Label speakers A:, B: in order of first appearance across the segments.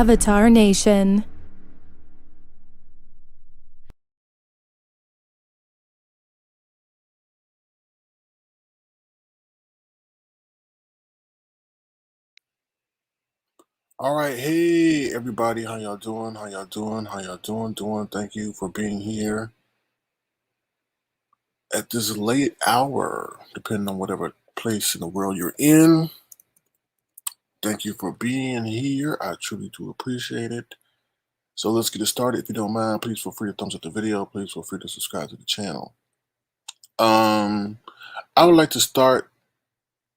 A: Avatar Nation.
B: All right, hey everybody, how y'all doing? How y'all doing? How y'all doing? Thank you for being here at this late hour, depending on whatever place in the world you're in. Thank you for being here. I truly do appreciate it. So let's get it started. If you don't mind, please feel free to thumbs up the video. Please feel free to subscribe to the channel. I would like to start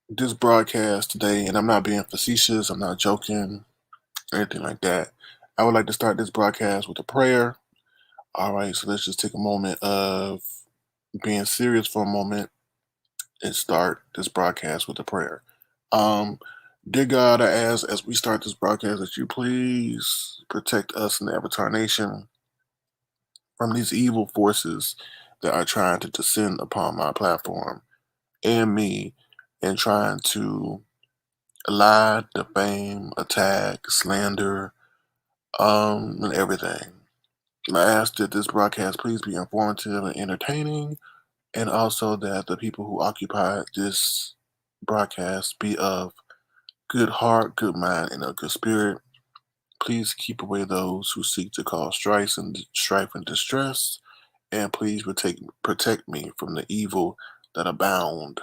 B: this broadcast today, and I'm not being facetious. I'm not joking or anything like that. I would like to start this broadcast with a prayer. All right, so let's just take a moment of being serious for a moment and start this broadcast with a prayer. Dear God, I ask as we start this broadcast that you please protect us in the Avatar Nation from these evil forces that are trying to descend upon my platform and me and trying to lie, defame, attack, slander, and everything. I ask that this broadcast please be informative and entertaining, and also that the people who occupy this broadcast be of good heart, good mind, and a good spirit. Please keep away those who seek to cause strife and distress, and please protect me from the evil that abound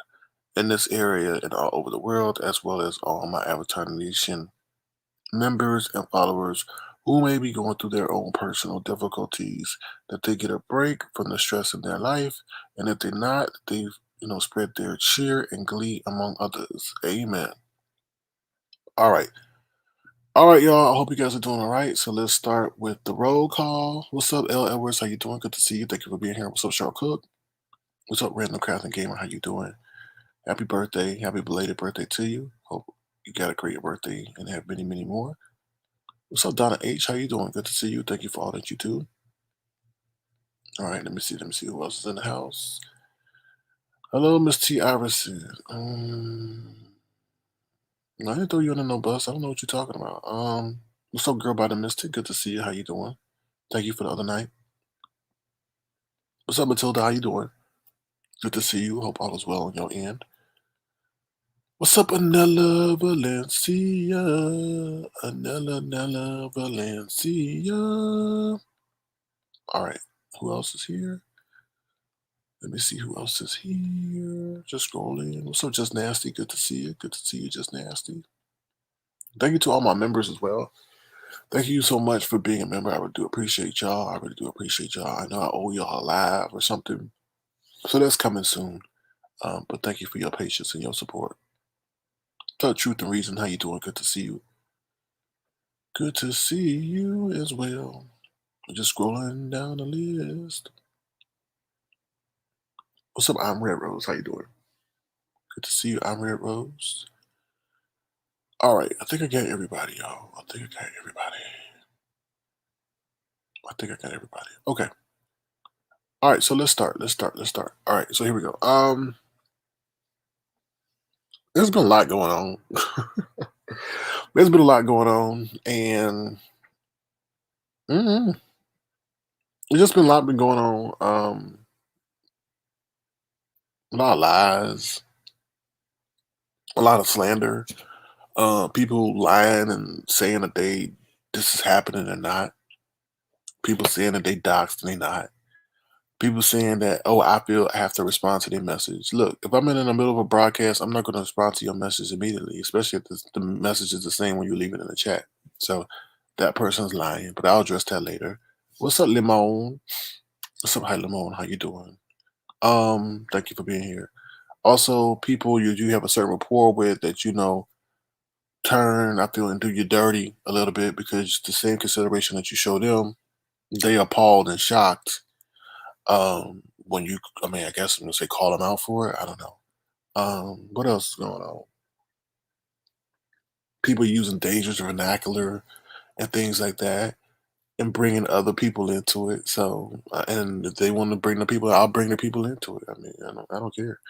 B: in this area and all over the world, as well as all my Avatar Nation members and followers who may be going through their own personal difficulties, that they get a break from the stress in their life, and if they're not, they spread their cheer and glee among others. Amen. All right. All right, y'all. I hope you guys are doing all right. So let's start with the roll call. What's up, L. Edwards? How you doing? Good to see you. Thank you for being here. What's up, Cheryl Cook? What's up, Random Crafting Gamer? How you doing? Happy birthday. Happy belated birthday to you. Hope you got a great birthday and have many, many more. What's up, Donna H? How you doing? Good to see you. Thank you for all that you do. All right, let me see who else is in the house. Hello, Miss T. Iverson. I didn't throw you under no bus. I don't know what you're talking about. What's up, girl by the Mystic? Good to see you. How you doing? Thank you for the other night. What's up, Matilda? How you doing? Good to see you. Hope all is well on your end. What's up, Anella Valencia? Anella Valencia. All right, who else is here? Let me see who else is here. Just scrolling. What's up, Just Nasty? Good to see you. Good to see you, Just Nasty. Thank you to all my members as well. Thank you so much for being a member. I really do appreciate y'all. I really do appreciate y'all. I know I owe y'all a live or something. So that's coming soon. But thank you for your patience and your support. Tell Truth and Reason, how you doing? Good to see you. Good to see you as well. Just scrolling down the list. What's up, I'm Red Rose? How you doing? Good to see you, I'm Red Rose. All right, I think I got everybody, y'all. I think I got everybody. Okay. All right, so let's start. All right, so here we go. There's been a lot going on. There's been a lot going on, and there's just been a lot going on. A lot of lies, a lot of slander. People lying and saying that this is happening and not. People saying that they doxed and they not. People saying that, oh, I feel I have to respond to their message. Look, if I'm in the middle of a broadcast, I'm not going to respond to your message immediately, especially if the message is the same when you leave it in the chat. So that person's lying, but I'll address that later. What's up, Limon? What's up, hi Limon? How you doing? Thank you for being here. Also, people you have a certain rapport with that turn, I feel, and do you dirty a little bit because the same consideration that you show them, they appalled and shocked when you, I guess I'm gonna say call them out for it. I don't know. What else is going on? People using dangerous vernacular and things like that, and bringing other people into it. So, and if they want to bring the people, I'll bring the people into it. I don't care.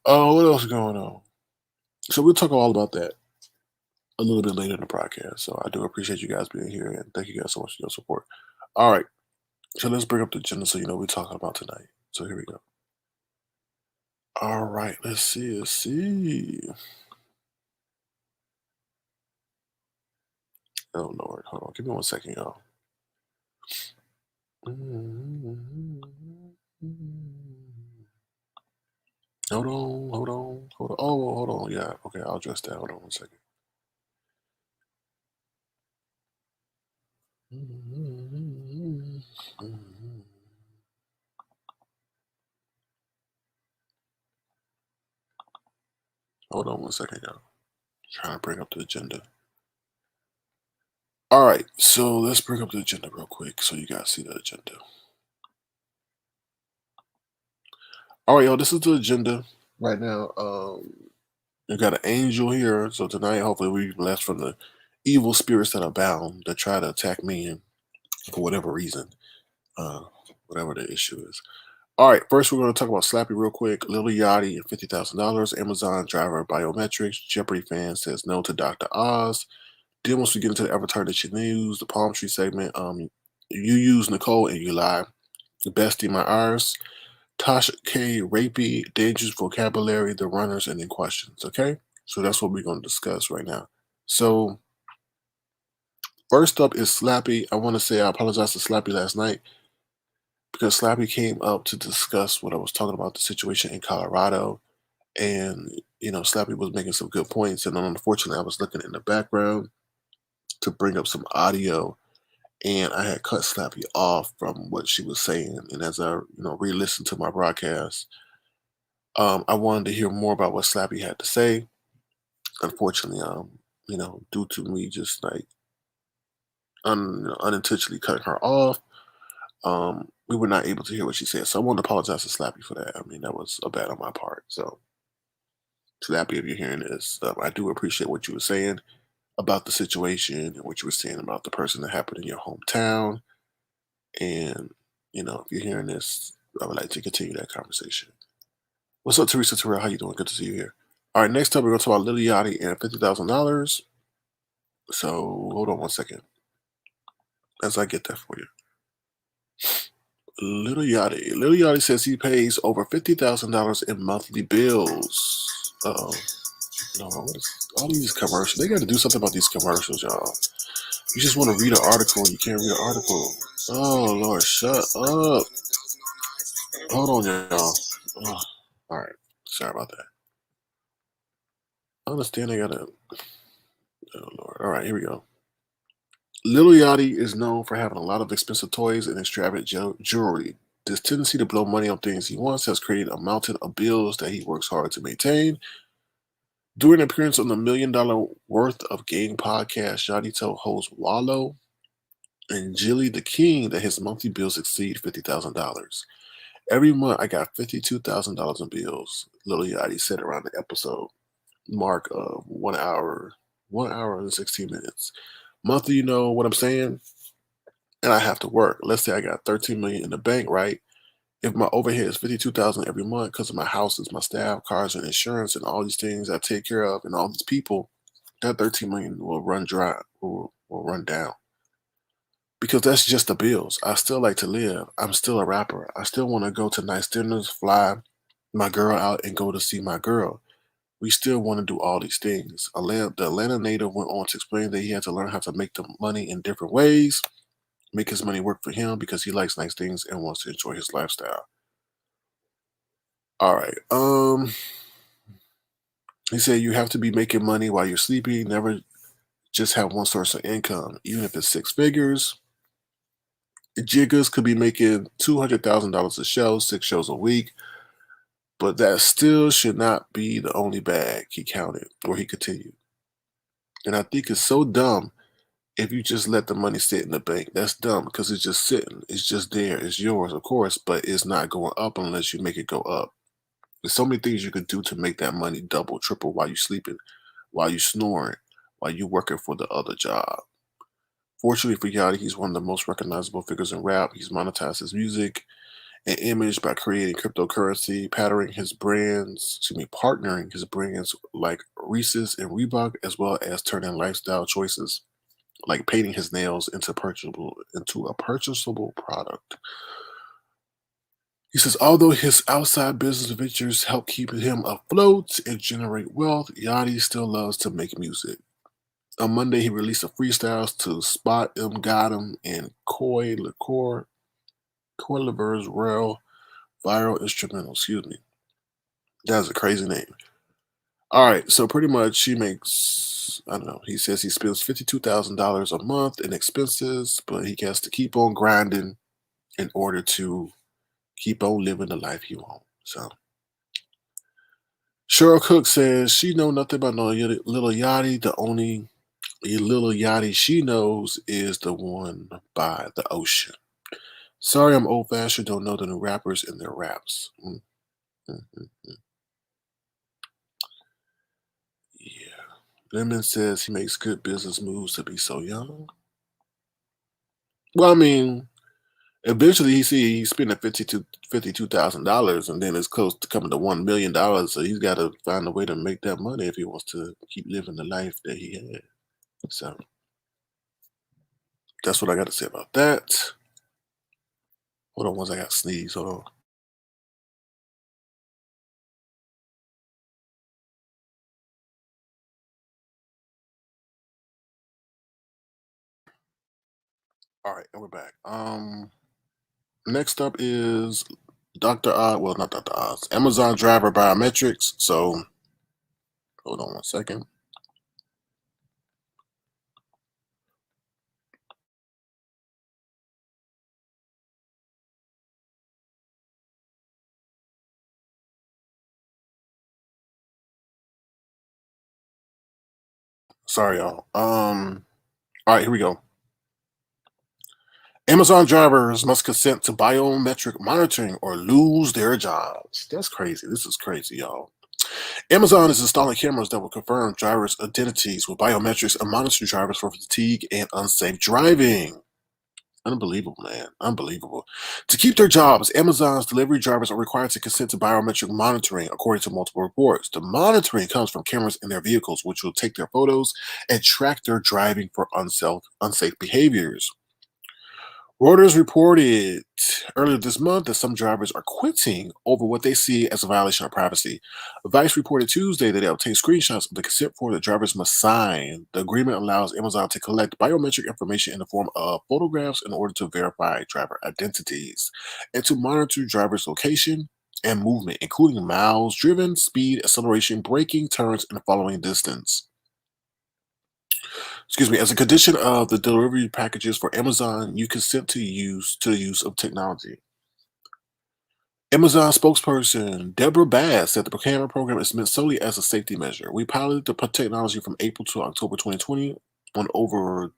B: Oh, what else is going on? So we'll talk all about that a little bit later in the podcast. So I do appreciate you guys being here, and thank you guys so much for your support. All right, so let's bring up the agenda so you know what we're talking about tonight. So here we go. All right, let's see. Oh Lord, hold on, give me 1 second, y'all. Hold on. Oh, hold on. Yeah, okay, I'll address that. Hold on 1 second. Hold on 1 second, y'all. Trying to bring up the agenda. All right, so let's bring up the agenda real quick so you guys see the agenda. All right, y'all, this is the agenda right now. You got an angel here, so tonight hopefully we're blessed from the evil spirits that are bound that try to attack me and for whatever reason, uh, whatever the issue is. All right, first we're going to talk about Slappy real quick. Lil Yachty and $50,000. Amazon driver Biometrics. Jeopardy fan says no to Dr. Oz. Then once we get into the Avatar Nation news, the palm tree segment, you use Nicole and you lie. The bestie my ours. Tashak K, rapey, dangerous vocabulary, the runners, and then questions. Okay, so that's what we're going to discuss right now. So first up is Slappy. I want to say I apologize to Slappy last night because Slappy came up to discuss what I was talking about, the situation in Colorado. And, Slappy was making some good points. And unfortunately, I was looking in the background to bring up some audio. And I had cut Slappy off from what she was saying. And as I, re-listened to my broadcast, I wanted to hear more about what Slappy had to say. Unfortunately, due to me just like unintentionally cutting her off, we were not able to hear what she said. So I want to apologize to Slappy for that. That was a bad on my part. So Slappy, if you're hearing this, I do appreciate what you were saying about the situation and what you were saying about the person that happened in your hometown. And, if you're hearing this, I would like to continue that conversation. What's up, Teresa Terrell? How you doing? Good to see you here. All right, next up, we're going to talk about Lil Yachty and $50,000. So hold on 1 second as I get that for you. Lil Yachty says he pays over $50,000 in monthly bills. Uh-oh. No, what is all these commercials? They got to do something about these commercials, y'all. You just want to read an article and you can't read an article. Oh Lord, shut up. Hold on, y'all. Ugh. All right, sorry about that. I understand they gotta. Oh Lord. All right, here we go. Lil Yachty is known for having a lot of expensive toys and extravagant jewelry. This tendency to blow money on things he wants has created a mountain of bills that he works hard to maintain. During an appearance on the $1 Million Worth of Game podcast, Yachty told host Wallow and Jilly the King that his monthly bills exceed $50,000. Every month, I got $52,000 in bills, Lil Yachty said around the episode mark of 1 hour and 16 minutes. Monthly, you know what I'm saying? And I have to work. Let's say I got 13 million in the bank, right? If my overhead is 52,000 every month because of my houses, my staff, cars, and insurance, and all these things I take care of, and all these people, that 13 million will run dry, will run down. Because that's just the bills. I still like to live. I'm still a rapper. I still want to go to nice dinners, fly my girl out, and go to see my girl. We still want to do all these things. The Atlanta native went on to explain that he had to learn how to make the money in different ways, make his money work for him because he likes nice things and wants to enjoy his lifestyle. All right. He said you have to be making money while you're sleeping. Never just have one source of income, even if it's six figures. Jiggas could be making $200,000 a show, 6 shows a week, but that still should not be the only bag, he counted, or he continued. And I think it's so dumb if you just let the money sit in the bank. That's dumb because it's just sitting. It's just there. It's yours, of course, but it's not going up unless you make it go up. There's so many things you could do to make that money double, triple while you sleeping, while you snoring, while you working for the other job. Fortunately for Yachty, he's one of the most recognizable figures in rap. He's monetized his music and image by creating cryptocurrency, partnering his brands like Reese's and Reebok, as well as turning lifestyle choices like painting his nails into a purchasable product. He says, although his outside business ventures help keep him afloat and generate wealth, Yachty still loves to make music. On Monday, he released a freestyles to Spot M Got 'em and Coy Lever's Rail viral instrumental. Excuse me. That's a crazy name. All right, so pretty much he makes, I don't know, he says he spends $52,000 a month in expenses, but he has to keep on grinding in order to keep on living the life he wants. So Cheryl Cook says she know nothing about no Lil Yachty. The only Lil Yachty she knows is the one by the ocean. Sorry, I'm old fashioned. Don't know the new rappers and their raps. Mm. Yeah. Lemon says he makes good business moves to be so young. Well, I mean, eventually he's spending $52,000, and then it's close to coming to $1 million. So he's got to find a way to make that money if he wants to keep living the life that he had. So that's what I got to say about that. Hold on, once I got sneeze. Hold on. All right, and we're back. Next up is Dr. Oz. Well, not Dr. Oz. Amazon driver biometrics. So hold on one second. Sorry, y'all. All right, here we go. Amazon drivers must consent to biometric monitoring or lose their jobs. That's crazy. This is crazy, y'all. Amazon is installing cameras that will confirm drivers' identities with biometrics and monitor drivers for fatigue and unsafe driving. Unbelievable, man. Unbelievable. To keep their jobs, Amazon's delivery drivers are required to consent to biometric monitoring, according to multiple reports. The monitoring comes from cameras in their vehicles, which will take their photos and track their driving for unsafe behaviors. Reuters reported earlier this month that some drivers are quitting over what they see as a violation of privacy. Vice reported Tuesday that they obtained screenshots of the consent form that drivers must sign. The agreement allows Amazon to collect biometric information in the form of photographs in order to verify driver identities and to monitor drivers' location and movement, including miles driven, speed, acceleration, braking, turns, and following distance. Excuse me, as a condition of the delivery packages for Amazon, you consent to the use of technology. Amazon spokesperson Deborah Bass said the camera program is meant solely as a safety measure. We piloted the technology from April to October 2020 on over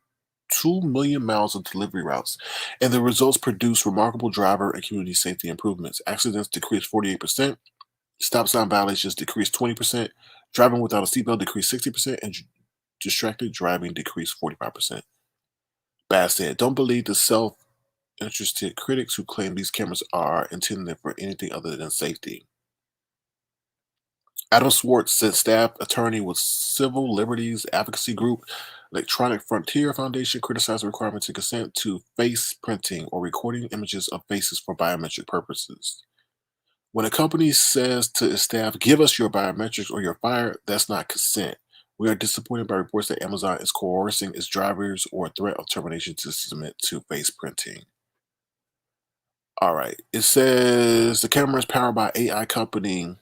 B: 2 million miles of delivery routes, and the results produced remarkable driver and community safety improvements. Accidents decreased 48%, stop sign violations decreased 20%, driving without a seatbelt decreased 60%, and distracted driving decreased 45%. Bass said, "Don't believe the self-interested critics who claim these cameras are intended for anything other than safety." Adam Swartz said staff attorney with civil liberties advocacy group Electronic Frontier Foundation criticized the requirement to consent to face printing or recording images of faces for biometric purposes. When a company says to its staff, "Give us your biometrics or you're fired," that's not consent. We are disappointed by reports that Amazon is coercing its drivers or a threat of termination to submit to face printing. All right. It says the camera is powered by AI company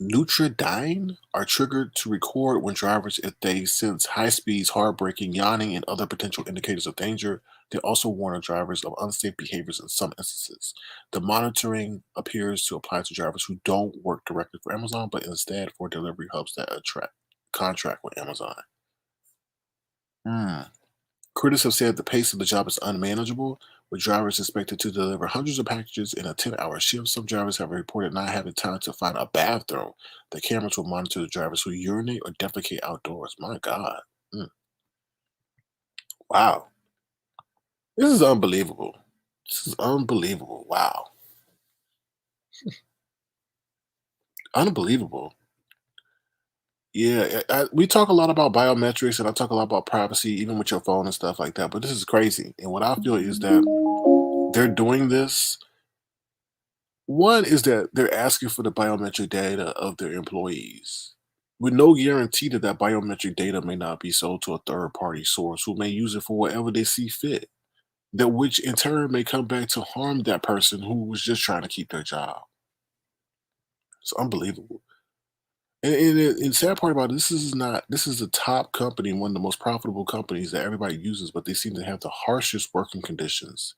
B: Nutridyne are triggered to record when drivers if they sense high speeds, hard braking, yawning, and other potential indicators of danger. They also warn drivers of unsafe behaviors in some instances. The monitoring appears to apply to drivers who don't work directly for Amazon, but instead for delivery hubs that attract contract with Amazon. Hmm. Critics have said the pace of the job is unmanageable, with drivers expected to deliver hundreds of packages in a 10-hour shift. Some drivers have reported not having time to find a bathroom. The cameras will monitor the drivers who urinate or defecate outdoors. My God. Mm. Wow. This is unbelievable. This is unbelievable. Wow. Unbelievable. Yeah, we talk a lot about biometrics and I talk a lot about privacy, even with your phone and stuff like that. But this is crazy. And what I feel is that they're doing this. One is that they're asking for the biometric data of their employees with no guarantee that that biometric data may not be sold to a third party source who may use it for whatever they see fit, that which in turn may come back to harm that person who was just trying to keep their job. It's unbelievable. And sad part about it, this is the top company, one of the most profitable companies that everybody uses, but they seem to have the harshest working conditions.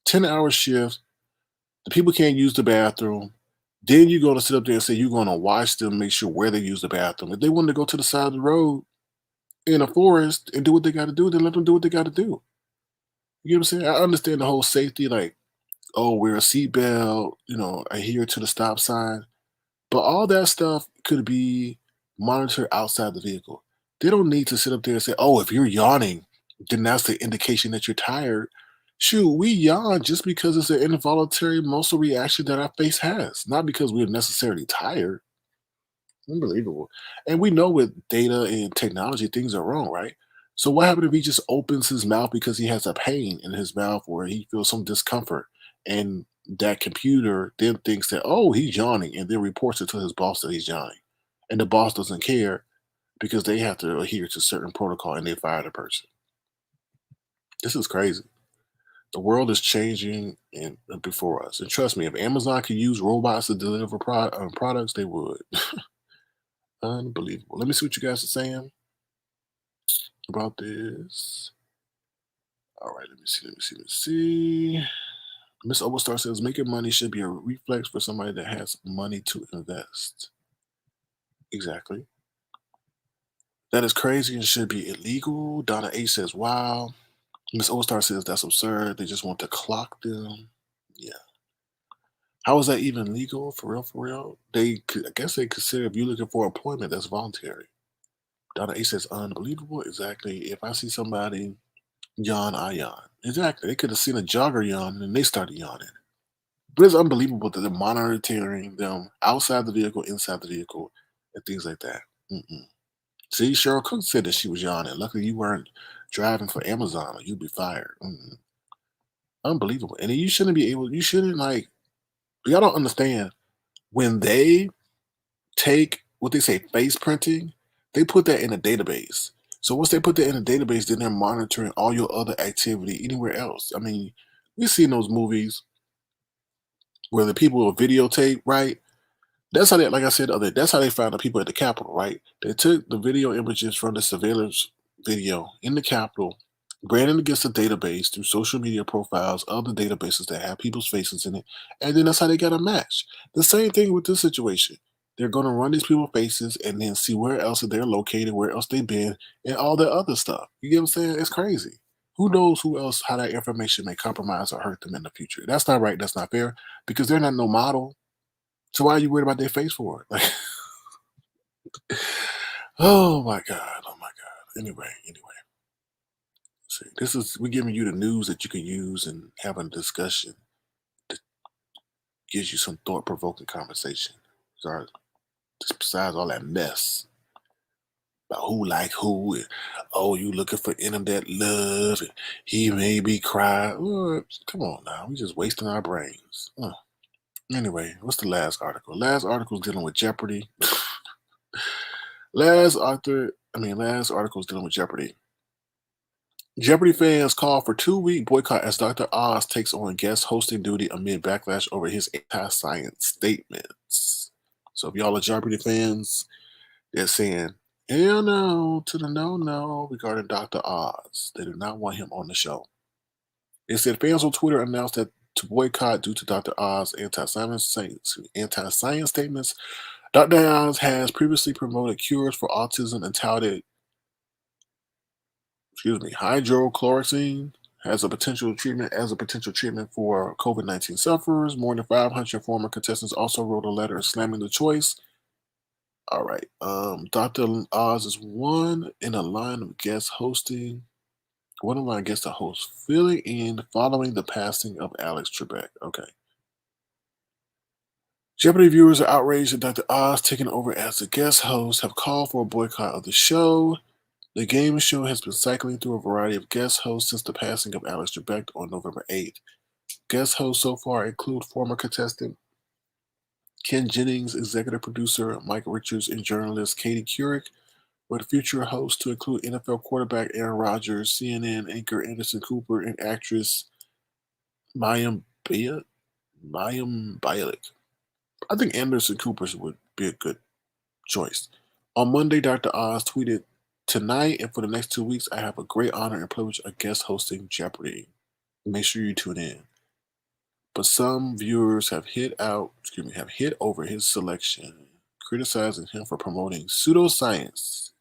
B: 10-hour shifts, the people can't use the bathroom. Then you're gonna sit up there and say you're gonna watch them, make sure where they use the bathroom. If they want to go to the side of the road in a forest and do what they gotta do, then let them do what they gotta do. You know what I'm saying? I understand the whole safety, like, oh, wear a seatbelt, adhere to the stop sign. But all that stuff could be monitored outside the vehicle. They don't need to sit up there and say, "Oh, if you're yawning, then that's the indication that you're tired." Shoot, we yawn just because it's an involuntary muscle reaction that our face has, not because we're necessarily tired. Unbelievable. And we know with data and technology, things are wrong, right? So what happens if he just opens his mouth because he has a pain in his mouth or he feels some discomfort and that computer then thinks that, oh, he's yawning and then reports it to his boss that he's yawning. And the boss doesn't care because they have to adhere to certain protocol and they fire the person. This is crazy. The world is changing and before us. And trust me, if Amazon could use robots to deliver products, they would. Unbelievable. Let me see what you guys are saying about this. All right, let me see. Miss Overstar says making money should be a reflex for somebody that has money to invest. Exactly. That is crazy and should be illegal. Donna H says, wow. Miss Overstar says that's absurd. They just want to clock them. Yeah. How is that even legal? For real, for real? I guess they consider if you're looking for employment, that's voluntary. Donna H says, unbelievable. Exactly. If I see somebody yawn, I yawn. Exactly. They could have seen a jogger yawn and they started yawning. But it's unbelievable that they're monitoring them outside the vehicle, inside the vehicle, and things like that. Mm-mm. See, Cheryl Cook said that she was yawning. Luckily, you weren't driving for Amazon or you'd be fired. Mm-mm. Unbelievable. And then you shouldn't be able. You shouldn't like. Y'all don't understand when they take what they say face printing. They put that in a database. So once they put that in a database, then they're monitoring all your other activity anywhere else. I mean, we've seen those movies where the people will videotape, right? That's how they, like I said the other day, that's how they found the people at the Capitol, right? They took the video images from the surveillance video in the Capitol, ran it against a database through social media profiles, other databases that have people's faces in it, and then that's how they got a match. The same thing with this situation. They're going to run these people's faces and then see where else they're located, where else they've been, and all that other stuff. You get what I'm saying? It's crazy. Who knows who else, how that information may compromise or hurt them in the future? That's not right. That's not fair because they're not no model. So why are you worried about their face for? Like, oh my god, oh my god. Anyway. See, we're giving you the news that you can use and having a discussion that gives you some thought provoking conversation. Sorry, just besides all that mess about who like who and oh you looking for internet love and he made me cry. Come on now, we just wasting our brains. Anyway, what's the last article? Last article is dealing with Jeopardy. Last article is dealing with Jeopardy. Jeopardy fans call for 2-week boycott as Dr. Oz takes on guest hosting duty amid backlash over his anti-science statements. So if y'all are Jeopardy fans, they're saying hell no to the no regarding Dr. Oz. They do not want him on the show. They said fans on Twitter announced that to boycott due to Dr. Oz anti-science statements. Dr. Oz has previously promoted cures for autism and touted hydrochloroquine as a potential treatment for COVID-19 sufferers. More than 500 former contestants also wrote a letter slamming the choice. All right. Dr. Oz is one in a line of guests hosting. One of my guests to host, filling in following the passing of Alex Trebek. Okay. Jeopardy viewers are outraged that Dr. Oz, taking over as the guest host, have called for a boycott of the show. The game show has been cycling through a variety of guest hosts since the passing of Alex Trebek on November 8th. Guest hosts so far include former contestant Ken Jennings, executive producer Mike Richards, and journalist Katie Couric, with future hosts to include NFL quarterback Aaron Rodgers, CNN anchor Anderson Cooper, and actress Mayim Bialik. I think Anderson Cooper would be a good choice. On Monday, Dr. Oz tweeted, "Tonight and for the next 2 weeks, I have a great honor and privilege of guest hosting Jeopardy. Make sure you tune in." But some viewers have hit over his selection, criticizing him for promoting pseudoscience,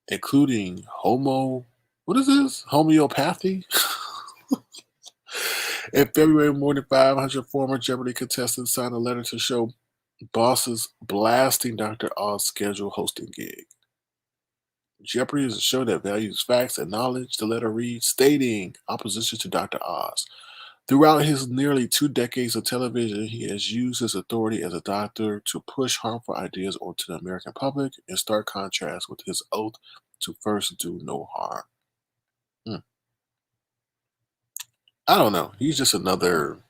B: including homeopathy. In February, more than 500 former Jeopardy contestants signed a letter to show bosses blasting Dr. Oz's scheduled hosting gig. Jeopardy is a show that values facts and knowledge, the letter reads, stating opposition to Dr. Oz. Throughout his nearly 2 decades of television, he has used his authority as a doctor to push harmful ideas onto the American public, in stark contrast with his oath to first do no harm. I don't know. He's just another.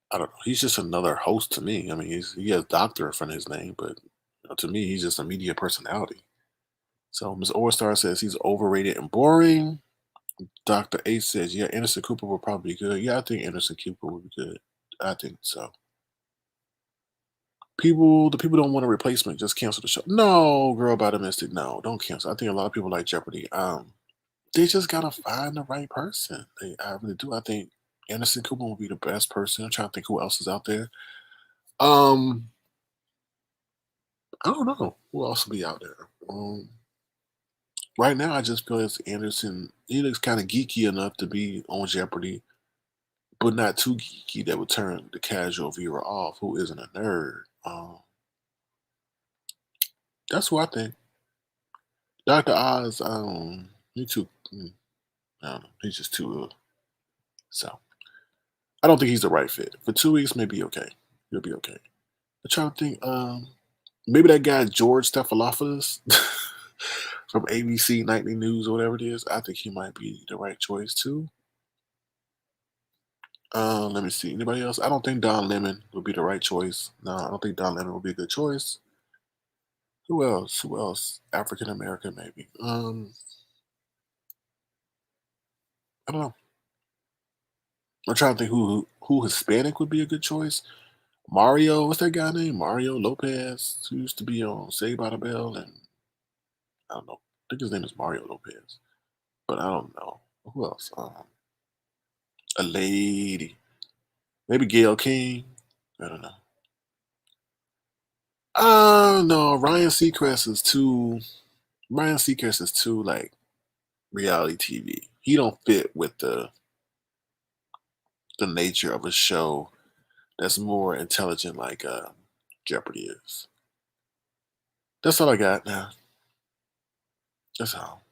B: I don't know. He's just another host to me. I mean, he has doctor in front of his name, but to me, he's just a media personality. So Ms. Orstar says he's overrated and boring. Dr. H says, yeah, Anderson Cooper will probably be good. Yeah, I think Anderson Cooper would be good. I think so. The people don't want a replacement. Just cancel the show. No, girl, by the mystic. No, don't cancel. I think a lot of people like Jeopardy. They just gotta find the right person. I really do. I think Anderson Cooper will be the best person. I'm trying to think who else is out there. I don't know who else will be out there. Right now, I just feel as Anderson, he looks kind of geeky enough to be on Jeopardy, but not too geeky that would turn the casual viewer off who isn't a nerd. That's what I think. Dr. Oz, he too, I don't know, he's just too, so I don't think he's the right fit. For 2 weeks, maybe okay. He'll be okay. I'm trying to think, maybe that guy George Stephanopoulos from ABC Nightly News or whatever it is. I think he might be the right choice too. Let me see. Anybody else? I don't think Don Lemon would be the right choice. No, I don't think Don Lemon would be a good choice. Who else? Who else? African American, maybe. I don't know. I'm trying to think who Hispanic would be a good choice. Mario, what's that guy named? Mario Lopez, who used to be on Saved by the Bell, and I don't know. I think his name is Mario Lopez, but I don't know who else. A lady, maybe Gail King. I don't know. No, Ryan Seacrest is too. Ryan Seacrest is too like reality TV. He don't fit with the nature of a show that's more intelligent, like Jeopardy is. That's all I got now. That's all.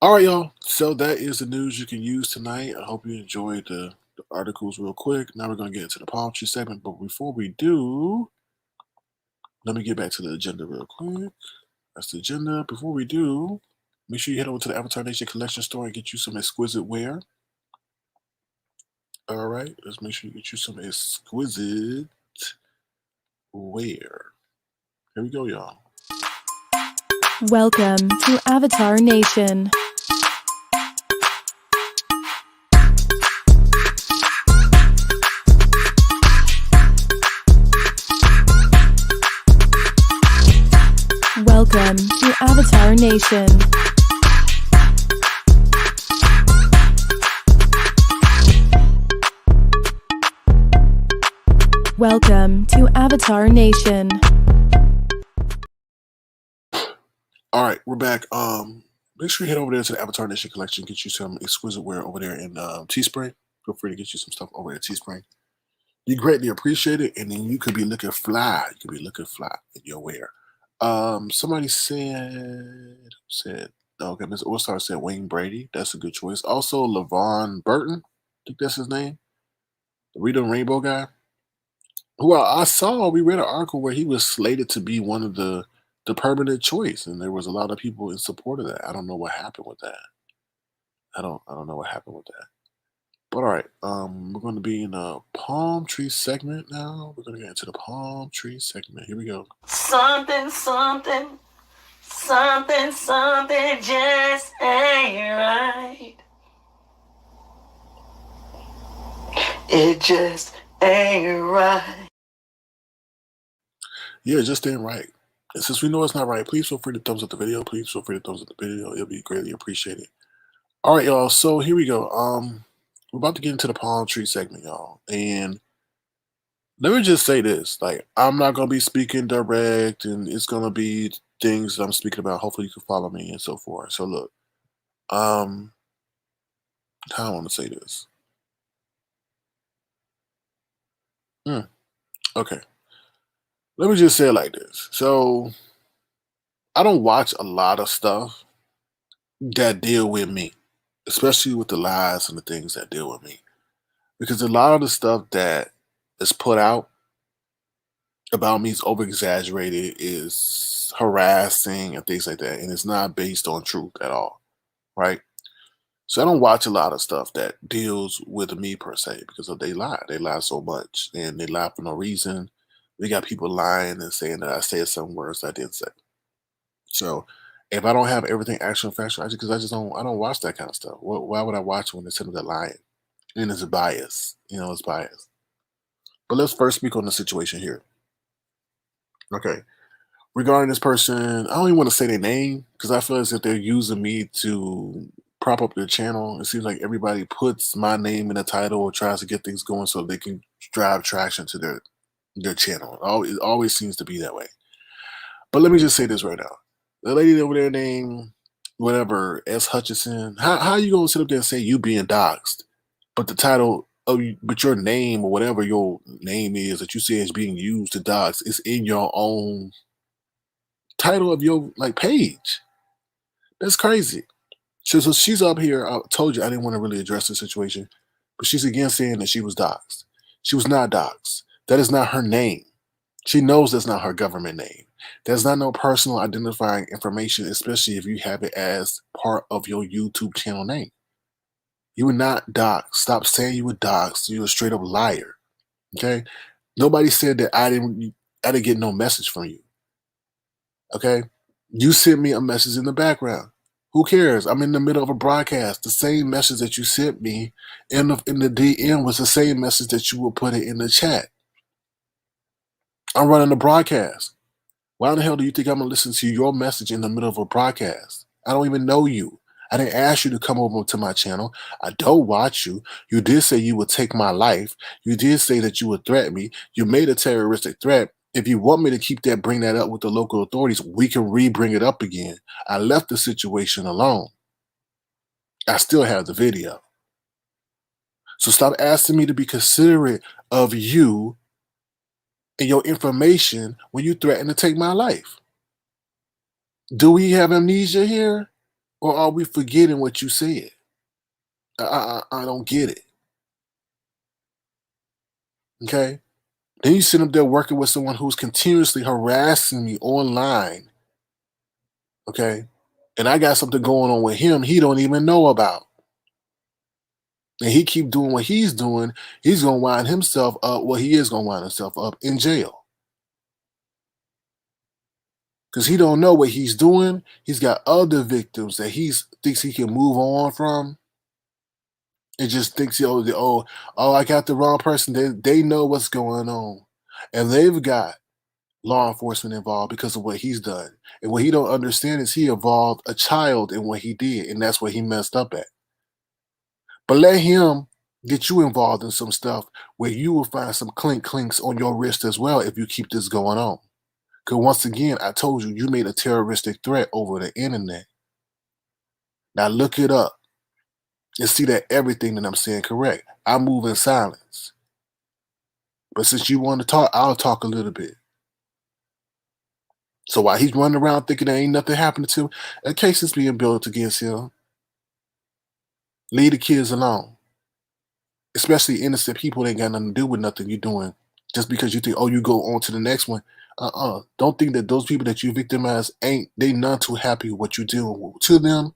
B: All right, y'all. So that is the news you can use tonight. I hope you enjoyed the articles real quick. Now we're going to get into the palm tree segment. But before we do, let me get back to the agenda real quick. That's the agenda. Before we do, make sure you head over to the Avatar Nation Collection store and get you some exquisite wear. All right. Let's make sure you get you some exquisite wear. Here we go, y'all.
A: Welcome to Avatar Nation. Welcome to Avatar Nation. Welcome to Avatar Nation.
B: All right, we're back. Make sure you head over there to the Avatar Nation Collection, get you some exquisite wear over there in Teespring. Feel free to get you some stuff over at Teespring. You greatly appreciate it, and then you could be looking fly. You could be looking fly in your wear. Somebody said okay, Mr. All-Star said Wayne Brady. That's a good choice. Also, LaVon Burton, I think that's his name. The Rita Rainbow guy. Well, we read an article where he was slated to be one of the permanent choice, and there was a lot of people in support of that. I don't know what happened with that. I don't know what happened with that. But all right, we're going to be in a palm tree segment now. We're going to get into the palm tree segment. Here we go.
C: Something just ain't right. It just ain't right.
B: Yeah, it just ain't right. And since we know it's not right, please feel free to thumbs up the video. Please feel free to thumbs up the video. It'll be greatly appreciated. All right, y'all. So here we go. We're about to get into the palm tree segment, y'all. And let me just say this: like, I'm not gonna be speaking direct, and it's gonna be things that I'm speaking about. Hopefully, you can follow me and so forth. So look, how I want to say this. Okay, let me just say it like this. So I don't watch a lot of stuff that deal with me, especially with the lies and the things that deal with me, because a lot of the stuff that is put out about me is over exaggerated, is harassing and things like that, and it's not based on truth at all, right? So I don't watch a lot of stuff that deals with me per se because of they lie. They lie so much, and they lie for no reason. We got people lying and saying that I said some words I didn't say. So if I don't have everything actual factual, because I don't watch that kind of stuff. Why would I watch when they say they're lying? And it's a bias, it's bias. But let's first speak on the situation here. Okay, regarding this person, I don't even want to say their name because I feel as if they're using me to prop up their channel. It seems like everybody puts my name in the title or tries to get things going so they can drive traction to their channel. It always seems to be that way. But let me just say this right now. The lady over there named whatever, S. Hutchinson, how you gonna sit up there and say you being doxxed, but the title but your name or whatever your name is that you say is being used to dox is in your own title of your page. That's crazy. So she's up here. I told you I didn't want to really address the situation, but she's again saying that she was doxxed. She was not doxxed. That is not her name. She knows that's not her government name. There's not no personal identifying information, especially if you have it as part of your YouTube channel name. You were not doxxed. Stop saying you were doxxed. You're a straight up liar. Okay? Nobody said that I didn't get no message from you. Okay? You sent me a message in the background. Who cares? I'm in the middle of a broadcast. The same message that you sent me in the DM was the same message that you would put it in the chat. I'm running a broadcast. Why in the hell do you think I'm going to listen to your message in the middle of a broadcast? I don't even know you. I didn't ask you to come over to my channel. I don't watch you. You did say you would take my life. You did say that you would threaten me. You made a terroristic threat. If you want me to bring that up with the local authorities, we can re-bring it up again. I left the situation alone. I still have the video. So stop asking me to be considerate of you and your information when you threaten to take my life. Do we have amnesia here? Or are we forgetting what you said? I don't get it. Okay? Then you sit up there working with someone who's continuously harassing me online. Okay? And I got something going on with him he don't even know about. And he keep doing what he's doing, he's gonna wind himself up. Well, he is gonna wind himself up in jail. Because he don't know what he's doing. He's got other victims that he thinks he can move on from. It just thinks, I got the wrong person. They know what's going on. And they've got law enforcement involved because of what he's done. And what he don't understand is he involved a child in what he did, and that's what he messed up at. But let him get you involved in some stuff where you will find some clinks on your wrist as well if you keep this going on. Because once again, I told you, you made a terroristic threat over the internet. Now look it up and see that everything that I'm saying correct. I move in silence. But since you want to talk, I'll talk a little bit. So while he's running around thinking there ain't nothing happening to him, a case is being built against him. Leave the kids alone. Especially innocent people that ain't got nothing to do with nothing you're doing. Just because you think, you go on to the next one. Don't think that those people that you victimize they none too happy with what you do to them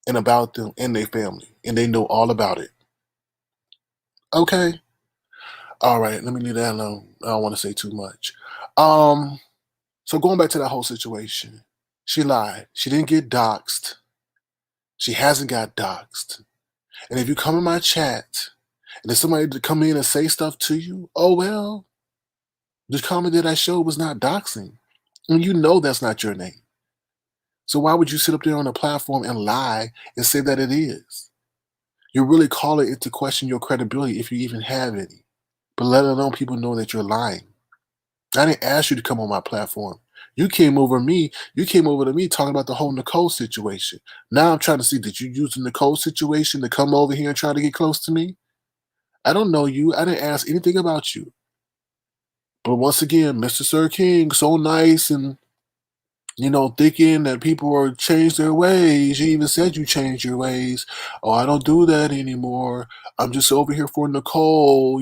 B: and about them and their family. And they know all about it. Okay? All right, let me leave that alone. I don't want to say too much. So going back to that whole situation, she lied. She didn't get doxxed. She hasn't got doxxed. And if you come in my chat and there's somebody to come in and say stuff to you, well, the comment that I showed was not doxing. And you know that's not your name. So why would you sit up there on a platform and lie and say that it is? You're really calling it to question your credibility if you even have any. But let alone people know that you're lying. I didn't ask you to come on my platform. You came over to me talking about the whole Nicole situation. Now I'm trying to see, did you use the Nicole situation to come over here and try to get close to me? I don't know you. I didn't ask anything about you. But once again, Mr. Sir King, so nice and, thinking that people are change their ways. You even said you changed your ways. Oh, I don't do that anymore. I'm just over here for Nicole.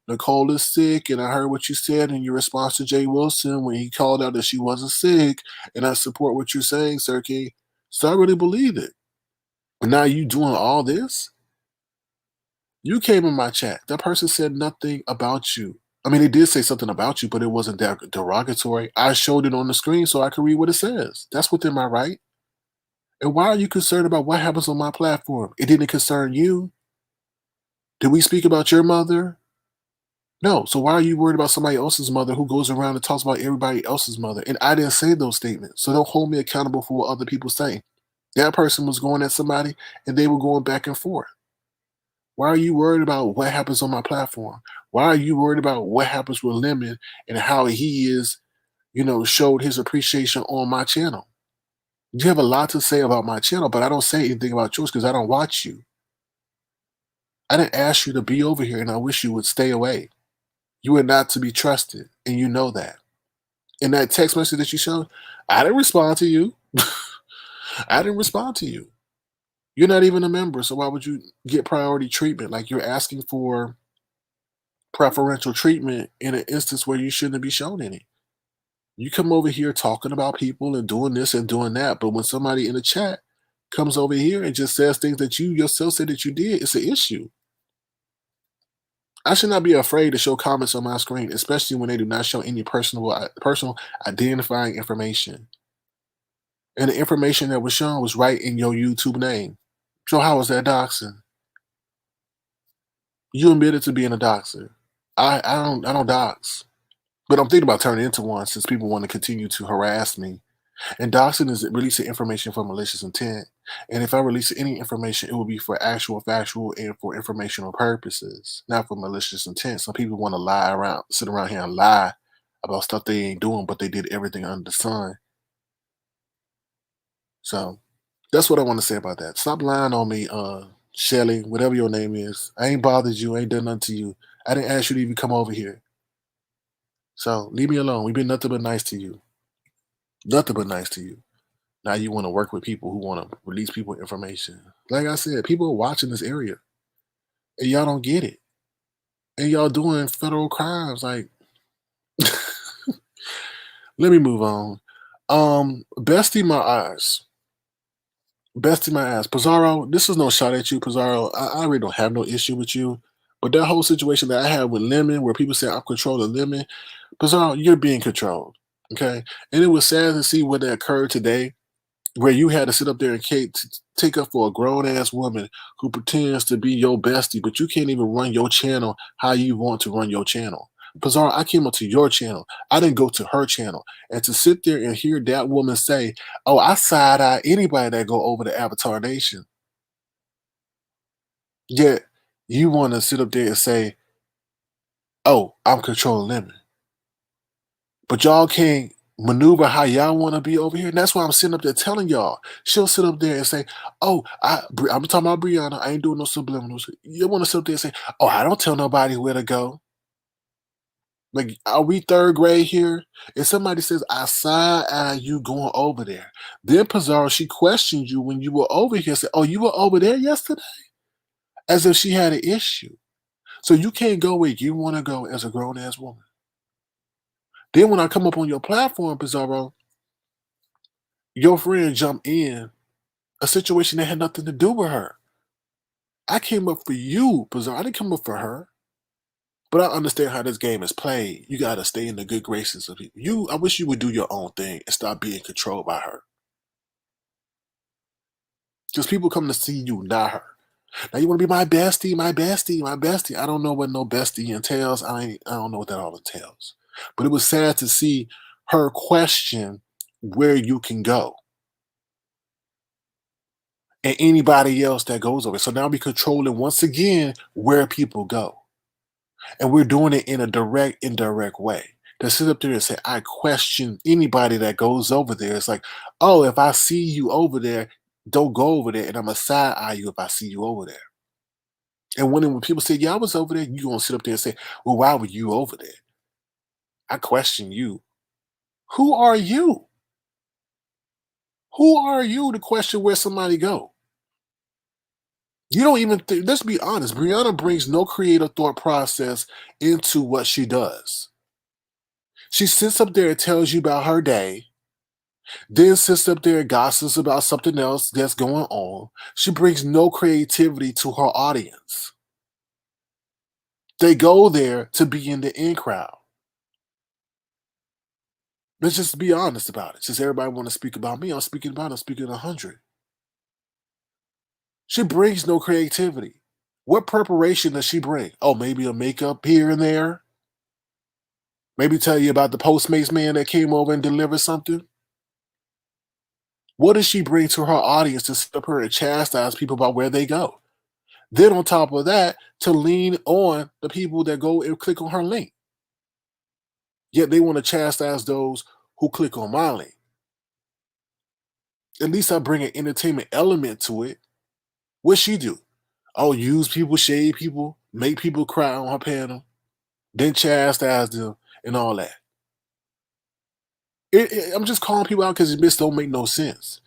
B: Nicole is sick, and I heard what you said in your response to Jay Wilson when he called out that she wasn't sick, and I support what you're saying, Sir King. So I really believe it. But now you doing all this? You came in my chat. That person said nothing about you. I mean, they did say something about you, but it wasn't derogatory. I showed it on the screen so I could read what it says. That's within my right. And why are you concerned about what happens on my platform? It didn't concern you. Did we speak about your mother? No. So why are you worried about somebody else's mother who goes around and talks about everybody else's mother? And I didn't say those statements. So don't hold me accountable for what other people say. That person was going at somebody and they were going back and forth. Why are you worried about what happens on my platform? Why are you worried about what happens with Lemon and how he is, showed his appreciation on my channel? You have a lot to say about my channel, but I don't say anything about yours because I don't watch you. I didn't ask you to be over here, and I wish you would stay away. You are not to be trusted, and you know that. In that text message that you showed, I didn't respond to you. I didn't respond to you. You're not even a member, so why would you get priority treatment? Like you're asking for preferential treatment in an instance where you shouldn't be shown any. You come over here talking about people and doing this and doing that, but when somebody in the chat comes over here and just says things that you yourself said that you did, it's an issue. I should not be afraid to show comments on my screen, especially when they do not show any personal identifying information. And the information that was shown was right in your YouTube name. So how is that doxing? You admitted to being a doxer. I don't dox. But I'm thinking about turning into one since people want to continue to harass me. And doxing is releasing information for malicious intent. And if I release any information, it will be for actual, factual, and for informational purposes, not for malicious intent. Some people want to lie around, sit around here and lie about stuff they ain't doing, but they did everything under the sun. So that's what I want to say about that. Stop lying on me, Shelly, whatever your name is. I ain't bothered you. I ain't done nothing to you. I didn't ask you to even come over here. So leave me alone. We've been nothing but nice to you. Nothing but nice to you. Now you want to work with people who want to release people information. Like I said, people are watching this area, and y'all don't get it. And y'all doing federal crimes. Like, let me move on. Bestie my eyes. Bestie my ass. Pizarro, this is no shot at you, Pizarro. I really don't have no issue with you. But that whole situation that I had with Lemon, where people say I'm controlling Lemon, Pizarro, you're being controlled. Okay. And it was sad to see what that occurred today, where you had to sit up there and take up for a grown ass woman who pretends to be your bestie, but you can't even run your channel how you want to run your channel. Pizarro, I came up to your channel. I didn't go to her channel. And to sit there and hear that woman say, oh, I side eye anybody that go over to Avatar Nation. Yet you want to sit up there and say, oh, I'm controlling Lemon. But y'all can't maneuver how y'all want to be over here. And that's why I'm sitting up there telling y'all. She'll sit up there and say, oh, I'm talking about Brianna. I ain't doing no subliminals. You want to sit up there and say, oh, I don't tell nobody where to go. Like, are we third grade here? If somebody says, I side eye you going over there, then Pizarro, she questioned you when you were over here. Said, oh, you were over there yesterday? As if she had an issue. So you can't go where you want to go as a grown-ass woman. Then when I come up on your platform, Pizarro, your friend jumped in a situation that had nothing to do with her. I came up for you, Pizarro. I didn't come up for her. But I understand how this game is played. You got to stay in the good graces of people. I wish you would do your own thing and stop being controlled by her. Because people come to see you, not her. Now you want to be my bestie, my bestie, my bestie. I don't know what no bestie entails. I don't know what that all entails. But it was sad to see her question where you can go. And anybody else that goes over. So now we're controlling once again where people go. And we're doing it in a direct, indirect way. To sit up there and say, I question anybody that goes over there. It's like, oh, if I see you over there, don't go over there. And I'm going to side eye you if I see you over there. And when people say, yeah, I was over there, you're going to sit up there and say, well, why were you over there? I question you. Who are you? Who are you to question where somebody go? You don't even think, let's be honest, Brianna brings no creative thought process into what she does. She sits up there and tells you about her day, then sits up there and gossips about something else that's going on. She brings no creativity to her audience. They go there to be in the in crowd. Let's just be honest about it. Since everybody want to speak about me, I'm speaking 100. She brings no creativity. What preparation does she bring? Oh, maybe a makeup here and there. Maybe tell you about the Postmates man that came over and delivered something. What does she bring to her audience to sit up her and chastise people about where they go? Then on top of that, to lean on the people that go and click on her link. Yet they want to chastise those who click on my link. At least I bring an entertainment element to it. What'd she do? Oh, use people, shade people, make people cry on her panel, then chastise them and all that. I'm just calling people out because it just don't make no sense.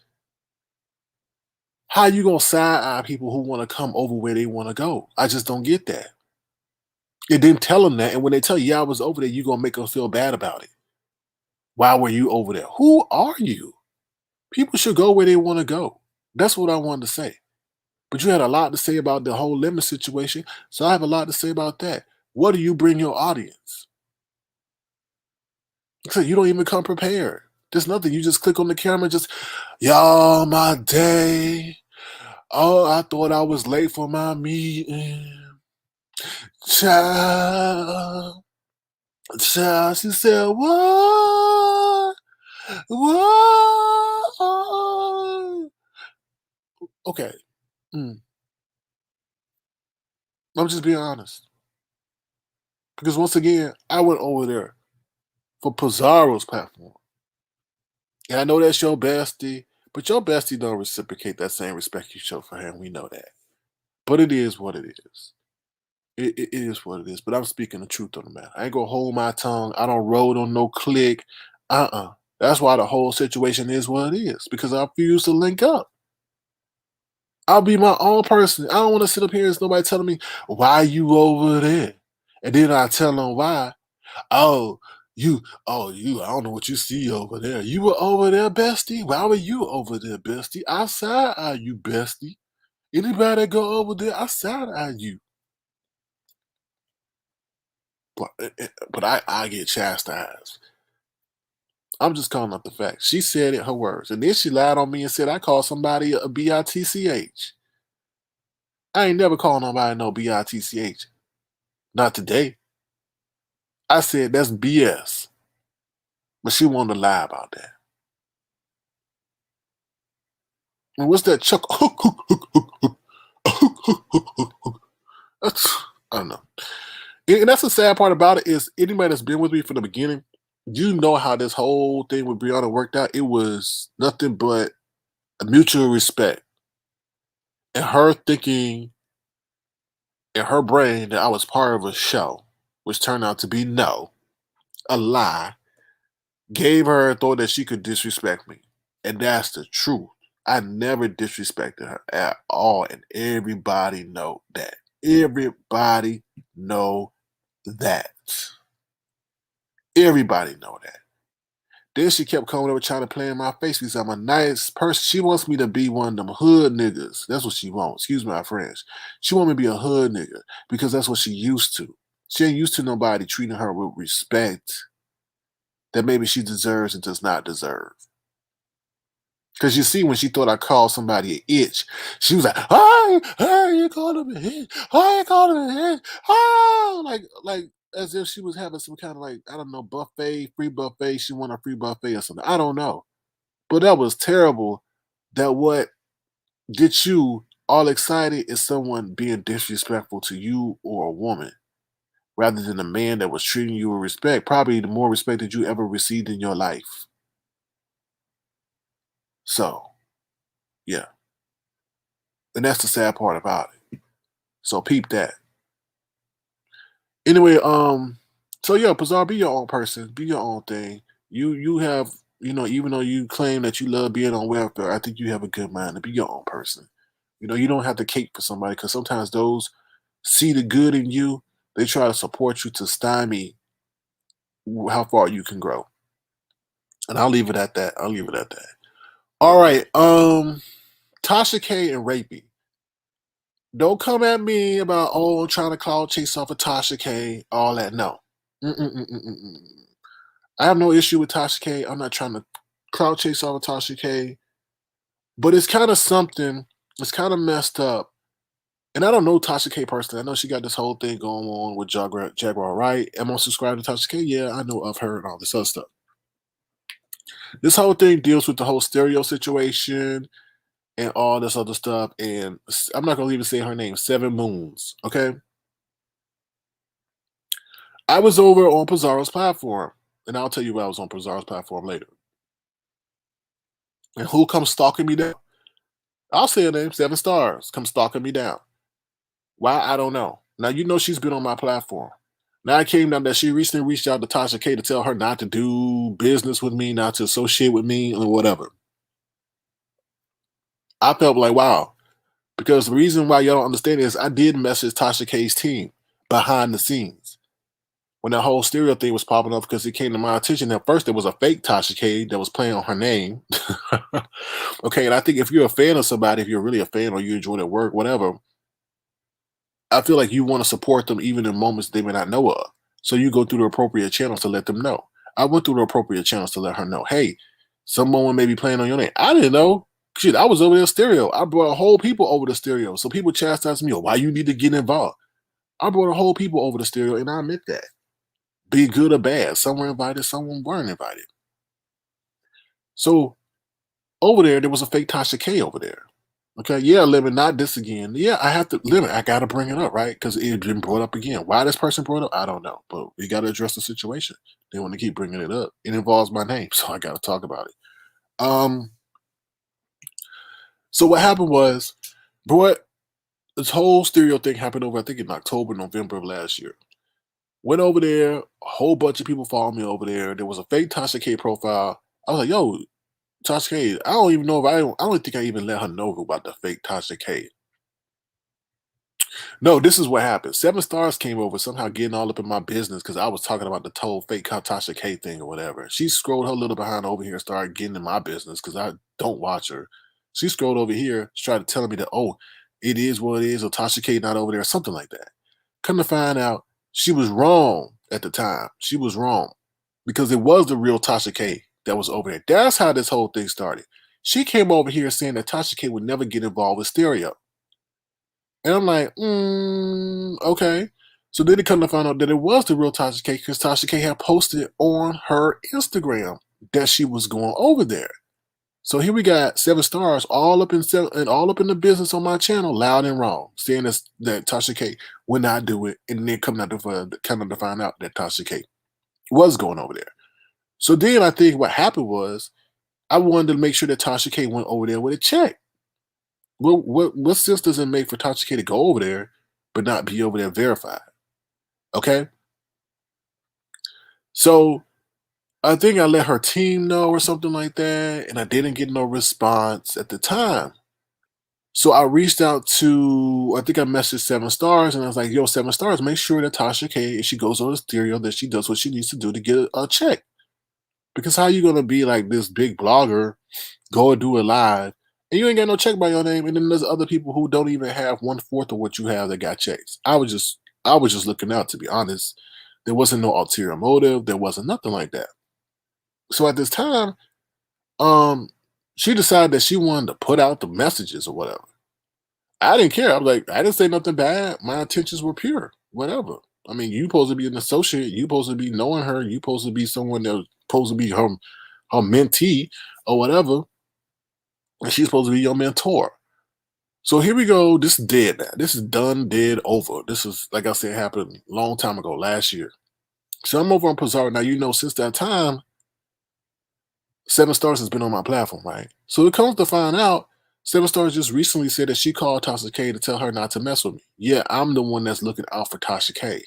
B: How you gonna side eye people who want to come over where they want to go? I just don't get that. It didn't tell them that, and when they tell you, yeah, I was over there, you gonna make them feel bad about it. Why were you over there? Who are you? People should go where they want to go. That's what I wanted to say. But you had a lot to say about the whole lemon situation, so I have a lot to say about that. What do you bring your audience? So you don't even come prepared. There's nothing. You just click on the camera and just, y'all, my day. Oh, I thought I was late for my meeting. Child. Child, she said, what? What? Okay. I'm just being honest. Because once again, I went over there for Pizarro's platform. And I know that's your bestie, but your bestie don't reciprocate that same respect you show for him. We know that. But it is what it is. It is what it is. But I'm speaking the truth on the matter. I ain't gonna hold my tongue. I don't roll on no click. That's why the whole situation is what it is. Because I refuse to link up. I'll be my own person. I don't want to sit up here and nobody telling me why you over there. And then I tell them why. Oh, I don't know what you see over there. You were over there, bestie? Why were you over there, bestie? I side-eye you, bestie. Anybody that go over there, I side-eye you. But I get chastised. I'm just calling up the facts. She said it, her words. And then she lied on me and said I called somebody a bitch. I ain't never called nobody no bitch. Not today. I said that's BS. But she wanted to lie about that. And what's that chuck? I don't know. And that's the sad part about it is anybody that's been with me from the beginning, you know how this whole thing with Brianna worked out. It was nothing but a mutual respect. And her thinking in her brain that I was part of a show, which turned out to be a lie, gave her a thought that she could disrespect me. And that's the truth. I never disrespected her at all. And everybody know that. Everybody know that. Everybody know that. Then she kept coming over trying to play in my face because I'm a nice person. She wants me to be one of them hood niggas. That's what she wants. Excuse my French. She wants me to be a hood nigga because that's what she used to. She ain't used to nobody treating her with respect that maybe she deserves and does not deserve. Because you see, when she thought I called somebody an itch, she was like, hey, you called him a hitch. Oh, you called him a hitch. Oh, like as if she was having some kind of like, I don't know, buffet, free buffet. She wanted a free buffet or something. I don't know. But that was terrible that what gets you all excited is someone being disrespectful to you or a woman rather than a man that was treating you with respect, probably the more respect that you ever received in your life. So, yeah. And that's the sad part about it. So peep that. Anyway, so yeah, Pizarro, be your own person, be your own thing. You have, even though you claim that you love being on welfare, I think you have a good mind to be your own person. You don't have to cape for somebody because sometimes those see the good in you, they try to support you to stymie how far you can grow. And I'll leave it at that. All right. Tasha K and Rapey. Don't come at me about, I'm trying to cloud chase off of Tasha K, all that. No. I have no issue with Tasha K. I'm not trying to cloud chase off of Tasha K. But it's kind of something, it's kind of messed up. And I don't know Tasha K personally. I know she got this whole thing going on with Jaguar, right? Am I subscribed to Tasha K? Yeah, I know of her and all this other stuff. This whole thing deals with the whole stereo situation and all this other stuff. And I'm not going to even say her name, Seven Moons, okay? I was over on Pizarro's platform, and I'll tell you why I was on Pizarro's platform later. And who comes stalking me down? I'll say her name, 7 Stars, comes stalking me down. Why? I don't know. Now, she's been on my platform. Now it came down that she recently reached out to Tasha K to tell her not to do business with me, not to associate with me, or whatever. I felt like, wow. Because the reason why y'all don't understand is I did message Tasha K's team behind the scenes when that whole stereo thing was popping up because it came to my attention. At first, there was a fake Tasha K that was playing on her name. Okay, and I think if you're a fan of somebody, if you're really a fan or you enjoy their work, whatever, I feel like you want to support them even in moments they may not know of. So you go through the appropriate channels to let them know. I went through the appropriate channels to let her know, hey, someone may be playing on your name. I didn't know. Shit, I was over there stereo. I brought a whole people over the stereo. So people chastise me, why you need to get involved. I brought a whole people over the stereo, and I admit that. Be good or bad. Some were invited, some weren't invited. So over there was a fake Tasha K over there. Okay, yeah, Lemon, not this again. Yeah, I have to, Lemon, I got to bring it up, right? Because it had been brought up again. Why this person brought it up, I don't know. But we got to address the situation. They want to keep bringing it up. It involves my name, so I got to talk about it. So what happened was, bro, this whole stereo thing happened over, I think, in October, November of last year. Went over there, a whole bunch of people followed me over there. There was a fake Tasha K profile. I was like, yo, Tasha K, I don't even know if I don't think I even let her know about the fake Tasha K. No, this is what happened. 7 Stars came over, somehow getting all up in my business because I was talking about the total fake Tasha K thing or whatever. She scrolled her little behind over here and started getting in my business because I don't watch her. She scrolled over here, started telling me that, oh, it is what it is, or Tasha K not over there, or something like that. Come to find out, she was wrong at the time. She was wrong because it was the real Tasha K that was over there. That's how this whole thing started. She came over here saying that Tasha K would never get involved with stereo. And I'm like, okay. So then it come to find out that it was the real Tasha K because Tasha K had posted on her Instagram that she was going over there. So here we got 7 Stars all up in the business on my channel, loud and wrong, saying that Tasha K would not do it, and then coming to find out that Tasha K was going over there. So then I think what happened was I wanted to make sure that Tasha K went over there with a check. What sense does it make for Tasha K to go over there but not be over there verified? Okay, so I think I let her team know or something like that, and I didn't get no response at the time. So I reached out to, I think I messaged 7 Stars, and I was like, yo, 7 Stars, make sure that Tasha K, if she goes over the stereo, that she does what she needs to do to get a check. Because how you gonna be like this big blogger, go and do it live, and you ain't got no check by your name, and then there's other people who don't even have 1/4 of what you have that got checks. I was just looking out, to be honest. There wasn't no ulterior motive. There wasn't nothing like that. So at this time, she decided that she wanted to put out the messages or whatever. I didn't care. I was like, I didn't say nothing bad. My intentions were pure. Whatever. I mean, you supposed to be an associate. You supposed to be knowing her. You supposed to be someone that's supposed to be her mentee or whatever. And she's supposed to be your mentor. So here we go. This is dead now. This is done, dead, over. This is, like I said, happened a long time ago, last year. So I'm over on Pizarro. Now, since that time, 7 Stars has been on my platform, right? So it comes to find out, 7 Stars just recently said that she called Tasha K to tell her not to mess with me. Yeah, I'm the one that's looking out for Tasha K.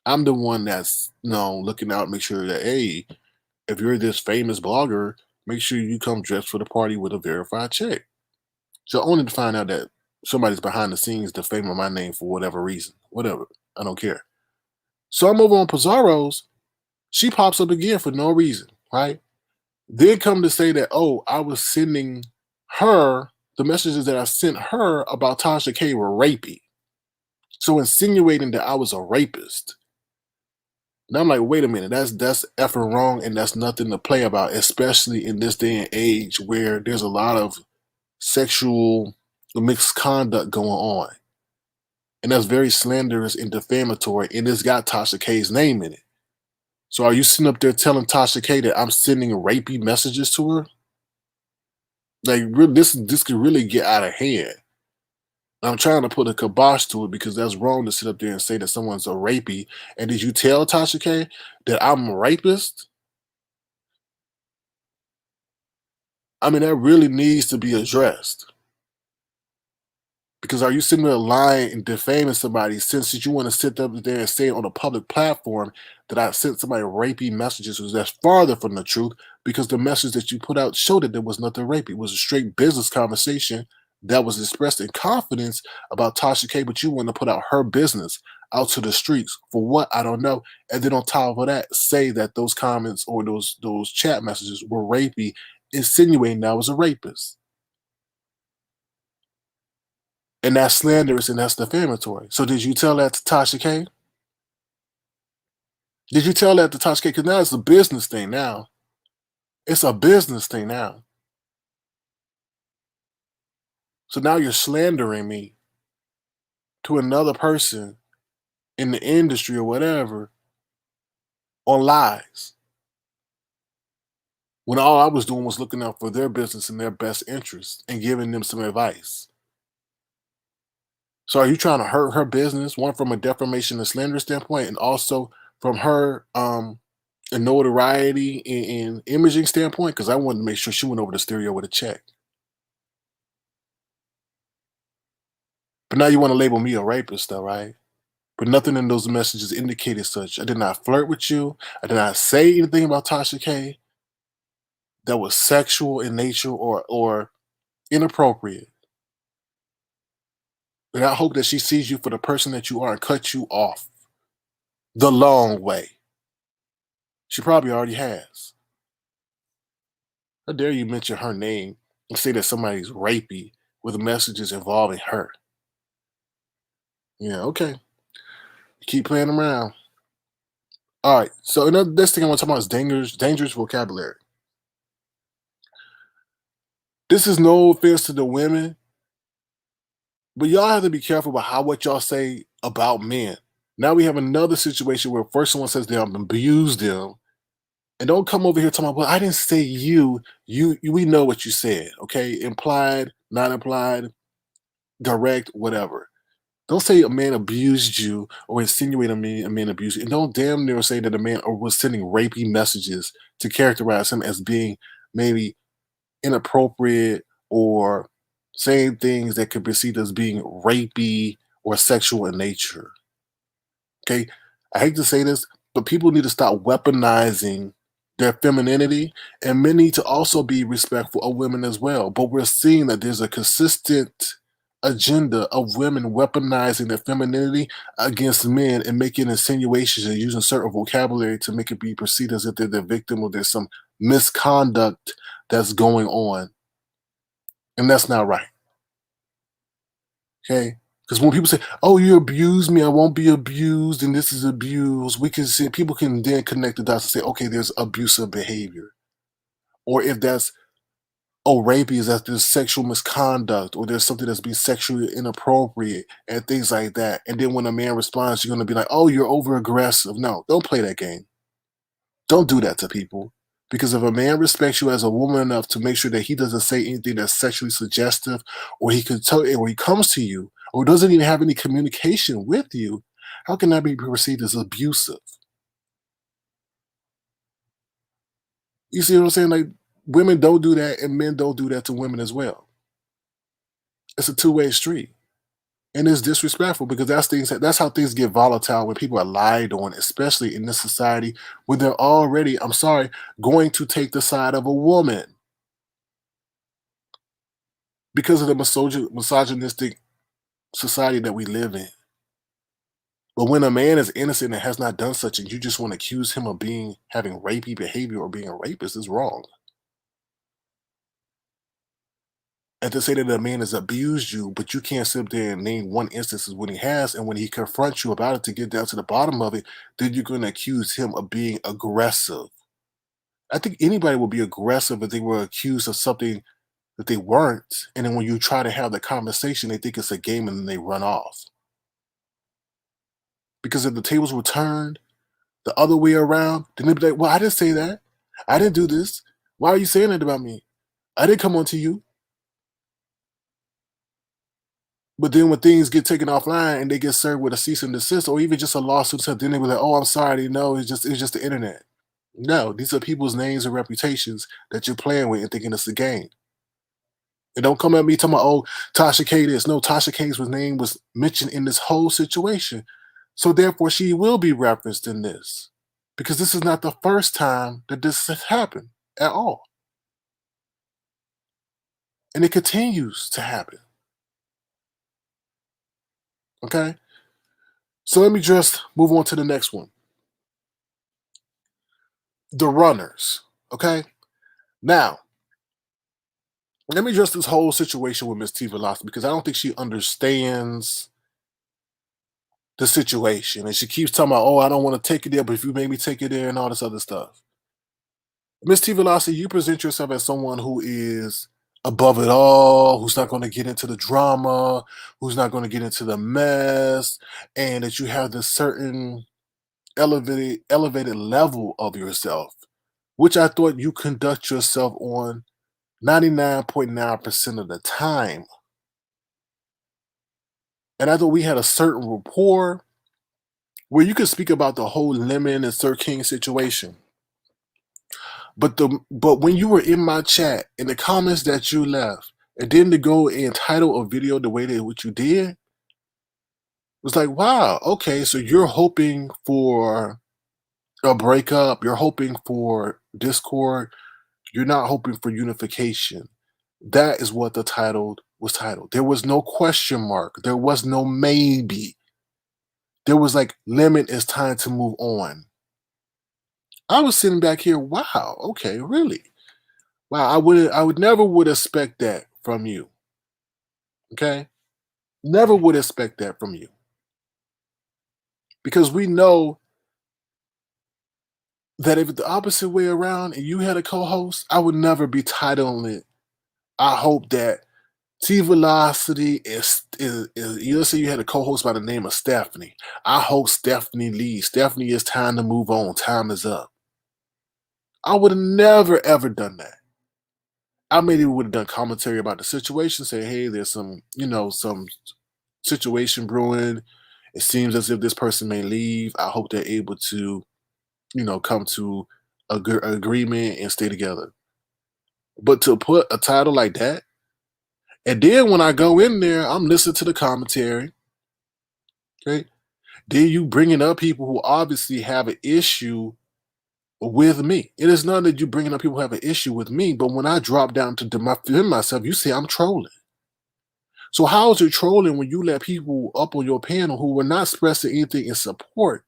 B: I'm the one that's, looking out, make sure that, hey, if you're this famous blogger, make sure you come dressed for the party with a verified check. So only to find out that somebody's behind the scenes defaming my name for whatever reason. Whatever. I don't care. So I'm over on Pizarro's. She pops up again for no reason, right? Then come to say that, oh, I was sending her, the messages that I sent her about Tasha K were rapey. So insinuating that I was a rapist. And I'm like, wait a minute, that's effing wrong, and that's nothing to play about, especially in this day and age where there's a lot of sexual misconduct going on. And that's very slanderous and defamatory, and it's got Tasha K's name in it. So are you sitting up there telling Tasha K that I'm sending rapey messages to her? Like, this could really get out of hand. I'm trying to put a kibosh to it because that's wrong to sit up there and say that someone's a rapey. And did you tell Tasha K that I'm a rapist? I mean, that really needs to be addressed. Because are you sitting there lying and defaming somebody since you want to sit up there and say on a public platform that I sent somebody rapey messages? That's farther from the truth, because the message that you put out showed that there was nothing rapey. It was a straight business conversation that was expressed in confidence about Tasha K, but you want to put out her business out to the streets for what? I don't know. And then on top of that, say that those comments or those chat messages were rapey insinuating that I was a rapist. And that's slanderous and that's defamatory. So did you tell that to Tasha K? Did you tell that to Tasha K? Because now it's a business thing now. It's a business thing now. So now you're slandering me to another person in the industry or whatever on lies. When all I was doing was looking out for their business and their best interest and giving them some advice. So are you trying to hurt her business, one from a defamation and slander standpoint, and also from her a notoriety and imaging standpoint? Because I wanted to make sure she went over the stereo with a check. But now you want to label me a rapist, though, right? But nothing in those messages indicated such. I did not flirt with you. I did not say anything about Tasha K that was sexual in nature or inappropriate. And I hope that she sees you for the person that you are and cuts you off the long way. She probably already has. How dare you mention her name and say that somebody's rapey with messages involving her? Yeah, okay. You keep playing around. All right. So another this thing I want to talk about is dangerous vocabulary. This is no offense to the women, but y'all have to be careful about what y'all say about men. Now we have another situation where first someone says they have abused them, and don't come over here talking about, well, I didn't say you. We know what you said, okay? Implied, not implied, direct, whatever. Don't say a man abused you or insinuate a man abused you. And don't damn near say that a man was sending rapey messages to characterize him as being maybe inappropriate or saying things that could be perceived as being rapey or sexual in nature. Okay. I hate to say this, but people need to stop weaponizing their femininity, and men need to also be respectful of women as well. But we're seeing that there's a consistent agenda of women weaponizing their femininity against men and making insinuations and using certain vocabulary to make it be perceived as if they're the victim or there's some misconduct that's going on. And that's not right. Okay. Because when people say, "Oh, you abused me, I won't be abused," and this is abuse, we can see people can then connect the dots and say, "Okay, there's abusive behavior," or if that's rapey, is that there's sexual misconduct, or there's something that's being sexually inappropriate, and things like that. And then when a man responds, you're going to be like, "Oh, you're over aggressive." No, don't play that game. Don't do that to people. Because if a man respects you as a woman enough to make sure that he doesn't say anything that's sexually suggestive, or he could tell, or he comes to you, or doesn't even have any communication with you, how can that be perceived as abusive? You see what I'm saying? Like, women don't do that, and men don't do that to women as well. It's a two-way street. And it's disrespectful because that's how things get volatile when people are lied on, especially in this society where they're already, I'm sorry, going to take the side of a woman because of the misogynistic society that we live in. But when a man is innocent and has not done such, and you just want to accuse him of having rapey behavior or being a rapist, is wrong. And to say that a man has abused you, but you can't sit there and name one instance when he has, and when he confronts you about it to get down to the bottom of it, then you're going to accuse him of being aggressive. I think anybody would be aggressive if they were accused of something that they weren't. And then when you try to have the conversation, they think it's a game and then they run off. Because if the tables were turned the other way around, then they'd be like, "Well, I didn't say that. I didn't do this. Why are you saying that about me? I didn't come on to you." But then when things get taken offline and they get served with a cease and desist or even just a lawsuit, so then they were like, "Oh, I'm sorry. No, it's just the internet." No, these are people's names and reputations that you're playing with and thinking it's a game. And don't come at me talking about, "Oh, Tasha K this." No, Tasha K's name was mentioned in this whole situation. So therefore she will be referenced in this. Because this is not the first time that this has happened at all. And it continues to happen. Okay? So let me just move on to the next one. The runners. Okay? Now, let me address this whole situation with Miss T Velocity because I don't think she understands the situation. And she keeps talking about, oh, I don't want to take it there, but if you make me take it there and all this other stuff. Miss T Velocity, you present yourself as someone who is above it all, who's not going to get into the drama, who's not going to get into the mess, and that you have this certain elevated level of yourself, which I thought you conduct yourself on 99.9% of the time. And I thought we had a certain rapport where you could speak about the whole Lemon and Sir King situation. But when you were in my chat, in the comments that you left, and then to go and title a video the way that what you did, was like, wow, okay, so you're hoping for a breakup, you're hoping for discord, you're not hoping for unification. That is what the title was titled. There was no question mark. There was no maybe. There was like, Lemon, it's time to move on. I was sitting back here, wow, okay, really? Wow, I would never would expect that from you. Okay? Never would expect that from you. Because we know that if it's the opposite way around and you had a co-host, I would never be titling it. I hope that T Velocity is you say you had a co-host by the name of Stephanie. I hope Stephanie leaves. Stephanie, it's time to move on. Time is up. I would have never ever done that. I maybe would have done commentary about the situation, say, hey, there's some, some situation brewing. It seems as if this person may leave. I hope they're able to, come to a good agreement and stay together. But to put a title like that, and then when I go in there, I'm listening to the commentary. Okay. Then you bringing up people who obviously have an issue with me. It is not that you bringing up people who have an issue with me, but when I drop down to defend myself, you say I'm trolling. So how is it trolling when you let people up on your panel who were not expressing anything in support,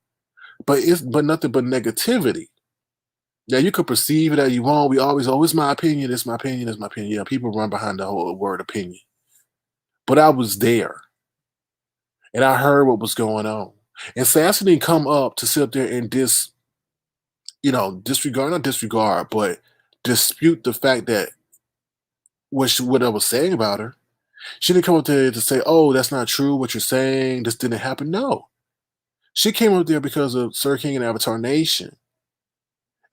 B: but nothing but negativity? Yeah, you could perceive it as you want. We always, oh, it's my opinion, it's my opinion, it's my opinion. Yeah, people run behind the whole word opinion. But I was there. And I heard what was going on. And Sassy didn't come up to sit there and not disregard, but dispute the fact that what I was saying about her. She didn't come up there to say, oh, that's not true, what you're saying, this didn't happen. No. She came up there because of Sir King and Avatar Nation.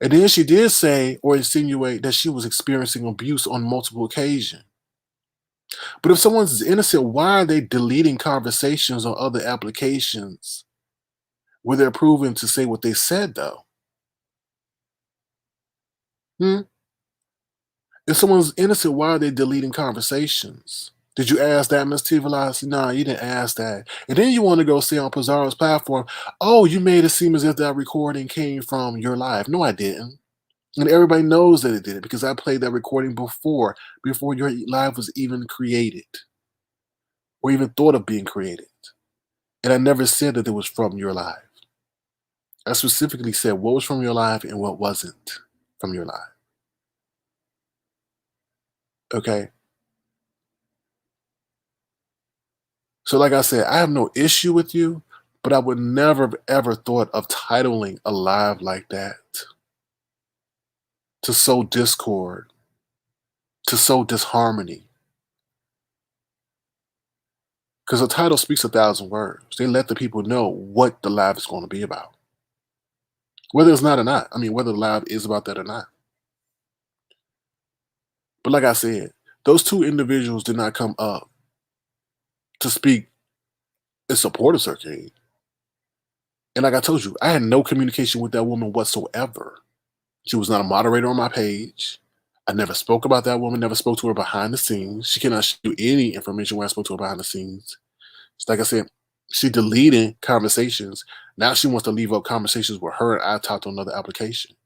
B: And then she did say or insinuate that she was experiencing abuse on multiple occasions. But if someone's innocent, why are they deleting conversations on other applications where they're proven to say what they said, though? If someone's innocent, why are they deleting conversations? Did you ask that, Miss T Velocity? No, you didn't ask that. And then you want to go say on Pizarro's platform, oh, you made it seem as if that recording came from your live. No, I didn't. And everybody knows that it did because I played that recording before your live was even created or even thought of being created. And I never said that it was from your live. I specifically said what was from your live and what wasn't from your live. Okay? So like I said, I have no issue with you, but I would never have ever thought of titling a live like that to sow discord, to sow disharmony. Because the title speaks 1,000 words. They let the people know what the live is going to be about. Whether it's not or not. I mean, whether the live is about that or not. But like I said, those two individuals did not come up to speak in support of Sir King. And like I told you, I had no communication with that woman whatsoever. She was not a moderator on my page. I never spoke about that woman, never spoke to her behind the scenes. She cannot show any information when I spoke to her behind the scenes. Like I said, she deleted conversations. Now she wants to leave up conversations with her and I talked on another application.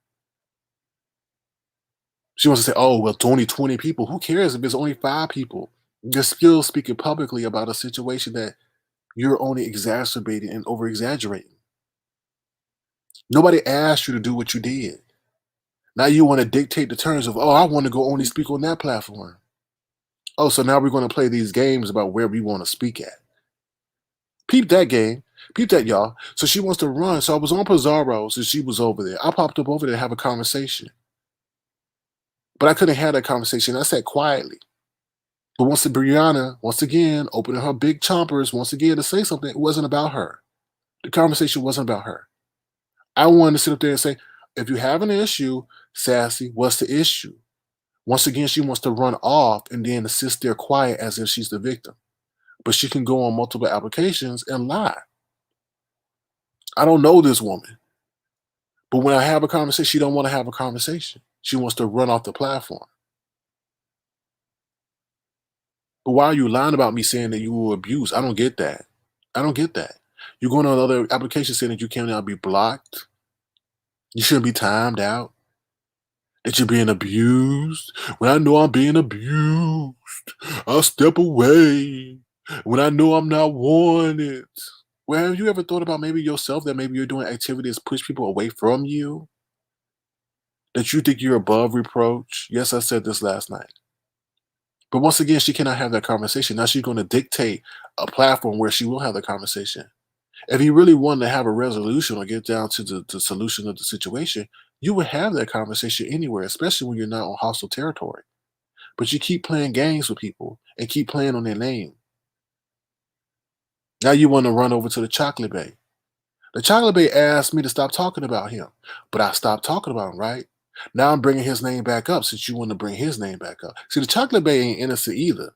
B: She wants to say, oh, well, it's only 20 people. Who cares if it's only 5 people? You're still speaking publicly about a situation that you're only exacerbating and over exaggerating. Nobody asked you to do what you did. Now you want to dictate the terms of, oh, I want to go only speak on that platform. Oh, so now we're going to play these games about where we want to speak at. Peep that game. Peep that, y'all. So she wants to run. So I was on Pizarro's and she was over there. I popped up over there to have a conversation. But I couldn't have that conversation. I sat quietly. But once Brianna, once again, opening her big chompers, once again to say something, it wasn't about her. The conversation wasn't about her. I wanted to sit up there and say, if you have an issue, Sassy, what's the issue? Once again, she wants to run off and then sit there quiet as if she's the victim. But she can go on multiple applications and lie. I don't know this woman. But when I have a conversation, she don't want to have a conversation. She wants to run off the platform. But why are you lying about me saying that you were abused? I don't get that. I don't get that. You're going on other applications saying that you cannot be blocked. You shouldn't be timed out. That you're being abused. When I know I'm being abused, I'll step away. When I know I'm not wanted. Well, have you ever thought about maybe yourself that maybe you're doing activities to push people away from you? That you think you're above reproach? Yes, I said this last night. But once again, she cannot have that conversation. Now she's going to dictate a platform where she will have the conversation. If you really wanted to have a resolution or get down to the solution of the situation, you would have that conversation anywhere, especially when you're not on hostile territory. But you keep playing games with people and keep playing on their name. Now you want to run over to the Chocolate Bay. The Chocolate Bay asked me to stop talking about him, but I stopped talking about him, right? Now I'm bringing his name back up since you want to bring his name back up. See, the Chocolate Bay ain't innocent either.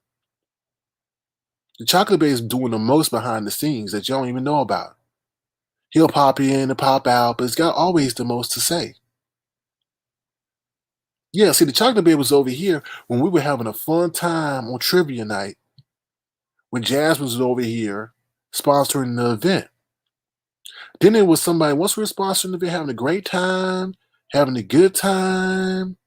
B: The Chocolate Bay is doing the most behind the scenes that you don't even know about. He'll pop in and pop out, but it's got always the most to say. Yeah, see, the Chocolate Bay was over here when we were having a fun time on trivia night when Jasmine was over here sponsoring the event. Then there was somebody, once we were sponsoring the event, having a great time, having a good time.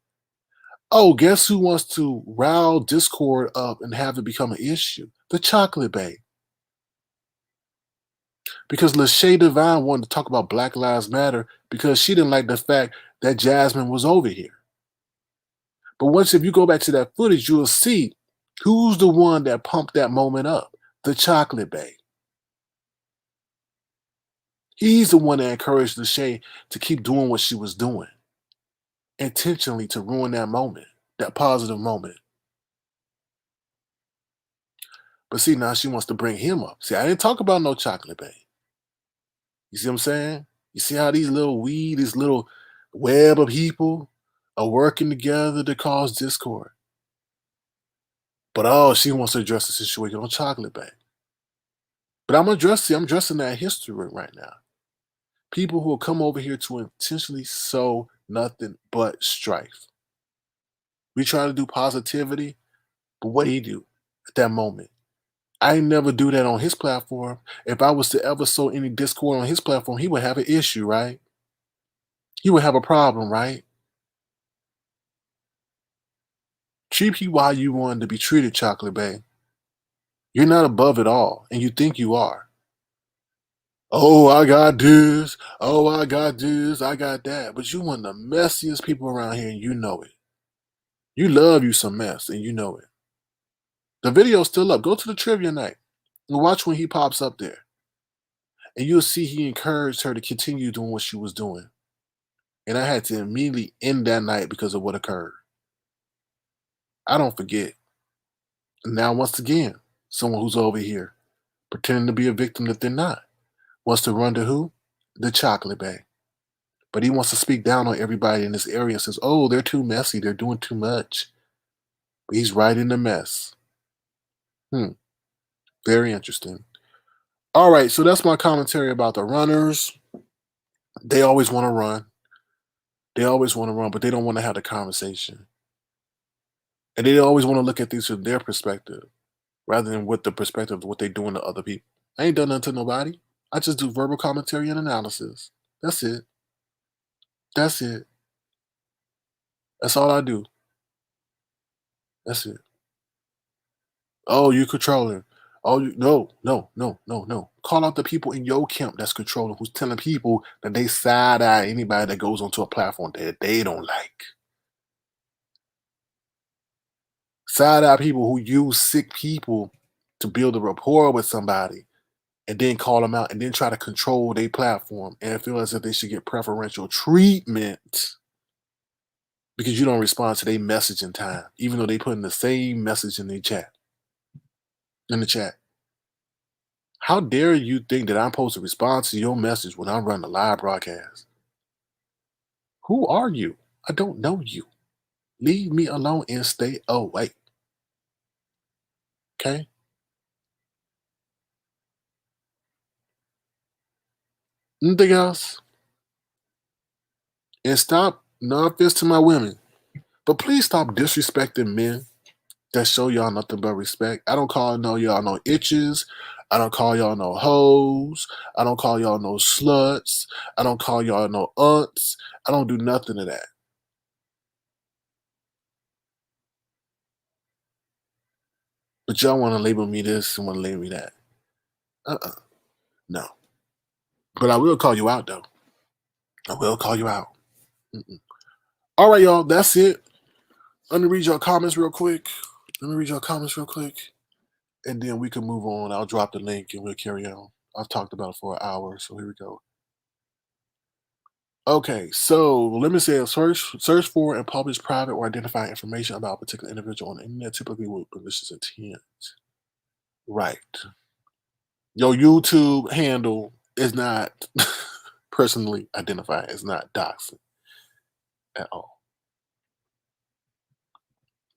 B: Oh, guess who wants to rile Discord up and have it become an issue? The Chocolate Bay. Because Lachey Divine wanted to talk about Black Lives Matter because she didn't like the fact that Jasmine was over here. But once if you go back to that footage, you'll see who's the one that pumped that moment up. The Chocolate Bay. He's the one that encouraged Lachey to keep doing what she was doing. Intentionally to ruin that moment, that positive moment. But see, now she wants to bring him up. See, I didn't talk about no Chocolate Bay. You see what I'm saying? You see how these little this little web of people are working together to cause discord. But oh, she wants to address the situation on Chocolate Bay. But I'm addressing that history right now. People who will come over here to intentionally sow nothing but strife. We try to do positivity, but what he do at that moment? I never do that on his platform. If I was to ever sow any discord on his platform, he would have an issue, right? He would have a problem, right? Treat people how you want to be treated, Chocolate Bay. You're not above it all, and you think you are. Oh, I got this. Oh, I got this. I got that. But you one of the messiest people around here, and you know it. You love you some mess, and you know it. The video's still up. Go to the trivia night and watch when he pops up there. And you'll see he encouraged her to continue doing what she was doing. And I had to immediately end that night because of what occurred. I don't forget. And now, once again, someone who's over here pretending to be a victim that they're not wants to run to who? The Chocolate Bay. But he wants to speak down on everybody in this area and says, oh, they're too messy. They're doing too much. But he's right in the mess. Very interesting. All right, so that's my commentary about the runners. They always want to run. They always want to run, but they don't want to have the conversation. And they always want to look at things from their perspective rather than with the perspective of what they're doing to other people. I ain't done nothing to nobody. I just do verbal commentary and analysis. That's it. That's it. That's all I do. That's it. Oh, you controlling. Oh, no. Call out the people in your camp that's controlling, who's telling people that they side-eye anybody that goes onto a platform that they don't like. Side-eye people who use sick people to build a rapport with somebody and then call them out and then try to control their platform and feel as if they should get preferential treatment because you don't respond to their message in time, even though they put in the same message in the chat. How dare you think that I'm supposed to respond to your message when I'm running a live broadcast? Who are you? I don't know you. Leave me alone and stay away. Okay? Anything else? And stop, no offense to my women, but please stop disrespecting men that show y'all nothing but respect. I don't call y'all no itches. I don't call y'all no hoes. I don't call y'all no sluts. I don't call y'all no aunts. I don't do nothing of that. But y'all want to label me this and want to label me that. No. But I will call you out, though. I will call you out. All right, y'all. That's it. Let me read your comments real quick. And then we can move on. I'll drop the link and we'll carry on. I've talked about it for an hour, so here we go. Okay, so let me say search for and publish private or identify information about a particular individual on the internet, typically with malicious intent. Right. Your YouTube handle is not personally identified. It's not doxing at all.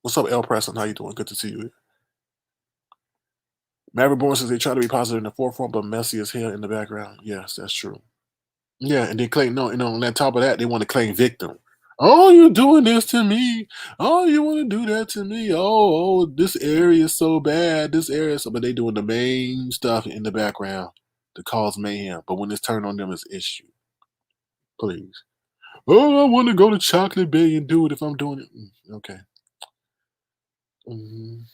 B: What's up, L. Preston? How you doing? Good to see you here. Maverick Born says they try to be positive in the forefront, but messy as hell in the background. Yes, that's true. Yeah, and they claim on top of that, they want to claim victim. Oh, you're doing this to me. Oh, you want to do that to me. Oh, this area is so bad. But they doing the main stuff in the background to cause mayhem. But when it's turned on them, it's issue. Please. Oh, I want to go to Chocolate Bay and do it if I'm doing it. Okay. You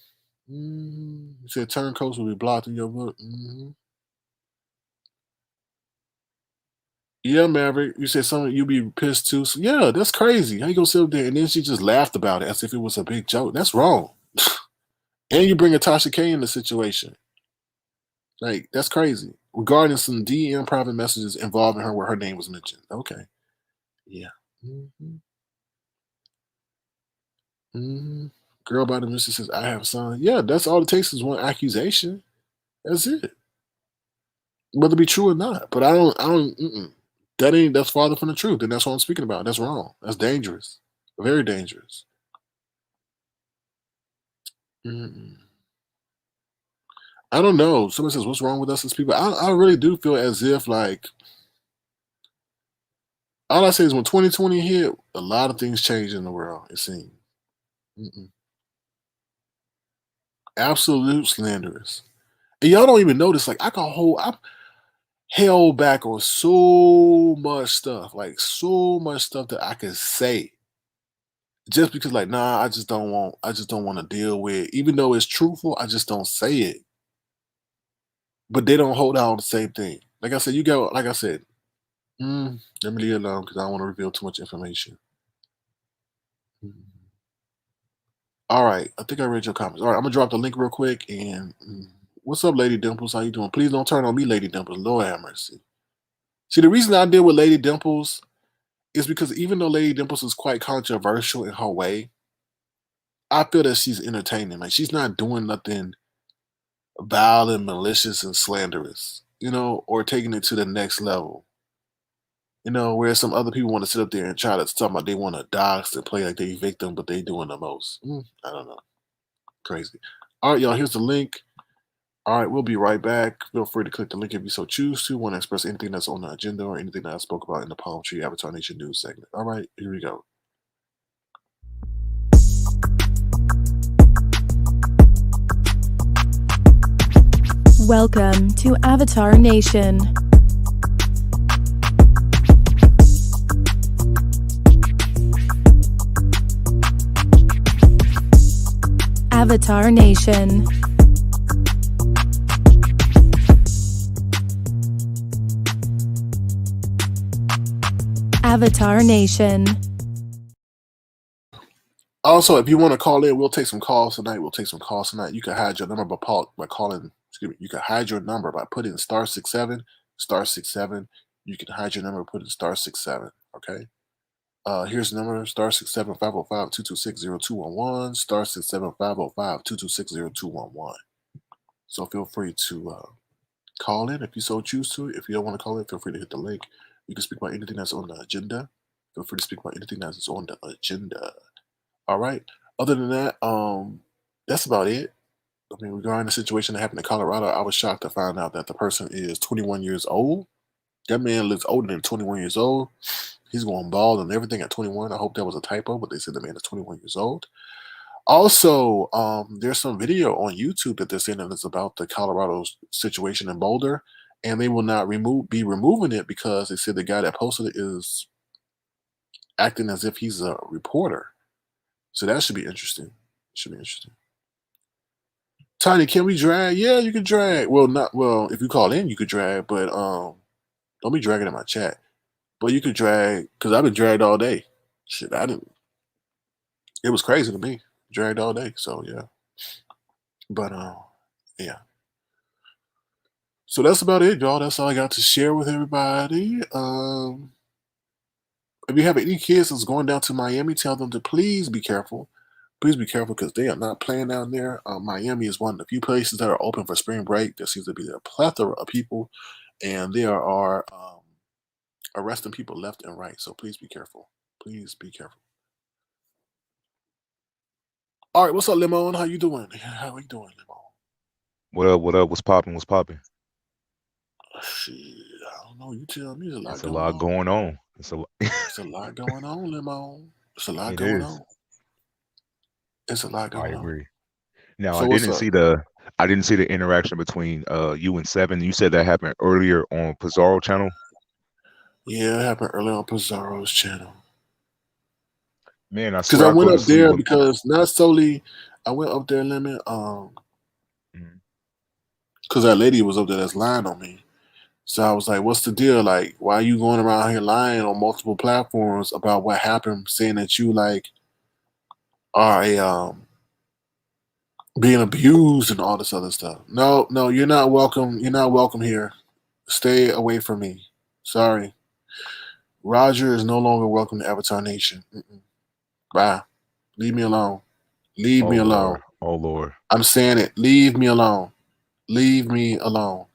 B: said turncoats will be blocked in your book. Yeah, Maverick. You said something you be pissed too. So yeah, that's crazy. How you gonna sit up there and then she just laughed about it as if it was a big joke? That's wrong. And you bring a Tasha K in the situation. Like, that's crazy. Regarding some DM private messages involving her where her name was mentioned. Okay. Yeah. Girl by the Mister says, I have a son. Yeah, that's all it takes is one accusation. That's it. Whether it be true or not. But I don't that's farther from the truth. And that's what I'm speaking about. That's wrong. That's dangerous. Very dangerous. I don't know. Somebody says, what's wrong with us as people? I really do feel as if, like, all I say is when 2020 hit, a lot of things changed in the world, it seems. Absolute slanderous. And y'all don't even notice, like, I'm held back on so much stuff that I can say. Just because, like, nah, I just don't want to deal with, even though it's truthful, I just don't say it. But they don't hold out on the same thing. Like I said, let me leave it alone because I don't want to reveal too much information. All right, I think I read your comments. All right, I'm gonna drop the link real quick. And what's up, Lady Dimples? How you doing? Please don't turn on me, Lady Dimples. Lord have mercy. See, the reason I deal with Lady Dimples is because even though Lady Dimples is quite controversial in her way, I feel that she's entertaining. Like, she's not doing nothing vile and malicious and slanderous, or taking it to the next level. Where some other people want to sit up there and try to talk about they want to dox and play like they victim, but they doing the most. I don't know. Crazy. All right, y'all, here's the link. All right, we'll be right back. Feel free to click the link if you so choose to. Want to express anything that's on the agenda or anything that I spoke about in the Palm Tree Avatar Nation news segment. All right, here we go.
A: Welcome to Avatar Nation. Avatar Nation. Avatar Nation.
B: Also, if you want to call in, we'll take some calls tonight. You can hide your number by calling. Excuse me. You can hide your number by putting *67 *67. You can hide your number by putting *67. Okay. Here's the number: *67 505 226 0211 *67 505 226 0211. So feel free to call in if you so choose to. If you don't want to call in, feel free to hit the link. You can speak about anything that's on the agenda. Feel free to speak about anything that's on the agenda. All right. Other than that, that's about it. I mean, regarding the situation that happened in Colorado, I was shocked to find out that the person is 21 years old. That man looks older than 21 years old. He's going bald and everything at 21. I hope that was a typo, but they said the man is 21 years old. Also, there's some video on YouTube that they're saying that it's about the Colorado situation in Boulder, and they will not be removing it because they said the guy that posted it is acting as if he's a reporter. So that should be interesting. Tiny, can we drag? Yeah, you can drag. Well, if you call in, you could drag, but don't be dragging in my chat. But you could drag because I've been dragged all day. Shit, I didn't. It was crazy to me. Dragged all day. So yeah. But yeah. So that's about it, y'all. That's all I got to share with everybody. If you have any kids that's going down to Miami, tell them to please be careful. Please be careful because they are not playing down there. Miami is one of the few places that are open for spring break. There seems to be a plethora of people, and there are arresting people left and right. So please be careful. Please be careful. All right, what's up, Lemon? How you doing? How are you doing, Lemon?
D: What up? What up? What's popping? What's popping?
B: Shit, I don't know. You tell me. There's a lot
D: It's a
B: going
D: lot
B: on.
D: going on.
B: It's a lot going on, Lemon. It's a lot
D: It
B: going
D: is.
B: on. It's a lot
D: I
B: going on.
D: agree. Now
B: So
D: I
B: what's
D: didn't
B: up?
D: see the interaction between you and Seven. You said that happened earlier on Pizarro channel.
B: Yeah, it happened earlier on Pizarro's channel.
D: Man, I
B: Because
D: swear
B: I
D: I go
B: went
D: to
B: up
D: sleep
B: there
D: with.
B: because not solely I went up there, Lemon,
D: Mhm.
B: because that lady was up there that's lying on me. So I was like, what's the deal? Like, why are you going around here lying on multiple platforms about what happened, saying that you like are a being abused and all this other stuff? No, you're not welcome. You're not welcome here. Stay away from me. Sorry. Roger is no longer welcome to Avatar Nation. Bye. Leave me alone. Leave
D: Oh
B: me alone.
D: Lord. Oh Lord.
B: I'm saying it. Leave me alone. Leave me alone.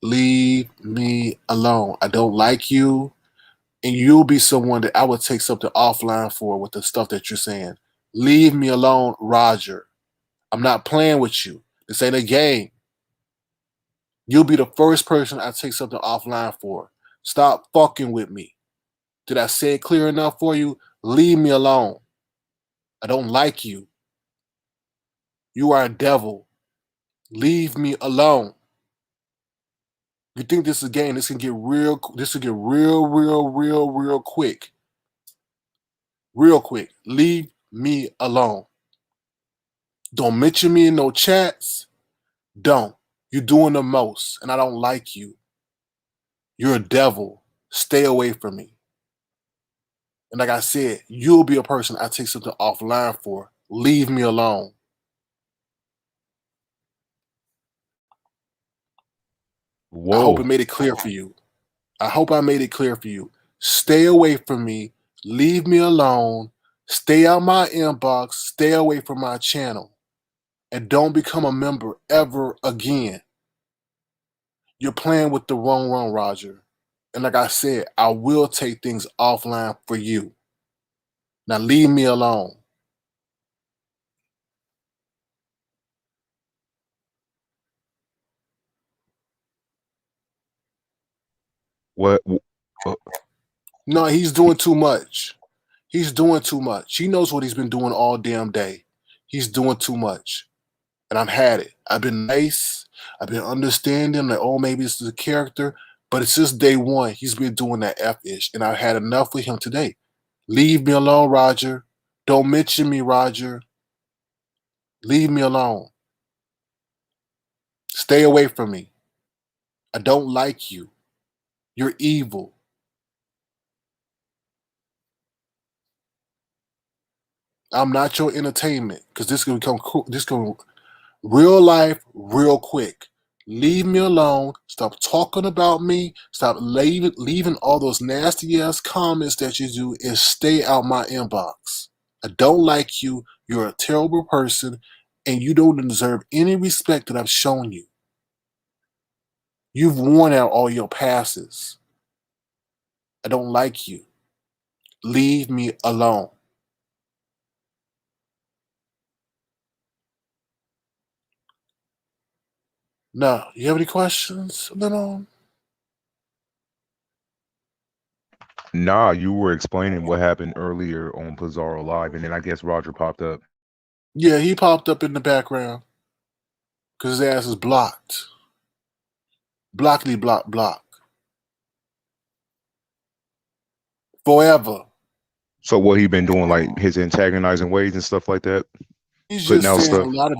B: Leave me alone. I don't like you. And you'll be someone that I would take something offline for with the stuff that you're saying. Leave me alone, Roger. I'm not playing with you. This ain't a game. You'll be the first person I take something offline for. Stop fucking with me. Did I say it clear enough for you? Leave me alone. I don't like you. You are a devil. Leave me alone. You think this is a game? This can get real. This can get real quick. Real quick. Leave me alone. Don't mention me in no chats. Don't. You're doing the most, and I don't like you. You're a devil. Stay away from me. And like I said, you'll be a person I take something offline for. Leave me alone. I hope it
D: Whoa.
B: made it clear for you. I hope I made it clear for you. Stay away from me. Leave me alone. Stay out my inbox. Stay away from my channel. And don't become a member ever again. You're playing with the wrong one, Roger. And like I said, I will take things offline for you. Now leave me alone.
D: What? Uh,
B: No, he's doing too much. He's doing too much. He knows what he's been doing all damn day. He's doing too much. And I've had it. I've been nice. I've been understanding that, oh, maybe this is a character. But it's just day one. He's been doing that F-ish. And I've had enough with him today. Leave me alone, Roger. Don't mention me, Roger. Leave me alone. Stay away from me. I don't like you. You're evil. I'm not your entertainment because this can become this can real life real quick. Leave me alone. Stop talking about me. Stop leaving all those nasty ass comments that you do and stay out my inbox. I don't like you. You're a terrible person and you don't deserve any respect that I've shown you. You've worn out all your passes. I don't like you. Leave me alone. Now, you have any questions, Lemon?
D: Nah, you were explaining what happened earlier on Pizarro Live, and then I guess Roger popped up.
B: Yeah, he popped up in the background because his ass is blocked. Blockly block. Forever.
D: So what he been doing, like his antagonizing ways and stuff like that?
B: He's
D: Putting
B: just
D: out
B: saying
D: stuff.
B: a lot of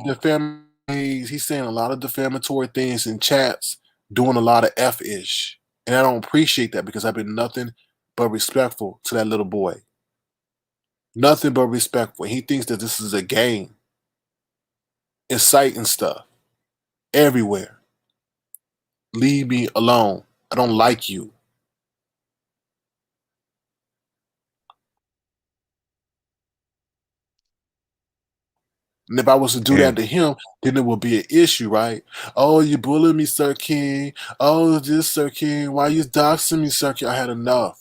B: he's saying a lot of defamatory things in chats, doing a lot of F-ish. And I don't appreciate that because I've been nothing but respectful to that little boy. Nothing but respectful. He thinks that this is a game. Inciting stuff. Everywhere. Leave me alone. I don't like you. And if I was to do that
D: And
B: to him, then it would be an issue, right? Oh, you bullied me, Sir King. Oh, this, Sir King. Why you doxing me, Sir King? I had enough.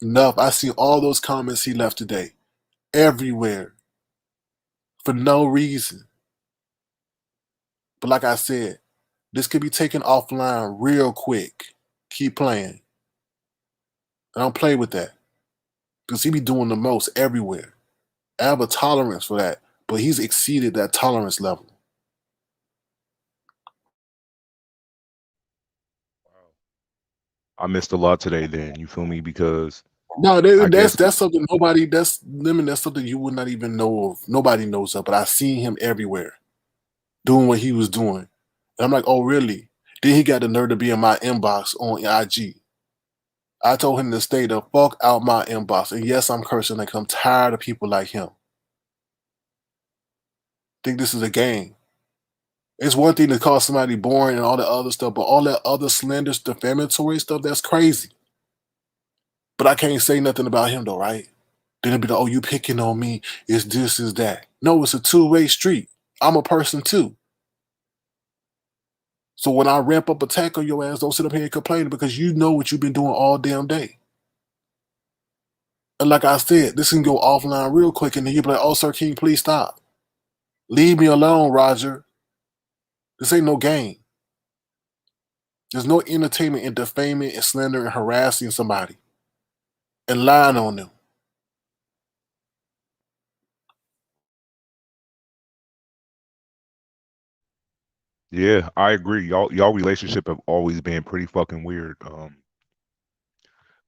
B: Enough. I see all those comments he left today. Everywhere. For no reason. But like I said, this could be taken offline real quick. Keep playing. I don't play with that. Because he be doing the most everywhere. I have a tolerance for that. But he's exceeded that tolerance level.
D: I missed a lot today. Then you feel me? Because
B: No,
D: I guess
B: that's something nobody. That's lemon. That's something you would not even know of. Nobody knows of. But I seen him everywhere, doing what he was doing. And I'm like, oh really? Then he got the nerve to be in my inbox on IG. I told him to stay the fuck out my inbox. And yes, I'm cursing. Like I'm tired of people like him. Think this is a game. It's one thing to call somebody boring and all that other stuff, but all that other slanderous, defamatory stuff, that's crazy. But I can't say nothing about him though, right? Then it'd be like, oh, you picking on me. It's this, is that. No, it's a two-way street. I'm a person too. So when I ramp up attack on your ass, don't sit up here and complain because you know what you've been doing all damn day. And like I said, this can go offline real quick and then you'll be like, oh, Sir King, please stop. Leave me alone, Roger. This ain't no game. There's no entertainment in defaming and slandering and harassing somebody and lying on them.
D: yeah, I agree. Y'all relationship have always been pretty fucking weird.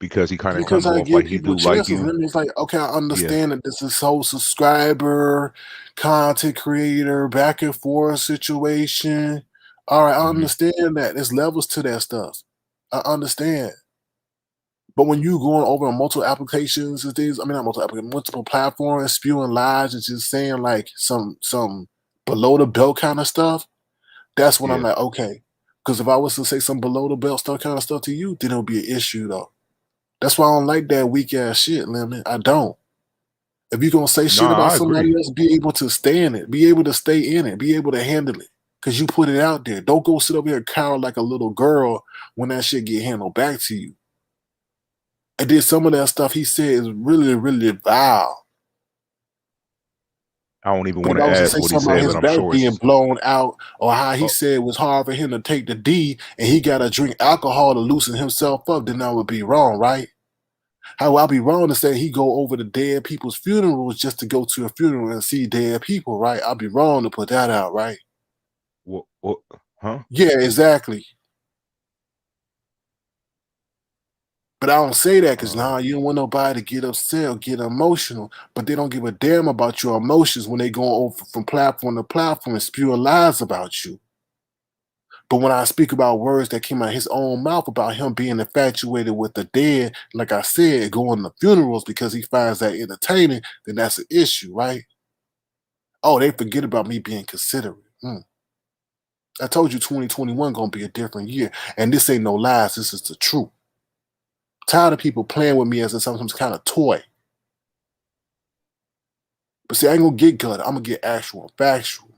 D: Because he kind of
B: Because
D: comes
B: I
D: off
B: give
D: like he
B: people
D: do like
B: chances.
D: you.
B: Then it's like, okay, I
D: Yeah.
B: understand that this is whole subscriber, content creator, back and forth situation. All right, I
D: hmm
B: understand that. There's levels to that stuff. I understand. But when you going over multiple applications and things, I mean not multiple applications, multiple platforms, spewing lies and just saying like some below the belt kind of stuff, that's when I'm
D: Yeah.
B: like, okay. Because if I was to say some below the belt stuff kind of stuff to you, then it would be an issue though. That's why I don't like that weak ass shit, Lemon. I don't. If you're gonna say shit
D: Nah,
B: about
D: I
B: somebody
D: agree.
B: else, be able to stay in it, be able to stay in it, be able to handle it. Cause you put it out there. Don't go sit over here and cower like a little girl when that shit get handled back to you. And then some of that stuff he said is really, really vile.
D: I don't even
B: But
D: want
B: if
D: to
B: I was to
D: ask
B: say
D: what he
B: something about
D: said,
B: his
D: but I'm
B: back
D: sure
B: being
D: it's.
B: blown out, or how he
D: Oh,
B: said it was hard for him to take the D and he gotta drink alcohol to loosen himself up, then that would be wrong, right? How I'll be wrong to say he go over to dead people's funerals just to go to a funeral and see dead people, right? I'll be wrong to put that out, right?
D: what? Huh?
B: Yeah, exactly. But I don't say that because
D: Uh,
B: nah, you don't want nobody to get upset or get emotional. But they don't give a damn about your emotions when they go over from platform to platform and spewing lies about you. But when I speak about words that came out of his own mouth about him being infatuated with the dead, like I said, going to funerals because he finds that entertaining, then that's an issue, right? Oh, they forget about me being considerate. I told you 2021 gonna be a different year. And this ain't no lies, this is the truth. Tired of people playing with me as if I'm some kind of toy. But see, I ain't gonna get good. I'm gonna get actual and factual.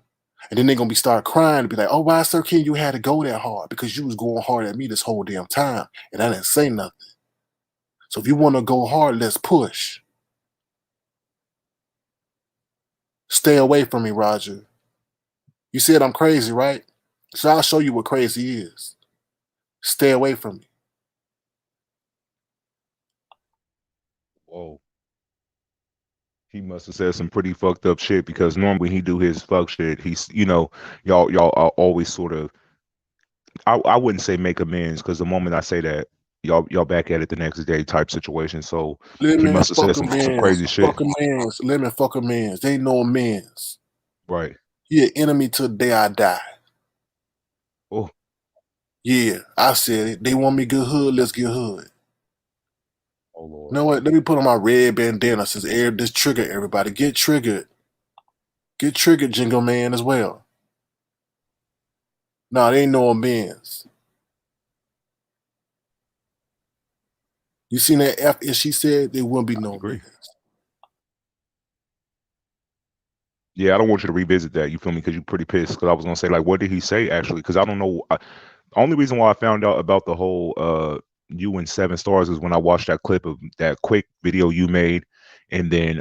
B: And then they're gonna be start crying and be like, oh, why, Sir King, you had to go that hard? Because you was going hard at me this whole damn time. And I didn't say nothing. So if you wanna go hard, let's push. Stay away from me, Roger. You said I'm crazy, right? So I'll show you what crazy is. Stay away from me.
D: Whoa. He must have said some pretty fucked up shit because normally when he do his fuck shit, he's y'all are always sort of I wouldn't say make amends because the moment I say that y'all back at it the next day type situation. So he
B: Lemon,
D: must have
B: fuck
D: said some
B: amends.
D: crazy shit.
B: Fuck amends. Lemon, fuck amends. They ain't no amends.
D: Right.
B: He an enemy till the day I die.
D: Oh.
B: Yeah, I said it. They want me good hood, let's get hood.
D: Oh Lord.
B: You know what? Let me put on my red bandana since this trigger everybody. Get triggered. Get triggered, Jingle Man, as well. Nah, they ain't no amends. You seen that F as she said there wouldn't be no
D: Agree.
B: amends.
D: Yeah, I don't want you to revisit that. You feel me? Because you're pretty pissed. Because I was gonna say like, what did he say actually? Because I don't know. The only reason why I found out about the whole you and 7 stars is when I watched that clip of that quick video you made, and then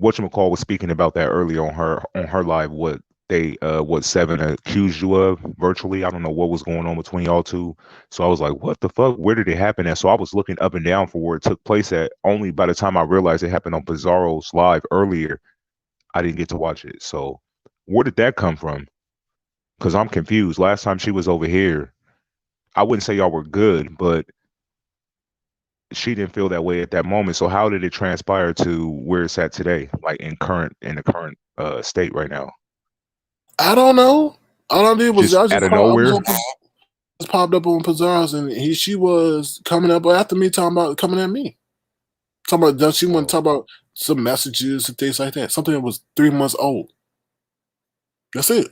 D: whatchamacall was speaking about that earlier on her live. What 7 accused you of virtually. I don't know what was going on between y'all two. So I was like, what the fuck? Where did it happen at? So I was looking up and down for where it took place at. Only by the time I realized it happened on Bizarro's live earlier, I didn't get to watch it. So where did that come from? Because I'm confused. Last time she was over here, I wouldn't say y'all were good, but she didn't feel that way at that moment. So how did it transpire to where it's at today, like in the current state right now?
B: I don't know. All I did was
D: Just out of nowhere.
B: Just popped up on Pizzazz and she was coming up after me talking about coming at me. Talking about she wanted to talk about some messages and things like that. Something that was 3 months old. That's it.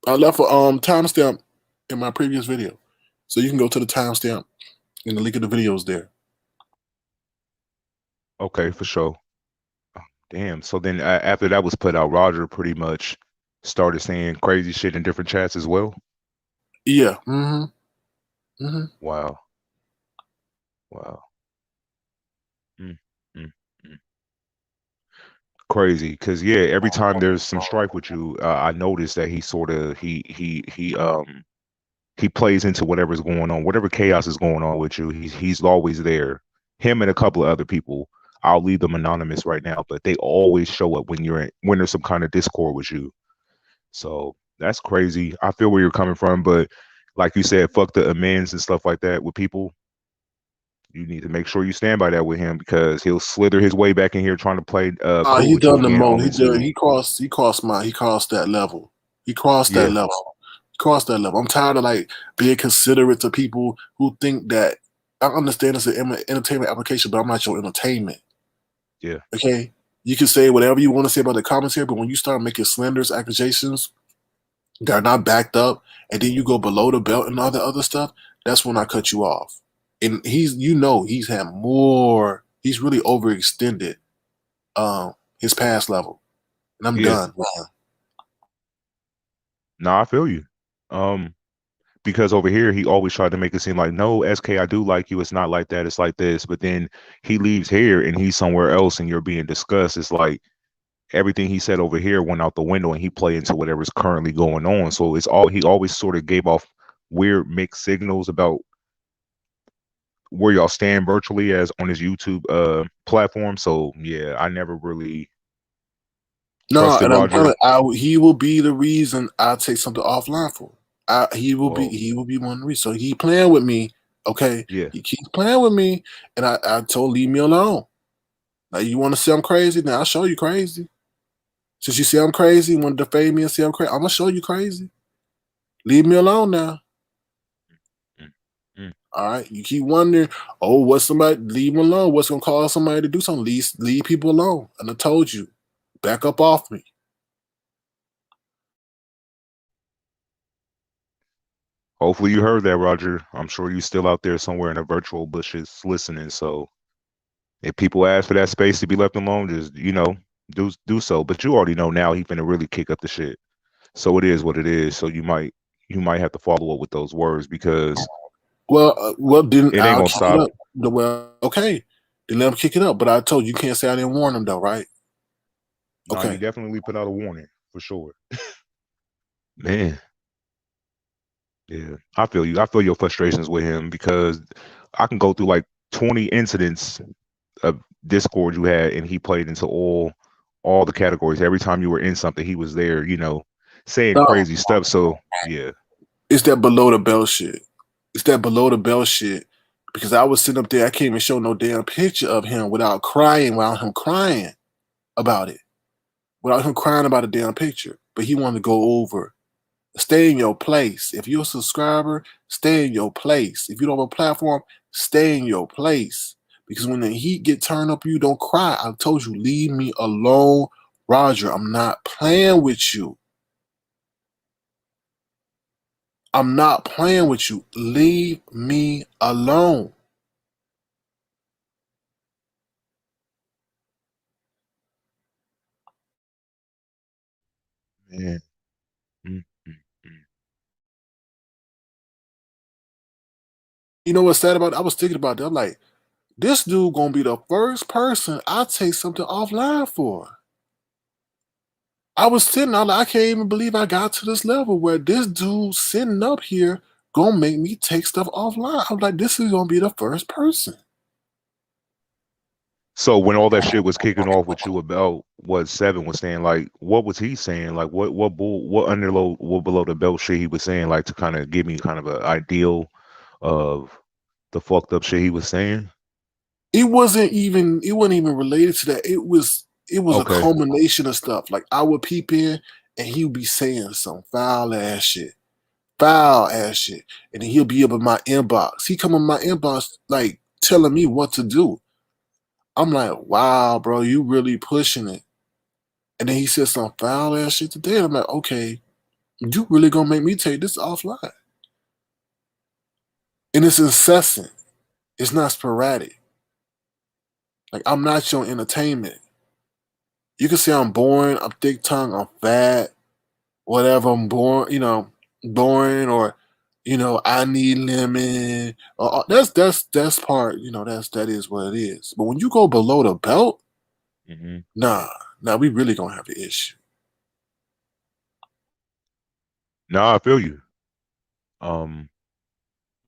B: I left a timestamp in my previous video. So you can go to the timestamp and the link of the videos there.
D: Okay, for sure. Damn. So then after that was put out, Roger pretty much started saying crazy shit in different chats as well.
B: Yeah. Mm-hmm. Mm-hmm.
D: Wow. Wow. Mm, mm, mm. Crazy, because yeah, every time there's some strife with you, I notice that he sort of he plays into whatever's going on, whatever chaos is going on with you. He's always there. Him and a couple of other people. I'll leave them anonymous right now, but they always show up when there's some kind of discord with you. So that's crazy. I feel where you're coming from, but like you said, fuck the amends and stuff like that with people. You need to make sure you stand by that with him because he'll slither his way back in here trying to play cool
B: He
D: with you
B: done the
D: again.
B: most. He crossed that level. He crossed that level. He crossed that level. I'm tired of like being considerate to people who think that I understand it's an entertainment application, but I'm not your entertainment.
D: Yeah.
B: Okay. You can say whatever you want to say about the commentary, but when you start making slanderous accusations that are not backed up, and then you go below the belt and all the other stuff, that's when I cut you off. And he's had more. He's really overextended his past level, and I'm done.
D: No, I feel you. Because over here he always tried to make it seem like, no, SK, I do like you. It's not like that. It's like this. But then he leaves here and he's somewhere else, and you're being discussed. It's like everything he said over here went out the window, and he played into whatever's currently going on. So he always sort of gave off weird mixed signals about where y'all stand virtually as on his YouTube platform. So yeah, I never really trusted Roger.
B: He will be the reason I take something offline for. He will be one reason. So he playing with me. Okay.
D: Yeah.
B: He keeps playing with me, and I told leave me alone. Like, you want to say I'm crazy? Now I'll show you crazy. Since you say I'm crazy, you want to defame me and say I'm crazy, I'm gonna show you crazy. Leave me alone now. All right, you keep wondering, oh, what's somebody? Leave them alone. What's gonna cause somebody to do something? Leave people alone. And I told you, back up off me.
D: Hopefully you heard that, Roger. I'm sure you're still out there somewhere in the virtual bushes listening. So if people ask for that space to be left alone, just do so. But you already know now he finna really kick up the shit. So it is what it is. So you might have to follow up with those words because
B: Well, then
D: it ain't
B: I'll
D: gonna
B: kick it
D: stop.
B: up. Well, okay, then let him kick it up. But I told you, you can't say I didn't warn him, though, right?
D: No, you
B: Okay.
D: definitely put out a warning for sure. Man, yeah, I feel you. I feel your frustrations with him because I can go through like 20 incidents of Discord you had, and he played into all the categories. Every time you were in something, he was there, saying
B: No,
D: crazy stuff. So yeah.
B: it's that below the belt shit. It's that below the belt shit. Because I was sitting up there, I can't even show no damn picture of him without him crying about it, without him crying about a damn picture. But he wanted to go over. Stay in your place. If you're a subscriber, stay in your place. If you don't have a platform, stay in your place. Because when the heat get turned up, you don't cry. I told you, leave me alone, Roger. I'm not playing with you. I'm not playing with you. Leave me alone.
D: Man. Mm, mm, mm.
B: You know what's sad about it? I was thinking about that. I'm like, this dude gonna be the first person I take something offline for. I was sitting out, I can't even believe I got to this level where this dude sitting up here gonna make me take stuff offline. I'm like, this is gonna be the first person.
D: So when all that shit was kicking off with you about what Seven was saying, like what was he saying? Like what underload what below the belt shit he was saying, like to kind of give me kind of an ideal of the fucked up shit he was saying?
B: It wasn't even related to that. It was a
D: Okay.
B: culmination of stuff. Like I would peep in and he would be saying some foul ass shit. Foul ass shit. And then he'll be up in my inbox. He come in my inbox like telling me what to do. I'm like, wow, bro, you really pushing it. And then he said some foul ass shit today. And I'm like, okay, you really gonna make me take this offline. And it's incessant. It's not sporadic. Like I'm not your entertainment. You can say I'm boring, I'm thick tongue, I'm fat, whatever, I'm boring or I need lemon. That's part, that is what it is. But when you go below the belt,
D: Mm-hmm.
B: nah, we really gonna have an issue.
D: No, I feel you. Um,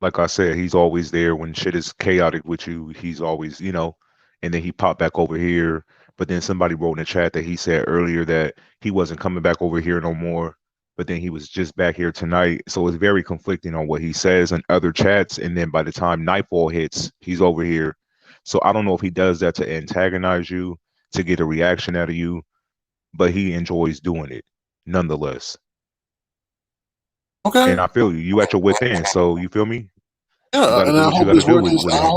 D: like I said, he's always there when shit is chaotic with you. He's always, and then he popped back over here. But then somebody wrote in the chat that he said earlier that he wasn't coming back over here no more. But then he was just back here tonight. So it's very conflicting on what he says in other chats. And then by the time nightfall hits, he's over here. So I don't know if he does that to antagonize you, to get a reaction out of you, but he enjoys doing it nonetheless.
B: Okay.
D: And I feel you. You at your wit's end. So you feel me? You
B: Yeah,
D: got to
B: and
D: do
B: I
D: what you
B: hope
D: got to
B: his
D: do
B: work
D: with,
B: is.
D: with
B: I
D: him.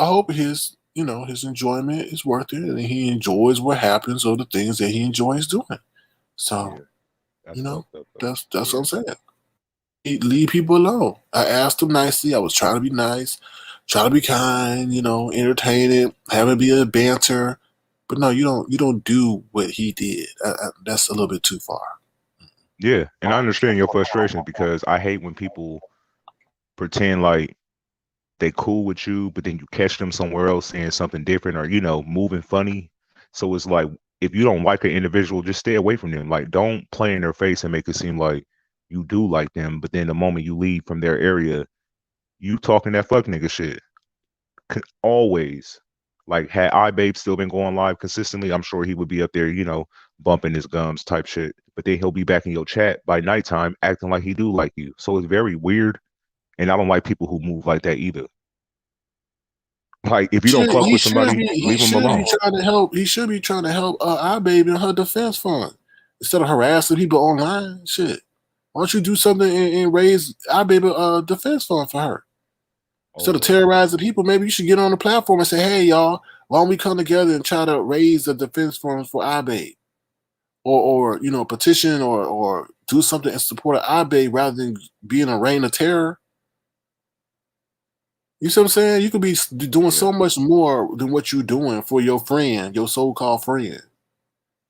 B: hope his enjoyment is worth it, and he enjoys what happens or the things that he enjoys doing. So,
D: Yeah, that's fucked up though.
B: that's
D: Yeah.
B: what I'm saying. Leave people alone. I asked him nicely. I was trying to be nice, trying to be kind. Entertaining, having be a banter. But no, you don't do what he did. That's a little bit too far.
D: Yeah, and I understand your frustrations because I hate when people pretend like they cool with you, but then you catch them somewhere else saying something different or moving funny. So it's like if you don't like an individual, just stay away from them. Like don't play in their face and make it seem like you do like them, but then the moment you leave from their area, you talking that fuck nigga shit. Always. Like had iBabe still been going live consistently, I'm sure he would be up there, bumping his gums type shit. But then he'll be back in your chat by nighttime acting like he do like you. So it's very weird. And I don't like people who move like that either. Like if you don't fuck
B: He
D: with
B: should
D: somebody,
B: be. He
D: leave them
B: should be
D: alone.
B: trying to help. He should be trying to help our baby in her defense fund. instead of harassing people online. Shit, why don't you do something and raise our baby defense fund for her? Instead of terrorizing people, maybe you should get on the platform and say, "Hey, y'all, why don't we come together and try to raise the defense funds for our babe?" Or petition or do something in support of our babe rather than being a reign of terror. You see what I'm saying? You could be doing so much more than what you're doing for your friend, your so-called friend.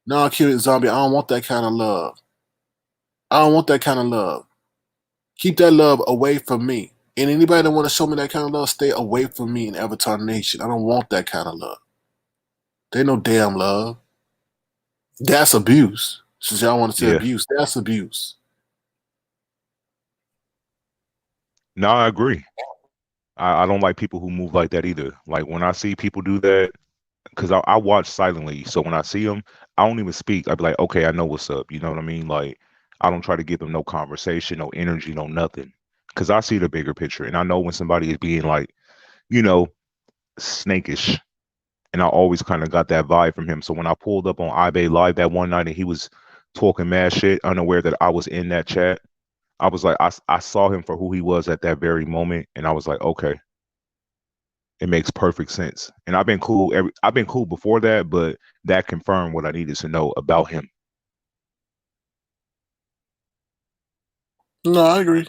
B: No, Kid Zombie, I don't want that kind of love. I don't want that kind of love. Keep that love away from me. And anybody that want to show me that kind of love, stay away from me in Avatar Nation. I don't want that kind of love. There ain't no damn love. That's abuse. Since y'all want to say abuse, that's abuse.
D: No, I agree. I don't like people who move like that either. Like when I see people do that, because I watch silently. So when I see them, I don't even speak. I'd be like, okay, I know what's up. You know what I mean? Like I don't try to give them no conversation, no energy, no nothing. Because I see the bigger picture. And I know when somebody is being like, snakish. And I always kind of got that vibe from him. So when I pulled up on iBay Live that one night and he was talking mad shit, unaware that I was in that chat, I was like, I saw him for who he was at that very moment. And I was like, okay, it makes perfect sense. And I've been cool. I've been cool before that, but that confirmed what I needed to know about him.
B: No, I agree.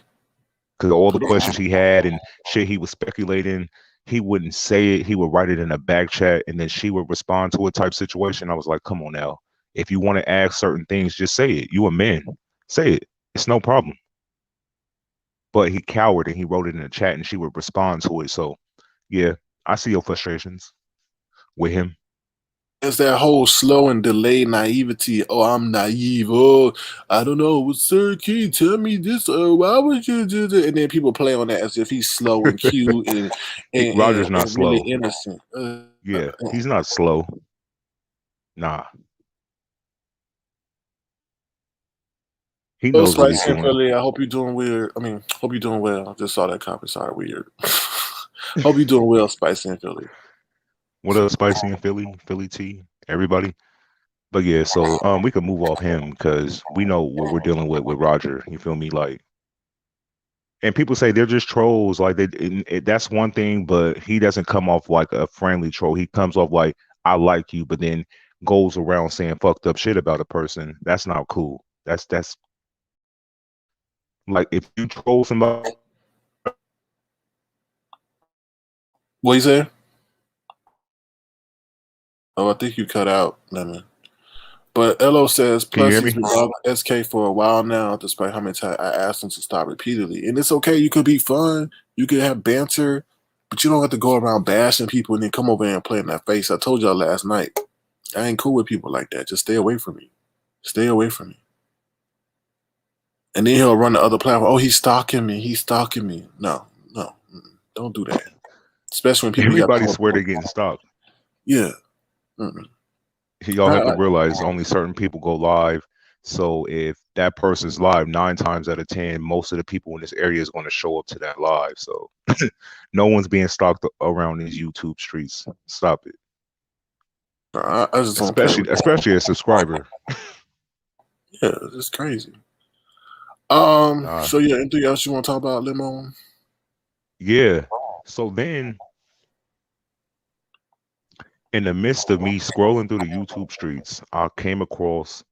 D: Because all the questions he had and shit he was speculating, he wouldn't say it. He would write it in a back chat, and then she would respond to a type situation. I was like, come on now. If you want to ask certain things, just say it. You a man. Say it. It's no problem. But he cowered and he wrote it in the chat, and she would respond to it. So, yeah, I see your frustrations with him.
B: It's that whole slow and delayed naivety. Oh, I'm naive. Oh, I don't know. Well, sir, can you tell me this? Why would you do that? And then people play on that as if he's slow and cute and
D: Roger's not
B: and
D: slow.
B: really innocent.
D: Yeah, he's not slow. Nah. He knows what he's doing.
B: Philly, I hope you're doing weird. I mean, hope you're doing well. I just saw that comment. Sorry, weird. Hope you're doing well, Spicy and Philly.
D: What up, Spicy and Philly T, everybody. But yeah, so we could move off him because we know what we're dealing with Roger. You feel me? Like, and people say they're just trolls. Like that's one thing, but he doesn't come off like a friendly troll. He comes off like I like you, but then goes around saying fucked up shit about a person. That's not cool. That's like if you troll somebody.
B: What you say? Oh, I think you cut out, Lemon. But Elo says, plus he's been bothering SK for a while now, despite how many times I asked him to stop repeatedly. And it's okay. You could be fun. You could have banter, but you don't have to go around bashing people and then come over and play in that face. I told y'all last night, I ain't cool with people like that. Just stay away from me. Stay away from me. And then he'll run the other platform. Oh, he's stalking me. He's stalking me. No. Don't do that. Especially when people
D: everybody swear they're getting stalked.
B: Yeah.
D: Y'all have to realize only certain people go live. So if that person's live 9 times out of 10, most of the people in this area is going to show up to that live. So no one's being stalked around these YouTube streets. Stop it.
B: I just
D: especially a subscriber.
B: Yeah, it's crazy. So yeah, anything else you want to talk about, Lemon?
D: Yeah. So then, in the midst of me scrolling through the YouTube streets, I came across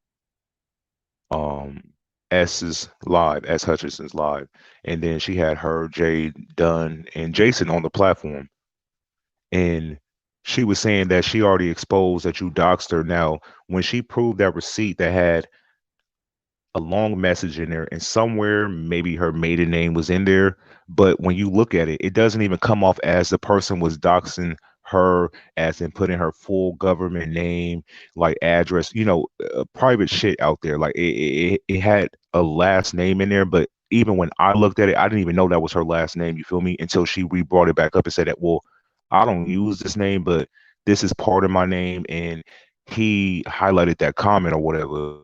D: S Hutchinson's live, and then she had her, Jay Dunn, and Jason on the platform, and she was saying that she already exposed that you doxed her. Now, when she proved that receipt that had a long message in there, and somewhere maybe her maiden name was in there, but when you look at it, it doesn't even come off as the person was doxing her, as in putting her full government name, like address, private shit out there. Like it had a last name in there, but even when I looked at it, I didn't even know that was her last name. You feel me? Until she brought it back up and said that, well, I don't use this name, but this is part of my name, and he highlighted that comment or whatever.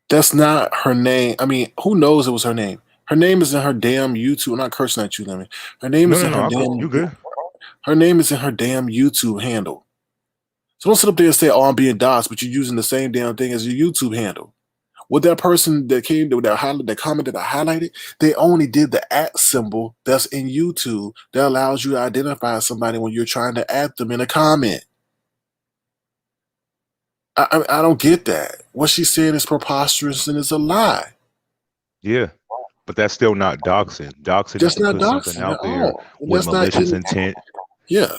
B: That's not her name. I mean, who knows it was her name? Her name is in her damn YouTube. I'm not cursing at you, Lemon. Her name is in her damn.
D: You good?
B: Her name is in her damn YouTube handle. So don't sit up there and say, "Oh, I'm being doxxed," but you're using the same damn thing as your YouTube handle. With that person that came to that comment that I highlighted, they only did the @ symbol that's in YouTube that allows you to identify somebody when you're trying to add them in a comment. I don't get that. What she's saying is preposterous and it's a lie.
D: Yeah, but that's still not doxing. Doxing is
B: That's
D: to
B: not
D: put something
B: doxing at
D: out there
B: all. And
D: with
B: that's not
D: malicious intent.
B: yeah,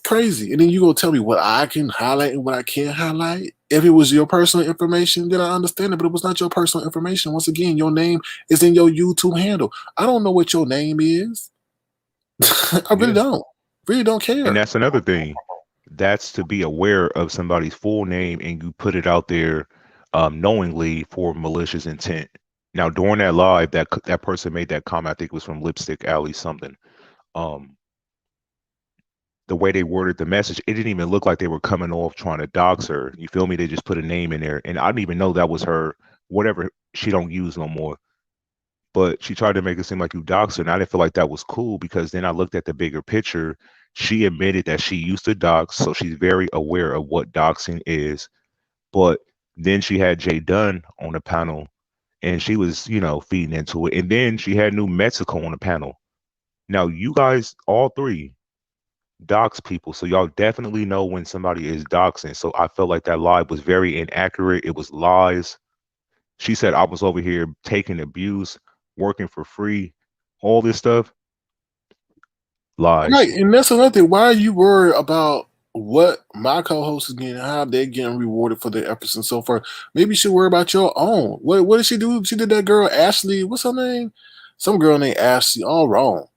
B: crazy. And then you go tell me what I can highlight and what I can't highlight. If it was your personal information, then I understand it, but it was not your personal information. Once again, your name is in your YouTube handle. I don't know what your name is. I really
D: Yeah.
B: don't. Really don't care.
D: And that's another thing. That's to be aware of somebody's full name and you put it out there knowingly for malicious intent. Now, during that live, that person made that comment. I think it was from Lipstick Alley something. Um, the way they worded the message, it didn't even look like they were coming off trying to dox her. You feel me? They just put a name in there, and I didn't even know that was her. Whatever she don't use no more. But she tried to make it seem like you doxed her, and I didn't feel like that was cool because then I looked at the bigger picture. She admitted that she used to dox, so she's very aware of what doxing is. But then she had Jay Dunn on the panel, and she was, feeding into it. And then she had New Mexico on the panel. Now, you guys, all three, dox people, so y'all definitely know when somebody is doxing. So I felt like that live was very inaccurate. It was lies. She said I was over here taking abuse, working for free, all this stuff. Lies.
B: Right, and that's another thing. Why are you worried about what my co-host is getting, how they're getting rewarded for their efforts and so forth? Maybe you should worry about your own. What did she do? She did that girl Ashley. What's her name? Some girl named Ashley. All wrong.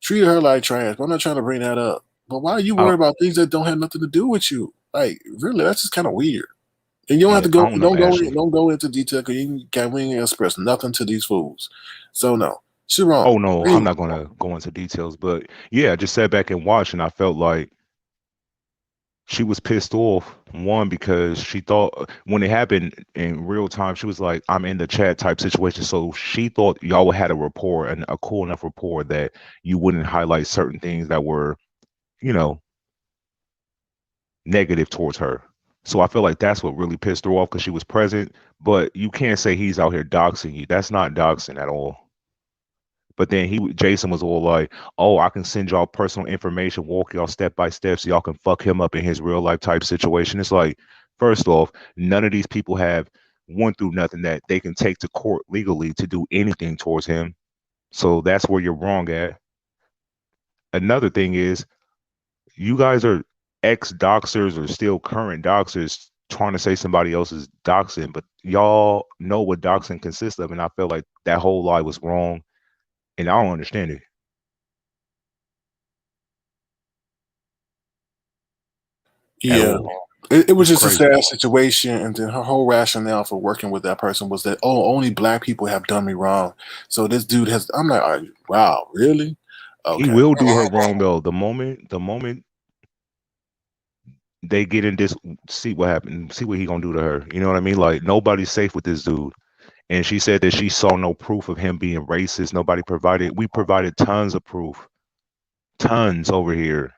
B: Treated her like trash. But I'm not trying to bring that up. But why are you
D: I
B: worried
D: don't,
B: about things that don't have nothing to do with you? Like, really, that's just kind of weird. And you don't have
D: yeah,
B: to
D: I
B: go.
D: don't know, Ashley.
B: Don't go into detail because we ain't express nothing to these fools. So no, she wrong.
D: Oh no, I'm not gonna go into details, but yeah, I just sat back and watched, and I felt like she was pissed off. One, because she thought when it happened in real time, she was like, "I'm in the chat" type situation. So she thought y'all had a rapport and a cool enough rapport that you wouldn't highlight certain things that were, you know, negative towards her. So I feel like that's what really pissed her off because she was present. But you can't say he's out here doxing you. That's not doxing at all. But then Jason was all like, "Oh, I can send y'all personal information, walk y'all step by step, so y'all can fuck him up in his real life type situation." It's like, first off, none of these people have went through nothing that they can take to court legally to do anything towards him. So that's where you're wrong at. Another thing is, you guys are ex doxers or still current doxers trying to say somebody else is doxing, but y'all know what doxing consists of, and I feel like that whole lie was wrong, and I don't understand it at
B: Yeah.
D: all.
B: It was
D: It's
B: just a
D: crazy.
B: sad situation, and then her whole rationale for working with that person was that, oh, only black people have done me wrong. So this dude has. I'm like, wow, really?
D: He
B: Okay.
D: will do her wrong though. The moment they get in this, see what happened, see what he gonna do to her. You know what I mean? Like nobody's safe with this dude. And she said that she saw no proof of him being racist. Nobody provided. We provided tons of proof, tons over here.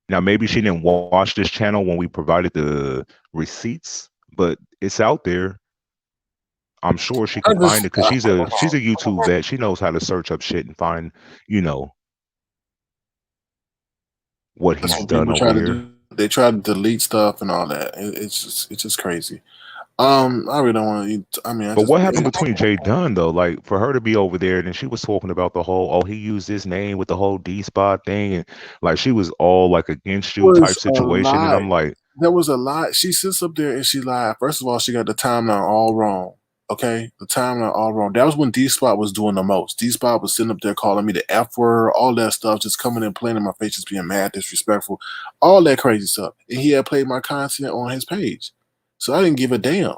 D: Now maybe she didn't watch this channel when we provided the receipts, but it's out there. I'm sure she
B: I
D: could find
B: just
D: it because she's a YouTube vet. She knows how to search up shit and find, you know, what
B: that's
D: he's
B: what
D: done
B: people
D: over
B: try to
D: here.
B: do. They try to delete stuff and all that. It's just crazy. I really don't want to. I mean, I
D: But
B: just
D: what happened between Jay Dunn though? Like for her to be over there, and then she was talking about the whole, oh, he used his name with the whole D spot thing, and like she was all like against you
B: was
D: type
B: a
D: situation. And
B: lie.
D: I'm like,
B: There was a lie. She sits up there and she lied. First of all, she got the timeline all wrong. Okay, the timeline all wrong. That was when D Spot was doing the most. D Spot was sitting up there calling me the F word, all that stuff, just coming and playing in my face, just being mad, disrespectful, all that crazy stuff. And he had played my content on his page, so I didn't give a damn.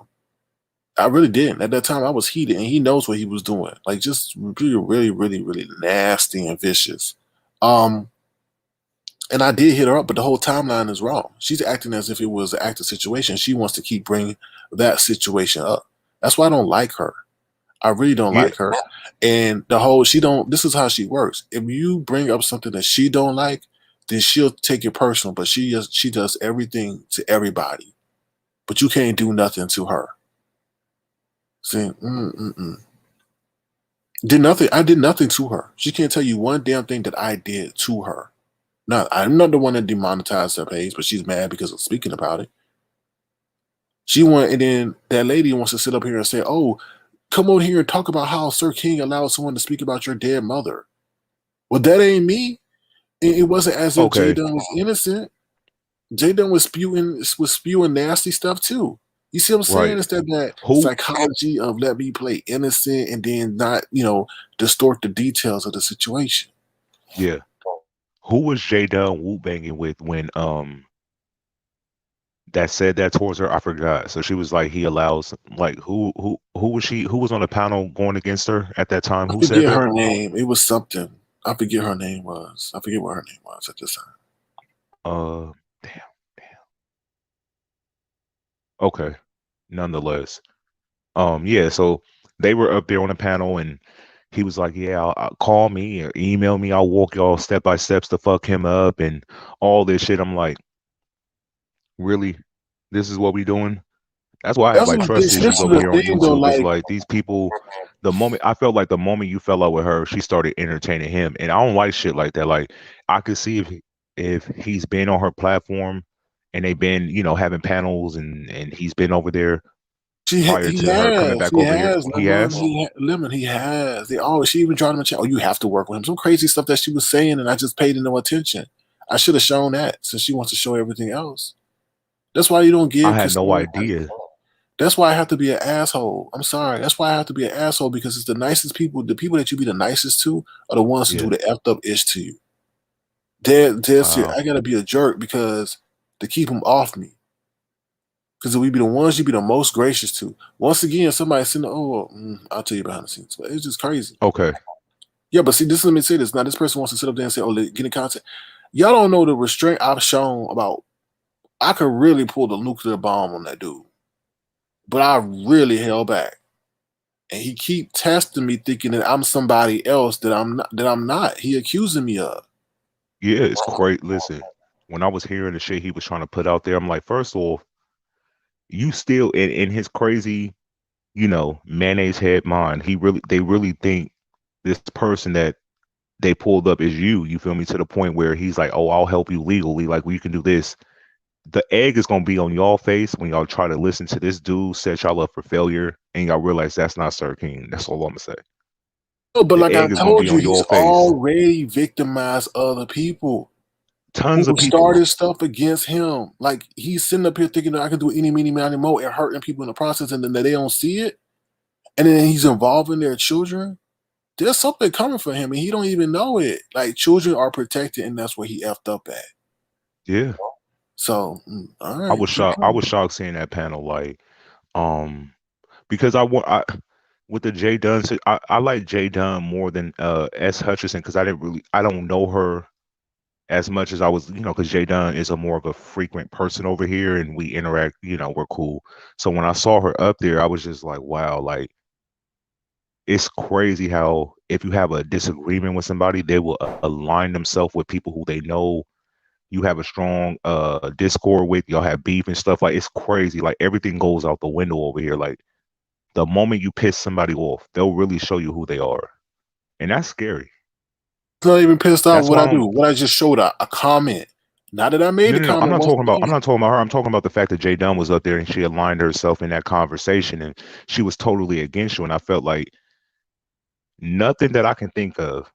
B: I really didn't. At that time, I was heated, and he knows what he was doing. Like just really, really, really, really nasty and vicious. Um, and I did hit her up, but the whole timeline is wrong. She's acting as if it was an active situation. She wants to keep bringing that situation up. That's why I don't like her. I really don't
D: yeah,
B: like her. And the whole she don't. This is how she works. If you bring up something that she don't like, then she'll take it personal. But she does everything to everybody, but you can't do nothing to her. See, did nothing. I did nothing to her. She can't tell you one damn thing that I did to her. Not, I'm not the one that demonetized her page, but she's mad because of speaking about it. And then that lady wants to sit up here and say, "Oh, come on here and talk about how Sir King allowed someone to speak about your dead mother." Well, that ain't me. It wasn't as if J
D: Okay,
B: Dunn was innocent. J Dunn was spewing nasty stuff too. You see what I'm saying?
D: right.
B: It's that
D: Who?
B: psychology of let me play innocent and then not, distort the details of the situation.
D: Yeah. Who was J Dunn whoop banging with when that said that towards her? I forgot. So she was like, he allows, like, who was she? Who was on the panel going against her at that time?
B: I
D: Who said
B: forget
D: that?
B: her name. It was something. I forget her name was. I forget what her name was at this time.
D: Damn. Okay. Nonetheless, yeah. So they were up there on the panel, and he was like, "Yeah, I'll call me or email me. I'll walk y'all step by steps to fuck him up and all this shit." I'm like, really? This is what we doing? That's why I have
B: That's
D: like
B: what
D: trust
B: this
D: issues
B: is
D: over
B: the
D: here on
B: thing though.
D: YouTube. It's
B: Like,
D: like these people, I felt like the moment you fell out with her, she started entertaining him. And I don't like shit like that. Like I could see if he's been on her platform and they've been, having panels and he's been over there prior
B: he
D: to her coming
B: has,
D: back over here. He
B: Lemon,
D: has?
B: Lemon, he has. She even tried him to chat. Oh, you have to work with him. Some crazy stuff that she was saying, and I just paid no attention. I should have shown that since she wants to show everything else. That's why you don't
D: I
B: give.
D: had no idea.
B: That's why I have to be an asshole. I'm sorry. That's why I have to be an asshole because it's the nicest people. The people that you be the nicest to are the ones who do
D: Yeah.
B: the effed up ish to you. Dead serious.
D: Wow.
B: I gotta be a jerk because to keep them off me. Because we be the ones you be the most gracious to. Once again, somebody send, I'll tell you behind the scenes. But it's just crazy.
D: Okay.
B: Yeah, but see, let me say this. Now, this person wants to sit up there and say, oh, get in contact. Y'all don't know the restraint I've shown about, I could really pull the nuclear bomb on that dude. But I really held back. And he keep testing me thinking that I'm somebody else that I'm not. He accusing me of.
D: Yeah, it's great. Listen, when I was hearing the shit he was trying to put out there, I'm like, first off, you still in his crazy, mayonnaise head mind, they really think this person that they pulled up is you feel me, to the point where he's like, oh, I'll help you legally, like, well, you can do this. The egg is gonna be on y'all face when y'all try to listen to this dude set y'all up for failure and y'all realize that's not Sir King. That's all I'm gonna say.
B: No, but
D: The
B: like I
D: egg is gonna be
B: told you,
D: on
B: he's
D: your face.
B: already victimized other people who
D: Tons of people.
B: started stuff against him. Like he's sitting up here thinking that I can do any, meeny, miny, mo, and hurting people in the process, and then they don't see it. And then he's involving their children. There's something coming for him, and he don't even know it. Like children are protected, and that's where he effed up at.
D: Yeah.
B: So, all
D: I
B: right,
D: was
B: keep
D: shocked. I
B: going.
D: was shocked seeing that panel, like, because I with the Jay Dunn, I like Jay Dunn more than S Hutchinson, because I don't know her as much as I was, because Jay Dunn is a more of a frequent person over here and we interact, we're cool. So when I saw her up there, I was just like, wow, like it's crazy how if you have a disagreement with somebody, they will align themselves with people who they know you have a strong discord with, y'all have beef and stuff. Like it's crazy. Like everything goes out the window over here. Like the moment you piss somebody off, they'll really show you who they are. And that's scary.
B: It's not even pissed off.
D: That's
B: What
D: why
B: I
D: I don't
B: do? What I just showed a comment. Not that I made
D: no,
B: the
D: no, no. I'm
B: comment
D: not
B: once
D: talking about. I'm
B: again.
D: not talking about her. I'm talking about the fact that Jay Dunn was up there and she aligned herself in that conversation, and she was totally against you. And I felt like nothing that I can think of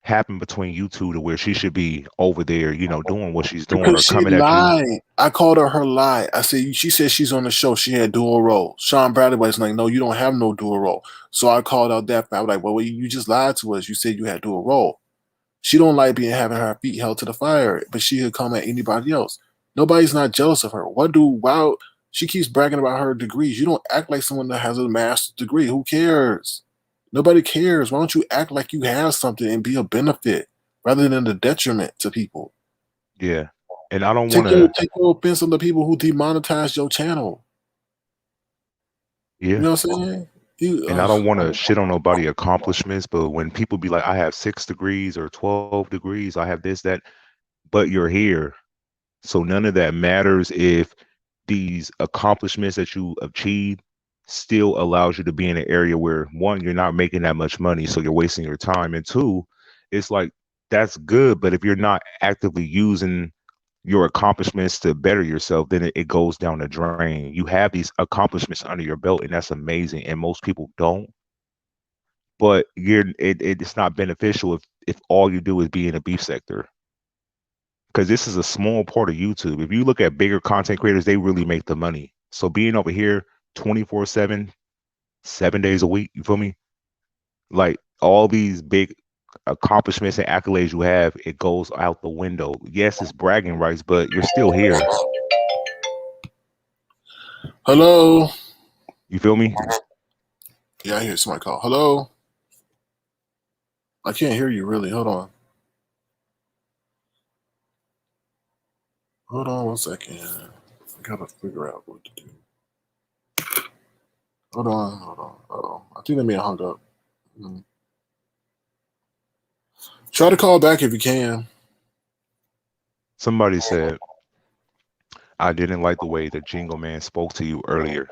D: happened between you two to where she should be over there, doing what she's doing
B: Because
D: or
B: she
D: coming at you.
B: lied. I called her lie. I said, she said she's on the show. She had dual role. Sean Bradley was like, no, you don't have no dual role. So I called out that. I was like, well, you just lied to us. You said you had dual role. She don't like having her feet held to the fire, but she could come at anybody else. Nobody's not jealous of her. Wow, she keeps bragging about her degrees. You don't act like someone that has a master's degree. Who cares? Nobody cares. Why don't you act like you have something and be a benefit rather than a detriment to people?
D: Yeah. And I don't want to.
B: Take no offense on the people who demonetized your channel. You
D: Yeah.
B: know what I'm saying?
D: And I don't want to shit on nobody accomplishments, but when people be like, I have 6 degrees or 12 degrees, I have this, that, but you're here. So none of that matters if these accomplishments that you achieve still allows you to be in an area where, one, you're not making that much money, so you're wasting your time. And two, it's like, that's good, but if you're not actively using your accomplishments to better yourself, then it goes down the drain. You have these accomplishments under your belt, and that's amazing. And most people don't. But it's not beneficial if all you do is be in a beef sector. Because this is a small part of YouTube. If you look at bigger content creators, they really make the money. So being over here 24/7, 7 days a week, you feel me? Like all these big accomplishments and accolades you have, it goes out the window. Yes, it's bragging rights, but you're still here.
B: Hello.
D: You feel me?
B: Yeah, I hear somebody call. Hello. I can't hear you really. Hold on. Hold on 1 second. I gotta figure out what to do. Hold on. I think they may have hung up. Try to call back if you can.
D: Somebody said, I didn't like the way the Jingle Man spoke to you earlier.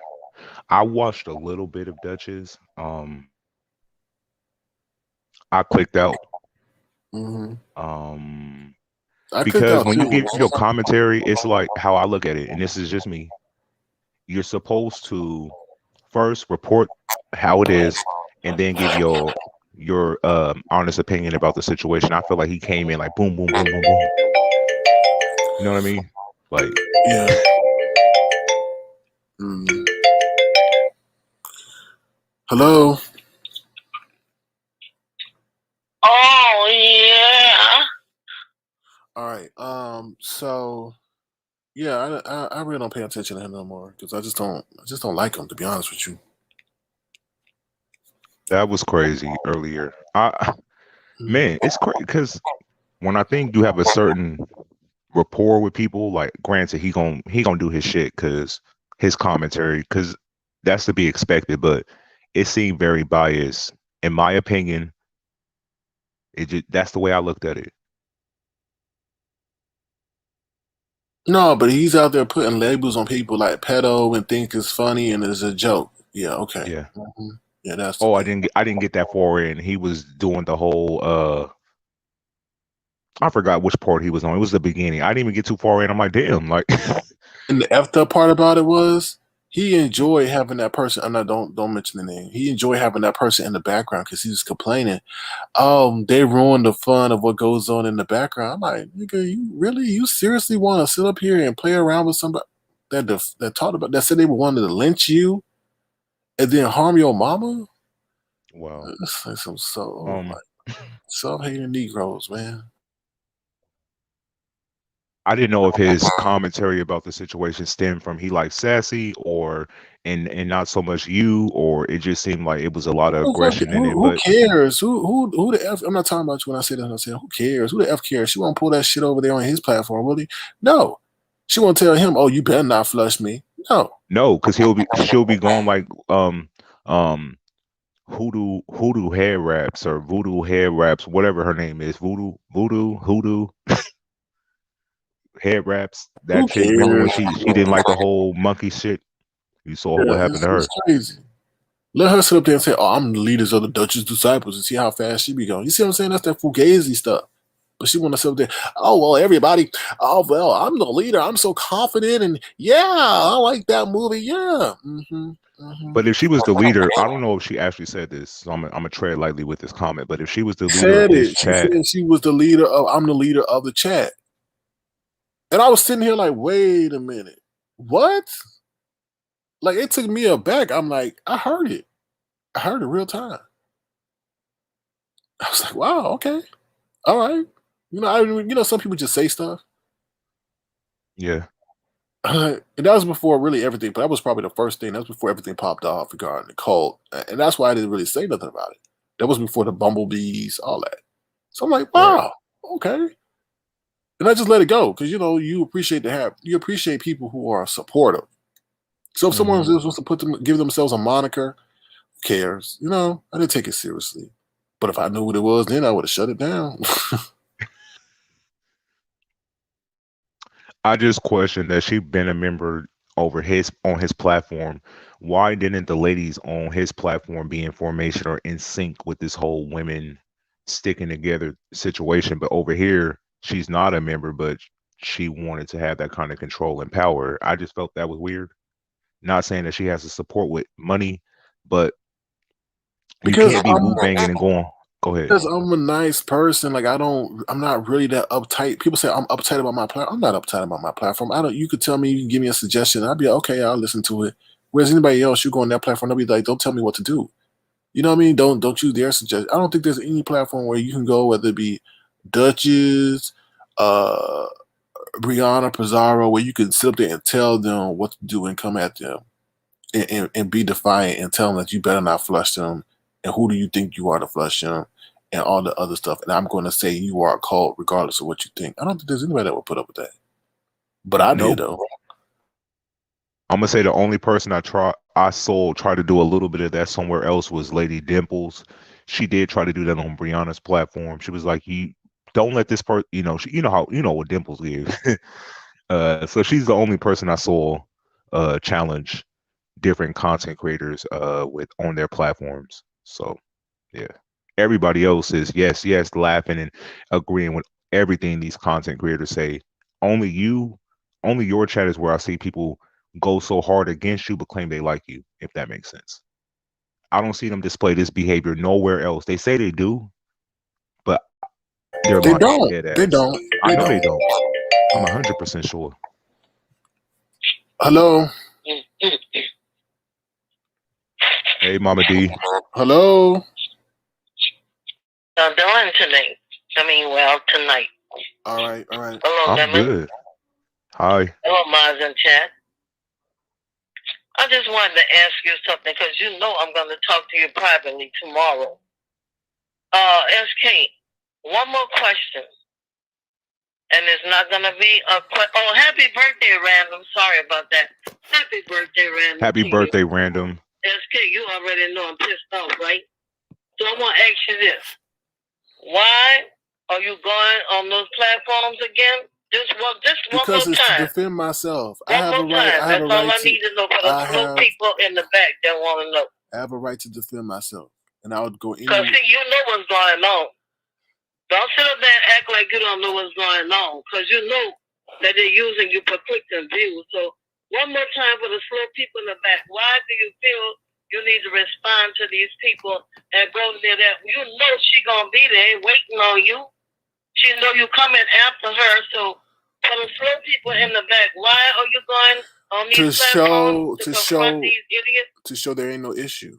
D: I watched a little bit of Dutch's. I clicked out. Because when you give your commentary, it's like how I look at it, and this is just me. You're supposed to first report how it is, and then give your honest opinion about the situation. I feel like he came in like boom, boom, boom, boom, boom. You know what I mean? Like,
B: yeah. Hello.
C: Oh yeah.
B: All right. So yeah, I really don't pay attention to him no more because I just don't like him, to be honest with you.
D: that was crazy earlier. Man, it's crazy because when I think you have a certain rapport with people, like granted he gonna do his shit because his commentary, because that's to be expected, but it seemed very biased in my opinion. That's the way I looked at it.
B: No, but he's out there putting labels on people like pedo and think it's funny and it's a joke. Yeah, okay.
D: Yeah.
B: Yeah, that's
D: I didn't get that far in. He was doing the whole I forgot which part he was on. It was the beginning. I didn't even get too far in. I'm like, damn, like
B: and the effed up part about it was he enjoyed having that person. I'm not don't mention the name. He enjoyed having that person in the background because he was complaining. They ruined the fun of what goes on in the background. I'm like, nigga, you seriously want to sit up here and play around with somebody that talked about that said they wanted to lynch you and then harm your mama?
D: Wow.
B: It's like some self-hating Negroes, man.
D: I didn't know if his commentary about the situation stemmed from he like sassy or and not so much you, or it just seemed like it was a lot of aggression in it.
B: Who cares? Who the F? I'm not talking about you when I say that. I'm saying who cares? Who the F cares? She won't pull that shit over there on his platform, will he? No. She won't tell him, oh, you better not flush me. No,
D: because she'll be going like hoodoo hair wraps or voodoo hair wraps, whatever her name is, hoodoo hair wraps. That chick, remember when she didn't like the whole monkey shit? You saw what happened to her.
B: It's crazy. Let her sit up there and say, oh, I'm the leaders of the Dutch's disciples and see how fast she be going. You see what I'm saying? That's that fugazi stuff. But she want to sit up there, oh, well, everybody, oh, well, I'm the leader. I'm so confident. And yeah, I like that movie. Yeah.
D: But if she was the leader, I don't know if she actually said this. So I'm gonna tread lightly with this comment. But if she was the leader of this chat,
B: she was the leader of. I'm the leader of the chat. And I was sitting here like, wait a minute, what? Like it took me aback. I'm like, I heard it real time. I was like, wow, okay, all right. Some people just say stuff.
D: yeah.
B: And that was before really everything, but that was probably the first thing. That was before everything popped off regarding the cult. And that's why I didn't really say nothing about it. That was before the bumblebees, all that. So I'm like, wow, okay. And I just let it go because you appreciate people who are supportive. So if someone just wants to give themselves a moniker cares? You know, I didn't take it seriously. But if I knew what it was, then I would have shut it down.
D: I just question that she been a member over on his platform. Why didn't the ladies on his platform be in formation or in sync with this whole women sticking together situation? But over here, she's not a member, but she wanted to have that kind of control and power. I just felt that was weird. Not saying that she has to support with money, but you
B: because
D: can't be woo banging and going. Go ahead.
B: Because I'm a nice person, like I'm not really that uptight. People say I'm uptight about my platform. I'm not uptight about my platform. I don't. You could tell me, you can give me a suggestion. I'd be like, okay, I'll listen to it. Whereas anybody else, you go on that platform, they'll be like, don't tell me what to do. You know what I mean? Don't you dare suggest. I don't think there's any platform where you can go, whether it be Duchess, uh, Brianna, Pizarro, where you can sit up there and tell them what to do and come at them and be defiant and tell them that you better not flush them. And who do you think you are to flush them? And all the other stuff. And I'm going to say you are a cult regardless of what you think. I don't think there's anybody that would put up with that. But I did,
D: Nope.
B: though.
D: I'm gonna say the only person I saw try to do a little bit of that somewhere else was Lady Dimples. She did try to do that on Brianna's platform. She was like, "You don't let this person, you know how what Dimples is." So she's the only person I saw challenge different content creators with on their platforms. So yeah, everybody else is yes, laughing and agreeing with everything these content creators say. Only your chat is where I see people go so hard against you but claim they like you, if that makes sense. I don't see them display this behavior nowhere else. They say they do, but they're
B: They
D: lying.
B: don't.
D: Dead
B: They
D: ass.
B: don't.
D: I
B: They
D: know
B: don't.
D: they don't. I'm 100% sure.
B: Hello?
D: Hey, Mama D.
B: Hello?
C: I'm doing tonight. Tonight.
B: All right. All right.
C: Hello,
D: I'm
C: Lemon.
D: good. Hi.
C: Hello, Maz and chat. I just wanted to ask you something because you know I'm going to talk to you privately tomorrow. SK, one more question. And it's not going to be a question. Oh, happy birthday, Random. Sorry about that. Happy birthday, Random.
D: Happy birthday, Random.
C: SK, you already know I'm pissed off, right? So I want to ask you this. Why are you going on those platforms again? Just one
B: Because
C: more
B: it's to
C: time.
B: defend myself.
C: One
B: I have
C: more
B: a right.
C: time.
B: I have
C: That's
B: a
C: all
B: right
C: I need to know for the slow people in the back that want to know.
B: I have a right to defend myself. And I would go
C: Because,
B: anywhere.
C: see, you know what's going on. Don't sit up there and act like you don't know what's going on. Because you know that they're using you for clicks and views. So, one more time for the slow people in the back. Why do you feel you need to respond to these people and go near that? You know she going to be there waiting on you. She know you coming after her. So, for the slow people in the back, why are you going on these platforms to confront these idiots?
B: To show there ain't no issue.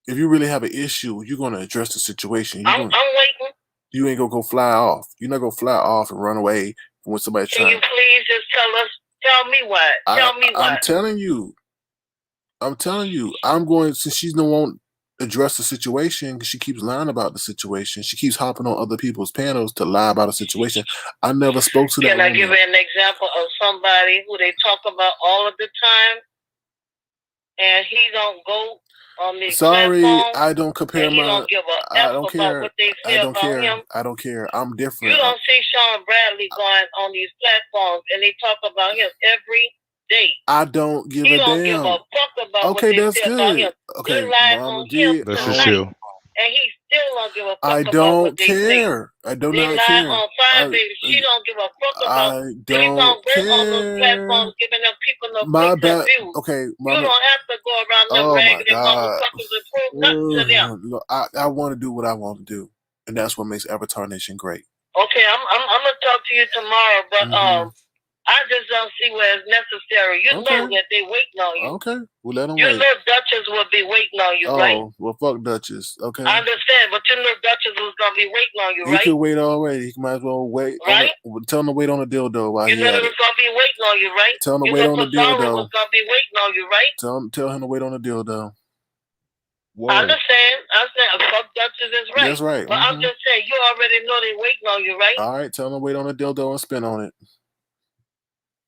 B: If you really have an issue, you're going to address the situation.
C: I'm waiting.
B: You ain't going to go fly off. You're not going to fly off and run away when somebody's trying.
C: Can you please just tell me why? Tell me why.
B: I'm telling you. I'm going, since she's the one address the situation, she keeps lying about the situation. She keeps hopping on other people's panels to lie about a situation. I never spoke to that
C: woman. Can I give you an example of somebody who they talk about all of the time, and he don't go on the platform?
B: I don't compare
C: my. Don't give a
B: I don't care.
C: What they say
B: I don't
C: about
B: care.
C: him.
B: I don't care. I'm different.
C: You don't see Sean Bradley going on these platforms, and they talk about him every day.
B: I don't give a damn.
C: He don't give a fuck about what they say about him.
B: Okay,
C: they lie on him
D: Let's
C: tonight,
D: just chill.
C: and he still don't give a fuck
B: I
C: about
B: don't
C: what they
B: care.
C: say.
B: I do
C: They
B: not
C: lie
B: care.
C: on Fire Baby. She don't give a fuck about.
B: I
C: Please
B: don't
C: don't go on those
B: care.
C: platforms giving them people no
B: My
C: clicks and
B: bad.
C: views.
B: Okay,
C: You don't have to go around them
B: oh my
C: raggedy
B: God.
C: motherfuckers and prove nothing to them.
B: Look, I want to do what I want to do, and that's what makes Avatar Nation great.
C: Okay, I'm gonna talk to you tomorrow, but I just don't see where it's necessary. You know that they waiting on you.
B: Okay, well let them
C: You
B: wait.
C: know Duchess will be waiting on you, right?
B: Oh, well, fuck Duchess. Okay.
C: I understand, but you know Duchess was gonna be waiting on you, right?
B: He could wait already. He might as well wait.
C: Right?
B: Tell him to wait on the dildo while
C: you
B: he
C: know
B: at
C: they
B: it.
C: was gonna be waiting on you, right?
B: Tell him to
C: you
B: wait
C: know
B: on the
C: Pizarro
B: dildo.
C: was gonna be waiting on you, right?
B: Tell him to wait on the dildo.
C: Word. I understand. I said fuck Duchess is right.
B: That's right.
C: But I'm just saying you already know they waiting on you, right?
B: All right, tell him to wait on the dildo and spin on it.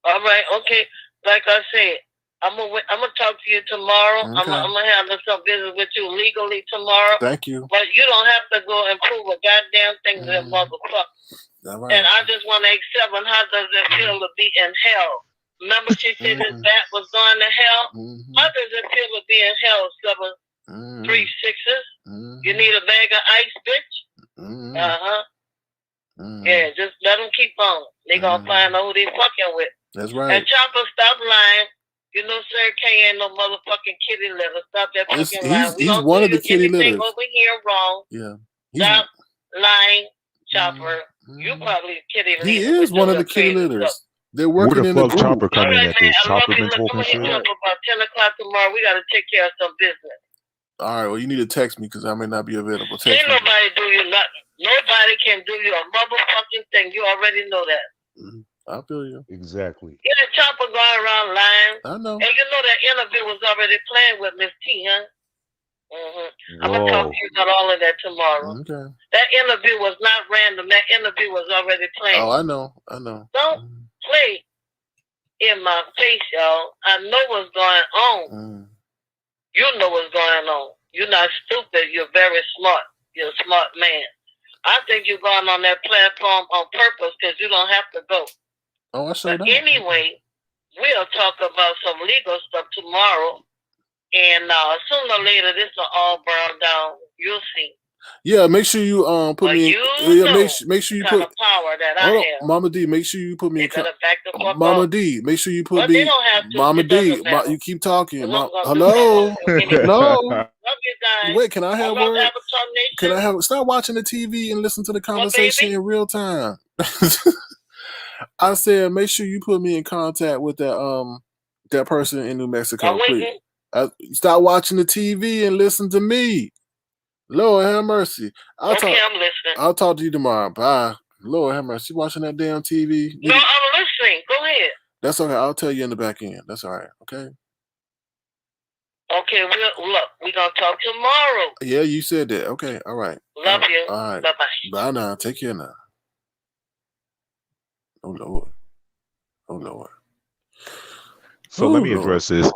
C: All right, okay. Like I said, I'm gonna talk to you tomorrow.
B: Okay.
C: I'm gonna have some business with you legally tomorrow.
B: Thank you.
C: But you don't have to go and prove a goddamn thing to that motherfucker.
B: All right.
C: And I just want to accept. And how does it feel to be in hell? Remember, she said his bat was going to hell. How does it feel to be in hell? 7 3 6s. You need a bag of ice, bitch. Yeah, just let them keep on. They gonna find out who they fucking with.
B: That's right.
C: And Chopper, stop lying. You know, Sir K ain't no motherfucking kitty litter. Stop that fucking lying.
B: He's one of the kitty litters.
C: Over here wrong.
B: Yeah.
C: Stop lying, Chopper. You probably a kitty litter.
B: He is one of the kitty litters. They're working in the group.
D: Chopper coming at this? Chopper been talking shit.
C: About 10 o'clock tomorrow. We gotta take care of some business.
B: All right. Well, you need to text me because I may not be available.
C: Ain't nobody do you nothing. Nobody can do you a motherfucking thing. You already know that.
B: I feel you.
D: Exactly.
C: Yeah, Chopper going around lying.
B: I know.
C: And you know that interview was already playing with Miss T, huh? I'm going to talk to you about all of that tomorrow.
B: Okay.
C: That interview was not random. That interview was already playing.
B: Oh, I know.
C: Don't play in my face, y'all. I know what's going on. You know what's going on. You're not stupid. You're very smart. You're a smart man. I think you're going on that platform on purpose because you don't have to go.
B: Oh, I sure don't.
C: Anyway, we'll talk about some legal stuff tomorrow. And sooner or later, this will all burn down. You'll see.
B: Yeah, make sure you put me in. Make sure you put
C: power that I have.
B: Mama D, make sure you put me in.
C: Mama
B: D, make sure you put me.
C: They don't have to.
B: Mama D, you keep talking. Hello, hello.
C: Love you guys.
B: Wait, can I have word? Can I have? Start watching the TV and listen to the conversation in real time. I said, make sure you put me in contact with that person in New Mexico. Please. Stop watching the TV and listen to me. Lord have mercy.
C: I'm listening.
B: I'll talk to you tomorrow. Bye. Lord have mercy. You watching that damn TV?
C: No, I'm listening. Go ahead.
B: That's okay. I'll tell you in the back end. That's all right. Okay.
C: Okay. We're gonna talk tomorrow.
B: Yeah, you said that. Okay. All right.
C: Love you.
B: All right.
C: Bye bye.
B: Bye now. Take care now. Oh Lord. Oh Lord.
D: So let me address this.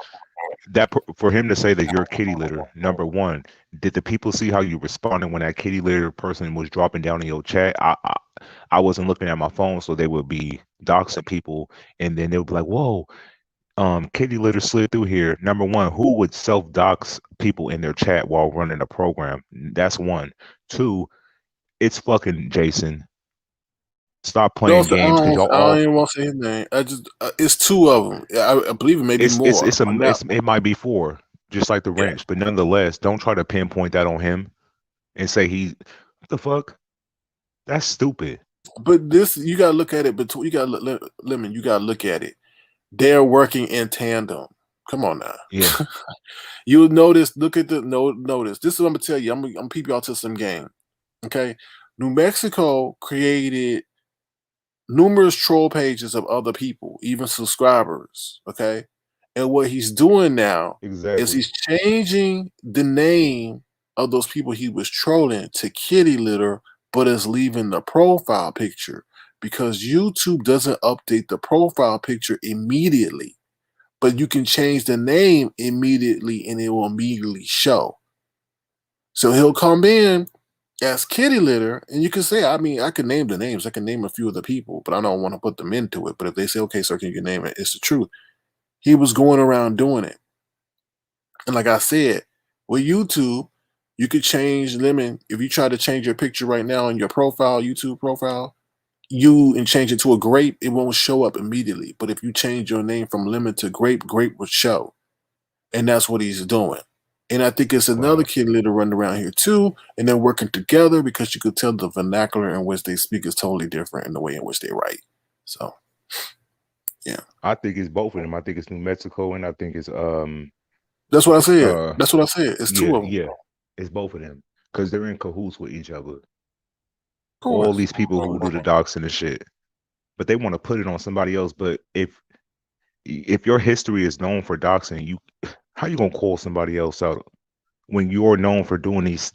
D: That for him to say that you're a kitty litter, number one, did the people see how you responded when that kitty litter person was dropping down in your chat? I wasn't looking at my phone, so they would be doxing people, and then they would be like, "Whoa, kitty litter slid through here." Number one, who would self-dox people in their chat while running a program? That's one. Two, it's fucking Jason. Stop playing games because y'all.
B: I don't even want to say his name. I just it's two of them. I believe it may be more.
D: It might be four, just like the wrench. But nonetheless, don't try to pinpoint that on him and say what the fuck? That's stupid.
B: But this, you gotta look at it. You gotta Lemon. You gotta look at it. They're working in tandem. Come on now.
D: Yeah.
B: You'll notice. Look at notice. This is what I'm gonna tell you. I'm gonna peep y'all to some game. Okay. New Mexico created numerous troll pages of other people, even subscribers. Okay. And what he's doing now is he's changing the name of those people he was trolling to kitty litter, but is leaving the profile picture because YouTube doesn't update the profile picture immediately, but you can change the name immediately and it will immediately show. So he'll come in as kitty litter, and you can say, I mean, I can name the names. I can name a few of the people, but I don't want to put them into it. But if they say, okay, sir, can you name it? It's the truth. He was going around doing it. And like I said, with YouTube, you could change Lemon. If you try to change your picture right now in your profile, YouTube profile, and change it to a grape, it won't show up immediately. But if you change your name from Lemon to grape, grape would show. And that's what he's doing. And I think it's another kitty litter running around here too, and they're working together because you could tell the vernacular in which they speak is totally different in the way in which they write. So, yeah.
D: I think it's both of them. I think it's New Mexico, and I think it's
B: That's what I said. That's what I said. It's two of them.
D: Yeah, it's both of them because they're in cahoots with each other. All these people who do the doxing and shit, but they want to put it on somebody else. But if your history is known for doxing, how you gonna call somebody else out when you're known for doing these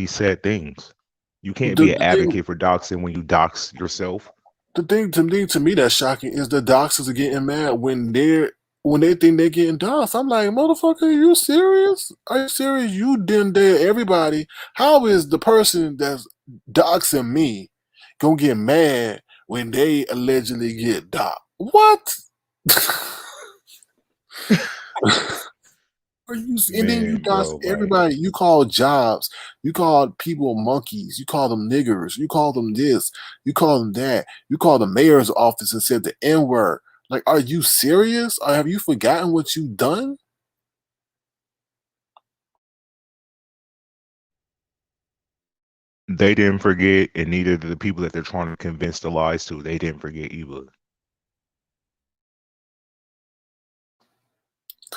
D: sad things? You can't be an advocate for doxing when you dox yourself.
B: The thing to me that's shocking is the doxers are getting mad when when they think they're getting doxxed, I'm like, motherfucker, are you serious? Are you serious? You didn't dare everybody. How is the person that's doxing me gonna get mad when they allegedly get doxxed? What? And then you
D: Man,
B: dox
D: bro, like,
B: everybody. You call jobs. You call people monkeys. You call them niggers. You call them this. You call them that. You call the mayor's office and said the N word. Like, are you serious? Or have you forgotten what you've done?
D: they didn't forget, and neither did the people that they're trying to convince the lies to. They didn't forget either.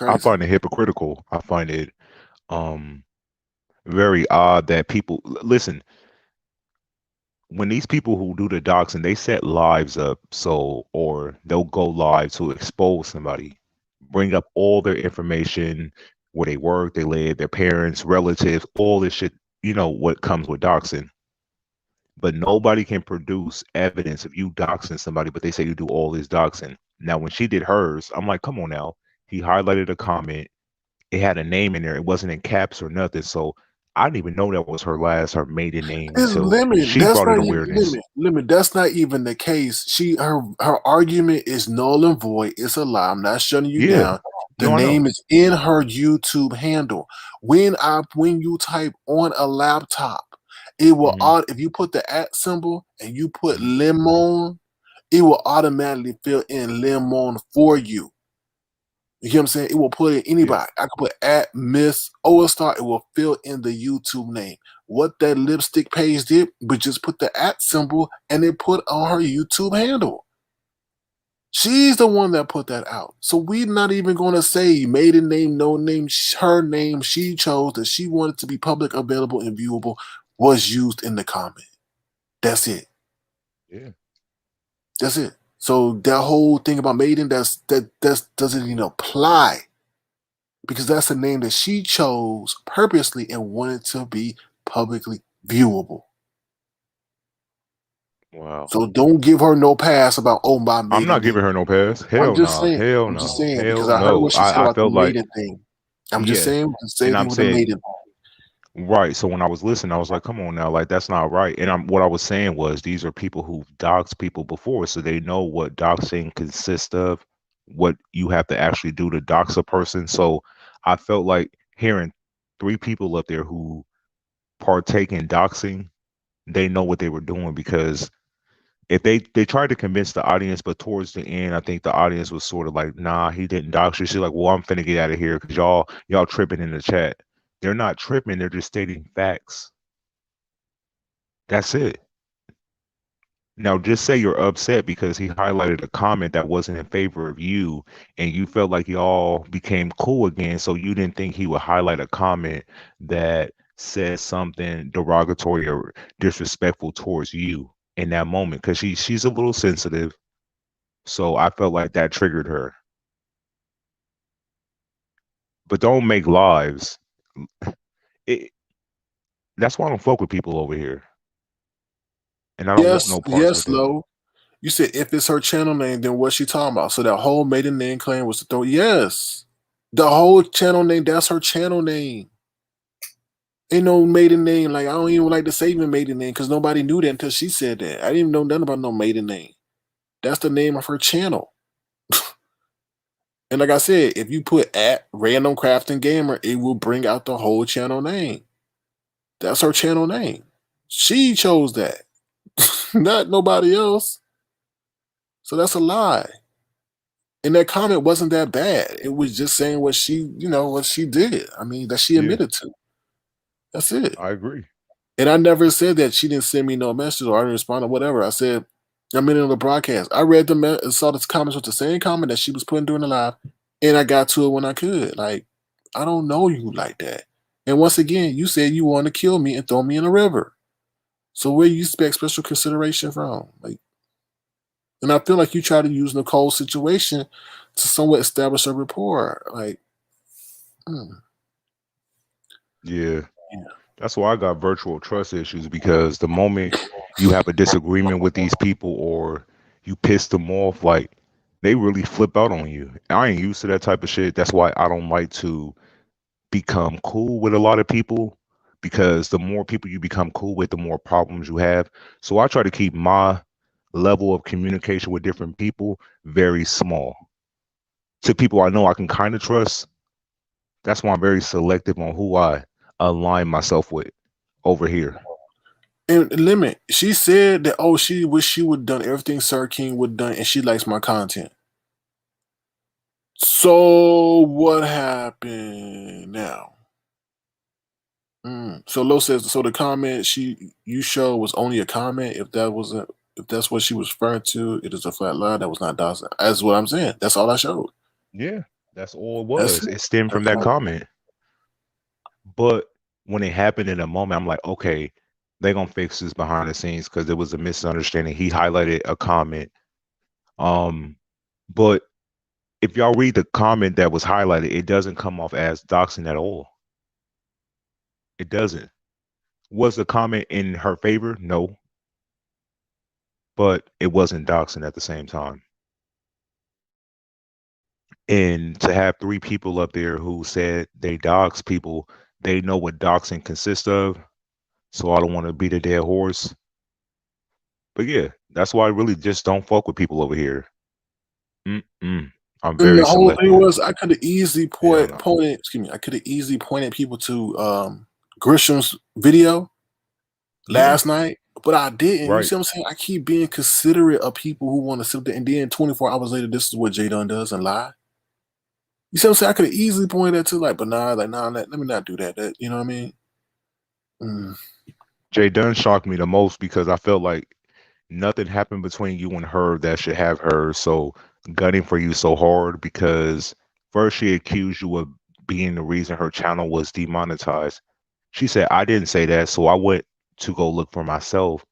D: I
B: Crazy.
D: find it hypocritical. I find it um very odd that people listen when these people who do the doxing, they set lives up so, or they'll go live to expose somebody, bring up all their information, where they work, they live, their parents, relatives, all this shit, you know, what comes with doxing. But nobody can produce evidence of you doxing somebody, but they say you do all this doxing. Now, when she did hers, I'm like, come on now. He highlighted a comment. It had a name in there. It wasn't in caps or nothing. So I didn't even know that was her maiden name
B: It's
D: until
B: limit.
D: she
B: That's
D: brought it
B: not even
D: awareness.
B: limit. That's not even the case. Her argument is null and void. It's a lie. I'm not shutting you
D: Yeah.
B: down. The
D: No, I know.
B: name is in her YouTube handle. When you type on a laptop, it will
D: Hmm.
B: if you put the @ symbol and you put
D: Hmm.
B: lemon, it will automatically fill in lemon for you. You get what I'm saying? It will put in
D: Yeah.
B: anybody. I could put @ Miss Star. It will fill in the YouTube name. What that lipstick page did, but just put the @ symbol and it put on her YouTube handle. She's the one that put that out. So we're not even going to say maiden name, no name, her name. She chose that she wanted to be public, available, and viewable was used in the comment. That's it.
D: Yeah.
B: That's it. So that whole thing about maiden, that doesn't even apply. Because that's a name that she chose purposely and wanted to be publicly viewable.
D: Wow.
B: So don't give her no pass about my
D: I'm
B: maiden
D: not
B: name.
D: giving her no pass.
B: I'm
D: Hell
B: just
D: no.
B: saying.
D: Hell
B: I'm just
D: no.
B: saying because
D: Hell
B: I heard
D: no.
B: what she said
D: I
B: about the
D: felt like,
B: maiden thing. I'm just
D: yeah.
B: saying the same
D: And
B: thing
D: I'm
B: with the
D: saying,
B: maiden.
D: right. So when I was listening, I was like, come on now, like that's not right. And what I was saying was these are people who've doxed people before, so they know what doxing consists of, what you have to actually do to dox a person. So I felt like hearing three people up there who partake in doxing, they know what they were doing because if they tried to convince the audience, but towards the end, I think the audience was sort of like, nah, he didn't dox you. She's like, well, I'm finna get out of here because y'all tripping in the chat. They're not tripping, they're just stating facts. That's it. Now, just say you're upset because he highlighted a comment that wasn't in favor of you, and you felt like y'all became cool again, so you didn't think he would highlight a comment that says something derogatory or disrespectful towards you in that moment because she's a little sensitive. So I felt like that triggered her. But don't make lives. It, that's why I don't fuck with people over here, and I don't want
B: Yes,
D: no parts with
B: yes,
D: them.
B: Lo. You said if it's her channel name, then what's she talking about? So that whole maiden name claim was to throw. Yes, the whole channel name. That's her channel name. Ain't no maiden name. Like I don't even like to say even maiden name because nobody knew that until she said that. I didn't even know nothing about no maiden name. That's the name of her channel. And like I said, if you put @ random crafting gamer, it will bring out the whole channel name. That's her channel name. She chose that, not nobody else. So that's a lie. And that comment wasn't that bad. It was just saying what what she did. I mean, that she
D: Yeah,
B: admitted to. That's it.
D: I agree.
B: And I never said that she didn't send me no message or I didn't respond or whatever. I said, I'm in the broadcast. I read and saw the comments with the same comment that she was putting during the live, and I got to it when I could. Like, I don't know you like that. And once again, you said you want to kill me and throw me in a river. So where you expect special consideration from? Like, and I feel like you try to use Nicole's situation to somewhat establish a rapport. Like, hmm,
D: Yeah.
B: yeah.
D: That's why I got virtual trust issues because the moment you have a disagreement with these people or you piss them off, like they really flip out on you. I ain't used to that type of shit. That's why I don't like to become cool with a lot of people, because the more people you become cool with, the more problems you have. So I try to keep my level of communication with different people very small. To people I know I can kind of trust, that's why I'm very selective on who I align myself with over here.
B: And Limit, she said that she wish she would have done everything Sir King would have done, and she likes my content. So what happened now? So Lo says, so the comment you show was only a comment. If that's what she was referring to, it is a flat lie. That was not doxing. That's what I'm saying. That's all I showed.
D: Yeah, that's all it
B: That's
D: was.
B: it.
D: It stemmed from
B: That's
D: that
B: all.
D: comment. But when it happened in a moment, I'm like, okay, they're gonna fix this behind the scenes because there was a misunderstanding. He highlighted a comment. But if y'all read the comment that was highlighted, it doesn't come off as doxing at all. It doesn't. Was the comment in her favor? No. But it wasn't doxing at the same time. And to have 3 people up there who said they dox people, they know what doxing consists of. So I don't want to beat a dead horse. But yeah, that's why I really just don't fuck with people over here. I'm
B: And
D: very
B: the whole thing
D: selective.
B: was, I could have easily
D: Hell no.
B: pointed. Excuse me. I could have easily pointed people to Grisham's video
D: Yeah,
B: last night, but I didn't. You
D: right.
B: see what I'm saying? I keep being considerate of people who want to sit there, and then 24 hours later, this is what Jay Dunn does and lie. You see what I'm saying? I could have easily pointed that to, like, but nah, let me not do that. You know what I mean?
D: Jay Dunn shocked me the most because I felt like nothing happened between you and her that should have her so gunning for you so hard, because first she accused you of being the reason her channel was demonetized. She said, I didn't say that, so I went to go look for myself.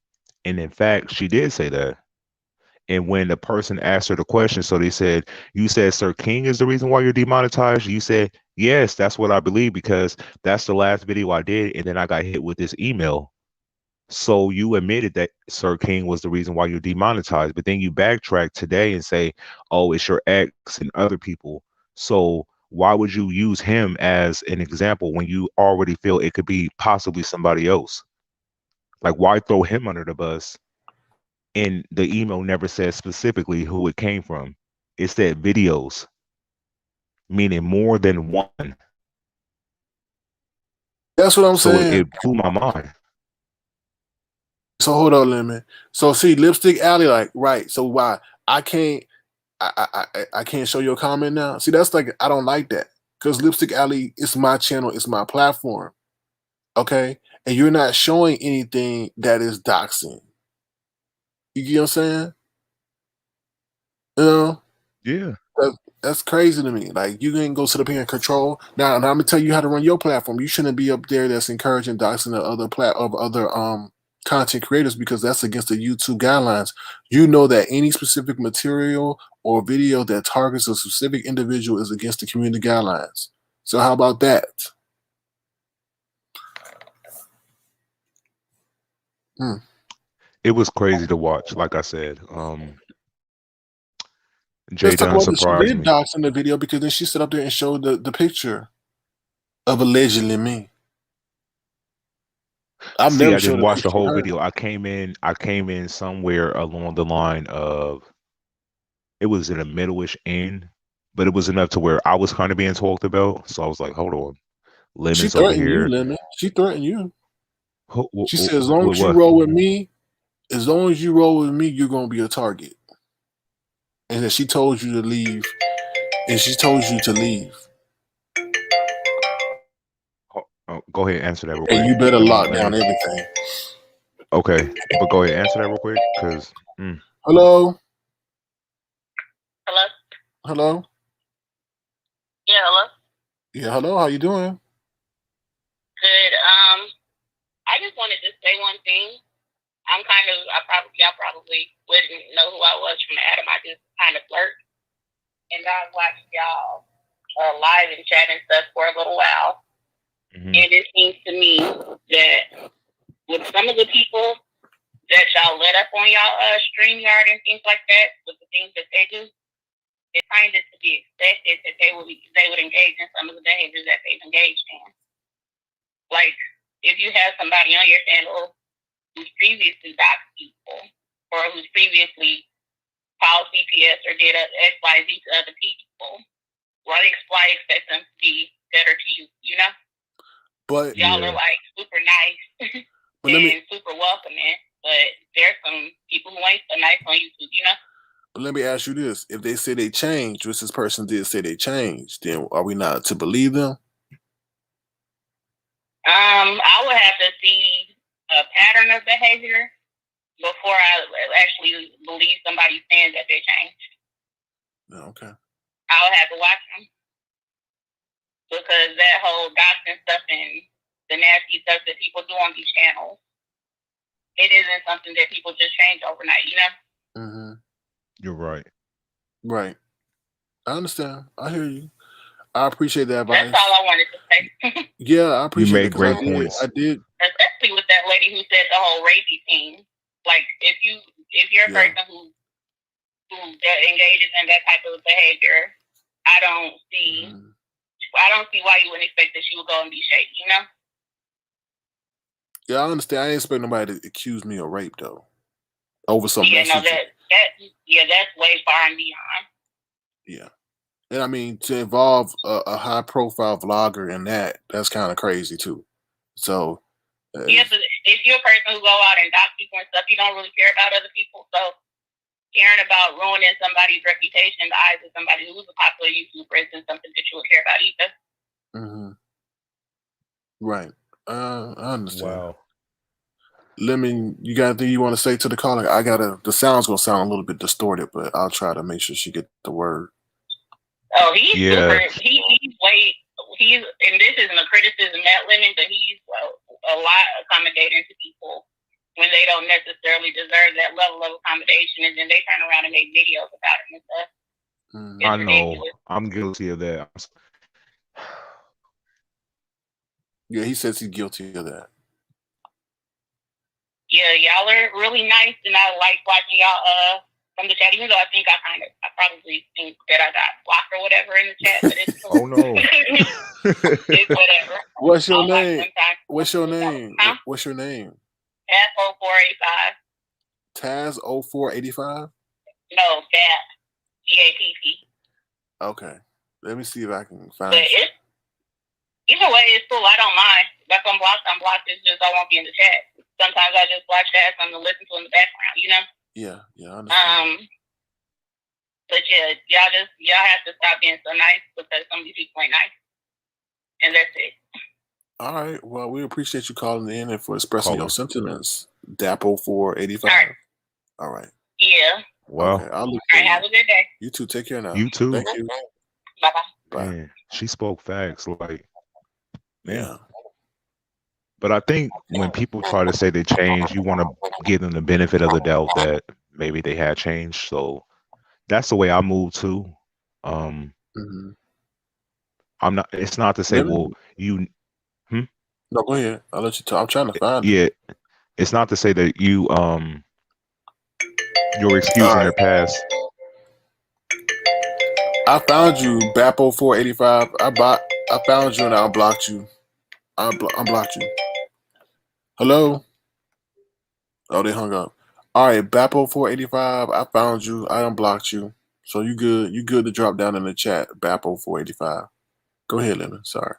D: And in fact, she did say that. And when the person asked her the question, so they said, you said Sir King is the reason why you're demonetized? You said, yes, that's what I believe, because that's the last video I did. And then I got hit with this email. So you admitted that Sir King was the reason why you're demonetized, but then you backtrack today and say, oh, it's your ex and other people. So why would you use him as an example when you already feel it could be possibly somebody else? Like, why throw him under the bus? And the email never said specifically who it came from. It said videos, meaning more than one.
B: That's what I'm
D: So
B: saying.
D: it blew my mind.
B: So hold on, Lemon. So see, Lipstick Alley, like, right. So why I can't I can't show your comment now? See, that's like, I don't like that, because Lipstick Alley is my channel, it's my platform. Okay? And you're not showing anything that is doxing. You get what I'm saying? You know?
D: Yeah.
B: That's crazy to me. Like, you can go sit up here and control. Now I'm gonna tell you how to run your platform. You shouldn't be up there that's encouraging doxing the other content creators, because that's against the YouTube guidelines. You know that any specific material or video that targets a specific individual is against the community guidelines. So how about that?
D: It was crazy to watch, like I said. Jay
B: Let's talk
D: Dunn
B: about that she
D: surprised
B: did
D: me.
B: dox in the video, because then she stood up there and showed the picture of allegedly me. I've
D: See,
B: never
D: I
B: showed
D: didn't
B: a
D: watch the
B: picture of
D: whole
B: her.
D: video. I came in somewhere along the line of, it was in a middle-ish end, but it was enough to where I was kind of being talked about. So I was like, hold on,
B: She
D: Lemon's over
B: threatened you,
D: here.
B: Lemon. She threatened you. She said, as long as you
D: What?
B: roll with me, you're gonna be a target. And that she told you to leave. And she told you to leave.
D: Oh, go ahead, answer that real
B: And
D: quick.
B: you better lock
D: Let
B: down
D: me.
B: everything.
D: Okay, but go ahead, answer that real quick, cause.
B: Hello?
C: Hello?
B: Hello?
C: Yeah, hello?
B: Yeah, hello, how you doing?
C: Good. I just wanted to say one thing. Y'all probably wouldn't know who I was from Adam. I just kind of flirt. And I watched y'all live and chat and stuff for a little while.
D: Mm-hmm.
C: And it seems to me that with some of the people that y'all let up on y'all StreamYard and things like that, with the things that they do, it's kind of to be expected that they would engage in some of the behaviors that they've engaged in. Like, if you have somebody on your channel who's previously doxed people or who's previously called CPS or did XYZ to other people, why expect them to be better to you, you know?
B: But
C: y'all are like super nice and super welcoming, but there's some people who ain't so nice on YouTube, you know?
B: But let me ask you this. If they say they changed, which this person did say they changed, then are we not to believe them?
C: I would have to see a pattern of behavior before I actually believe somebody saying that they changed.
B: Okay.
C: I would have to watch them. Because that whole doxing stuff and the nasty stuff that people do on these channels, it isn't something that people just change overnight, you know?
B: Mm-hmm.
D: You're right.
B: Right. I understand. I hear you. I appreciate that advice.
C: That's all I wanted to say.
B: Yeah, I appreciate
D: you made
B: it.
D: Great points.
B: I did.
C: Especially with that lady who said the whole rapey thing. Like, if you're a person who engages in that type of behavior, I don't see why you wouldn't expect that she would go and be shady, you know?
B: Yeah, I understand. I ain't expect nobody to accuse me of rape though. Over some
C: message.
B: No,
C: that's way far and beyond.
B: Yeah. And I mean, to involve a high profile vlogger in that's kind of crazy too. So
C: but if you're a person who go out and dox people and stuff, you don't really care about other people. So caring about ruining somebody's reputation in the eyes of somebody who's a popular YouTuber isn't something that you would care about either.
B: Mm-hmm. Right. I understand.
D: Wow.
B: Lemon, you got anything you want to say to the caller? The sound's gonna sound a little bit distorted, but I'll try to make sure she get the word.
C: Oh, he's super. He's and this isn't a criticism at Lemon, but he's a lot accommodating to people when they don't necessarily deserve that level of accommodation, and then they turn around and make videos about it and stuff.
D: I know. Ridiculous. I'm guilty of that.
B: Yeah, he says he's guilty of that.
C: Yeah, y'all are really nice, and I like watching y'all from the chat. Even though I probably think that I got blocked or whatever in the chat, but it's cool.
D: Oh no.
C: It's whatever.
B: What's your name? What's your name?
C: Huh?
B: What's your name?
C: Taz 0485.
B: Taz 0485?
C: No, Taz. GAPP.
B: Okay. Let me see if I can find
C: it. Either way, it's cool. I don't mind. If I'm blocked. It's just I won't be in the chat. Sometimes I just watch that and listen to in the background, you know?
B: Yeah, I understand.
C: But yeah, y'all have to stop being so nice because some of these people ain't nice. And that's it.
B: All right. Well, we appreciate you calling in and for expressing your sentiments. DAP0485. All right.
C: Yeah.
B: Well, okay, I'll look
C: all right, have a good day.
B: You too. Take care now.
D: You too.
B: Thank you.
C: Bye-bye.
B: Bye.
D: Man, she spoke facts. Like, man.
B: Yeah.
D: But I think when people try to say they changed, you want to give them the benefit of the doubt that maybe they had changed. So that's the way I move too. I'm not. It's not to say, well, you.
B: No, go ahead. I'll let you talk. I'm trying to find it.
D: Yeah, it's not to say that you're excusing their past.
B: I found you, Bapo485. I found you and I unblocked you. I unblocked you. Hello? Oh, they hung up. All right, Bapo485. I found you. I unblocked you. So you good. You good to drop down in the chat, Bapo485. Go ahead, Lemon. Sorry.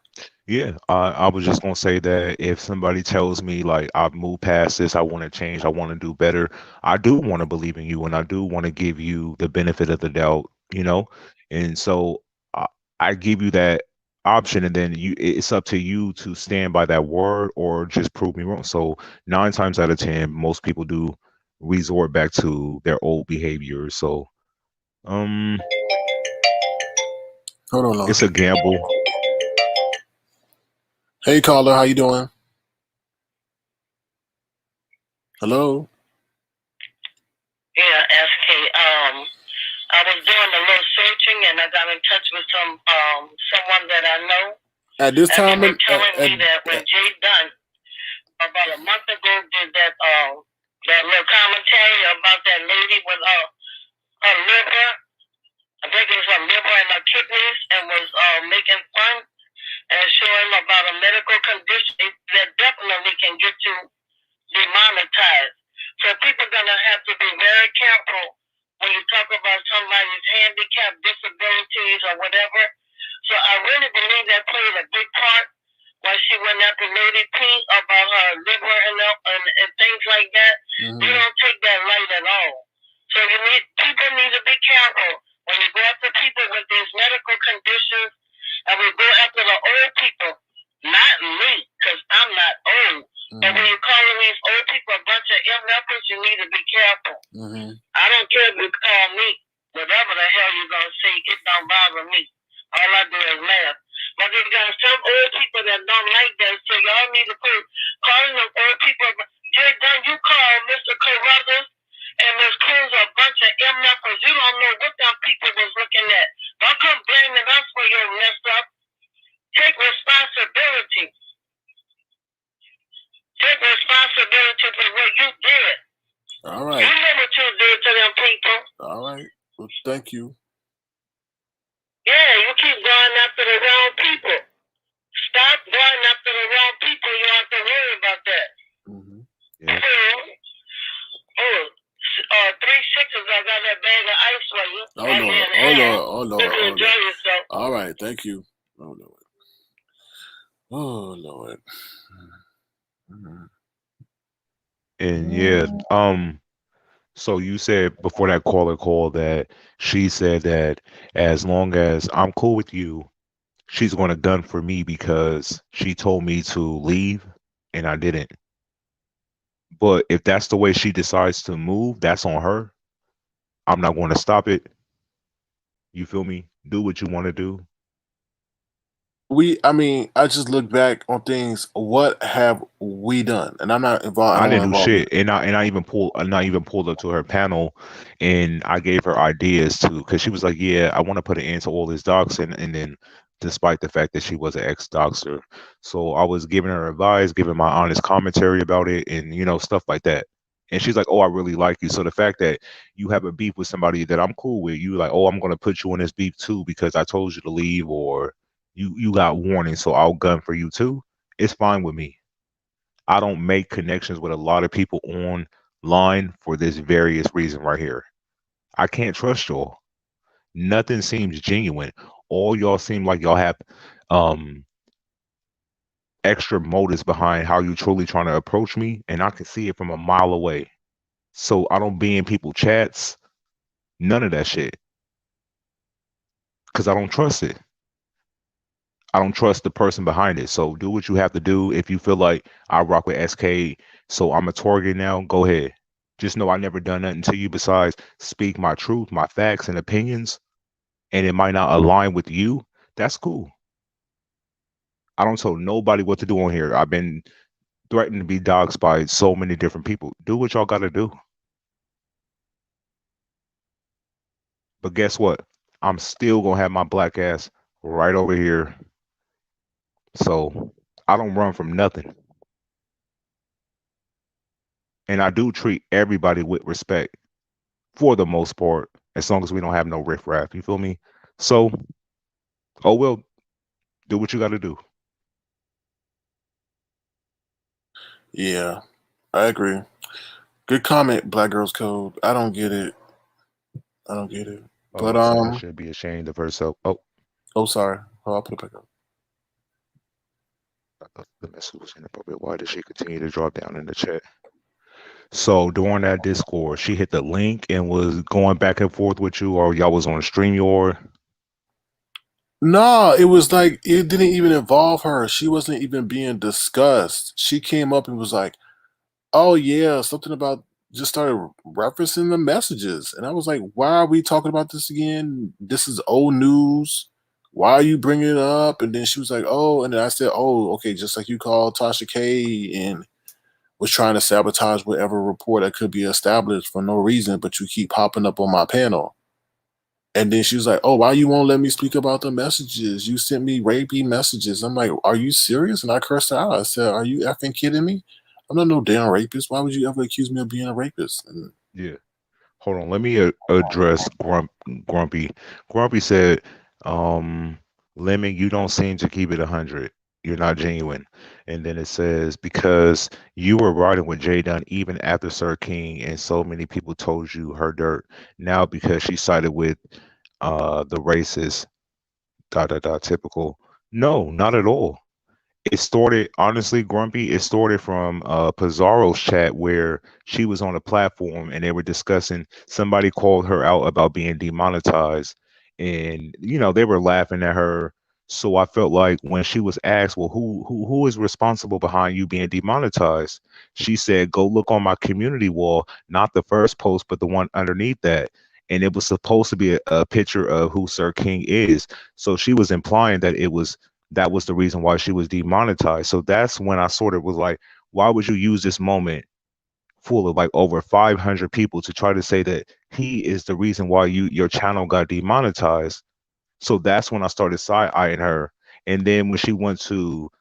D: Yeah, I was just gonna say that if somebody tells me like I've moved past this, I want to change, I want to do better, I do want to believe in you, and I do want to give you the benefit of the doubt, you know. And so I give you that option, and then it's up to you to stand by that word or just prove me wrong. So 9 times out of 10, most people do resort back to their old behavior. So
B: hold on,
D: it's a gamble.
B: Hey, caller, how you doing? Hello?
C: Yeah, SK. I was doing a little searching and I got in touch with someone that I know.
B: At this time,
C: they were telling me that when Jay Dunn about a month ago did that little commentary about that lady with her liver, breaking her liver and her kidneys and was making fun and showing about a medical condition that definitely can get you demonetized. So people are gonna have to be very careful when you talk about somebody's handicap, disabilities, or whatever. So I really believe that played a big part when she went after Lady P about her liver and things like that. Mm-hmm. You don't take that light at all. So people need to be careful when you go after people with these medical conditions, and we go after the old people. Not me, because I'm not old. Mm-hmm. But when you're calling these old people a bunch of MFers, you need to be careful. Mm-hmm. I don't care if you call me whatever the hell you're going to say. It don't bother me. All I do is laugh. But there's got some old people that don't like that, so y'all need to quit calling them old people. Jay Dunn, you call Mr. Carruthers and Ms. Cruz a bunch of MFers. You don't know what them people was looking at. Don't come blaming us for your mess up. Take responsibility. Take responsibility for what you did.
B: All right.
C: You know what you did to them people.
B: All right. Well, thank you.
C: Yeah, you keep going after the wrong people. Stop going after the wrong people. You don't have to worry about that. Mm-hmm. Yeah. Three sixes. I got that bag of ice for you.
B: Oh Lord.
C: Enjoy yourself.
B: All right. Thank you. Oh Lord. Oh Lord.
D: Mm-hmm. And yeah, so you said before that caller called that she said that as long as I'm cool with you, she's going to gun for me because she told me to leave and I didn't. But if that's the way she decides to move, that's on her. I'm not going to stop it. You feel me? Do what you want to do.
B: I just look back on things. What have we done? And I'm not involved.
D: I didn't do shit. And I even pulled up to her panel, and I gave her ideas too, because she was like, "Yeah, I want to put an end to all this doxing." And then, despite the fact that she was an ex-doxer, so I was giving her advice, giving my honest commentary about it, and stuff like that. And she's like, "Oh, I really like you." So the fact that you have a beef with somebody that I'm cool with, you like, "Oh, I'm gonna put you in this beef too because I told you to leave," or you got warning, so I'll gun for you too. It's fine with me. I don't make connections with a lot of people online for this various reason right here. I can't trust y'all. Nothing seems genuine. All y'all seem like y'all have extra motives behind how you truly trying to approach me, and I can see it from a mile away. So I don't be in people chats, none of that shit, because I don't trust it. I don't trust the person behind it. So do what you have to do. If you feel like I rock with SK, so I'm a target now, go ahead. Just know I never done nothing to you besides speak my truth, my facts and opinions, and it might not align with you. That's cool. I don't tell nobody what to do on here. I've been threatened to be doxxed by so many different people. Do what y'all got to do. But guess what? I'm still going to have my black ass right over here. So I don't run from nothing. And I do treat everybody with respect for the most part, as long as we don't have no riffraff. You feel me? So, oh well, do what you got to do.
B: Yeah, I agree. Good comment, Black Girls Code. I don't get it. But
D: I should be ashamed of herself.
B: Oh, sorry. Oh, I'll put it back up.
D: I thought the message was inappropriate. Why did she continue to drop down in the chat? So during that Discord, she hit the link and was going back and forth with you, or y'all was on StreamYard?
B: No, it was like it didn't even involve her. She wasn't even being discussed. She came up and was like, "Oh yeah, something about," just started referencing the messages, and I was like, "Why are we talking about this again? This is old news. Why are you bringing it up?" And then she was like, "Oh," and then I said, "Oh, okay," just like you called Tasha K and was trying to sabotage whatever report that could be established for no reason, but you keep popping up on my panel. And then she was like, "Oh, why you won't let me speak about the messages? You sent me rapey messages." I'm like, "Are you serious?" And I cursed her out. I said, "Are you effing kidding me? I'm not no damn rapist. Why would you ever accuse me of being a rapist?" And
D: yeah. Hold on, let me address Grumpy. Grumpy said, Lemon, you don't seem to keep it 100. You're not genuine. And then it says, because you were riding with Jay Dunn even after Sir King, and so many people told you her dirt. Now because she sided with the racist, dot, dot, dot, typical. No, not at all. It started, honestly, Grumpy, it started from Pizarro's chat where she was on a platform and they were discussing, somebody called her out about being demonetized, and they were laughing at her. So I felt like when she was asked, well, who is responsible behind you being demonetized? She said, go look on my community wall, not the first post, but the one underneath that. And it was supposed to be a picture of who Sir King is. So she was implying that was the reason why she was demonetized. So that's when I sort of was like, why would you use this moment full of like over 500 people to try to say that he is the reason why your channel got demonetized? So that's when I started side-eyeing her. And then when she went to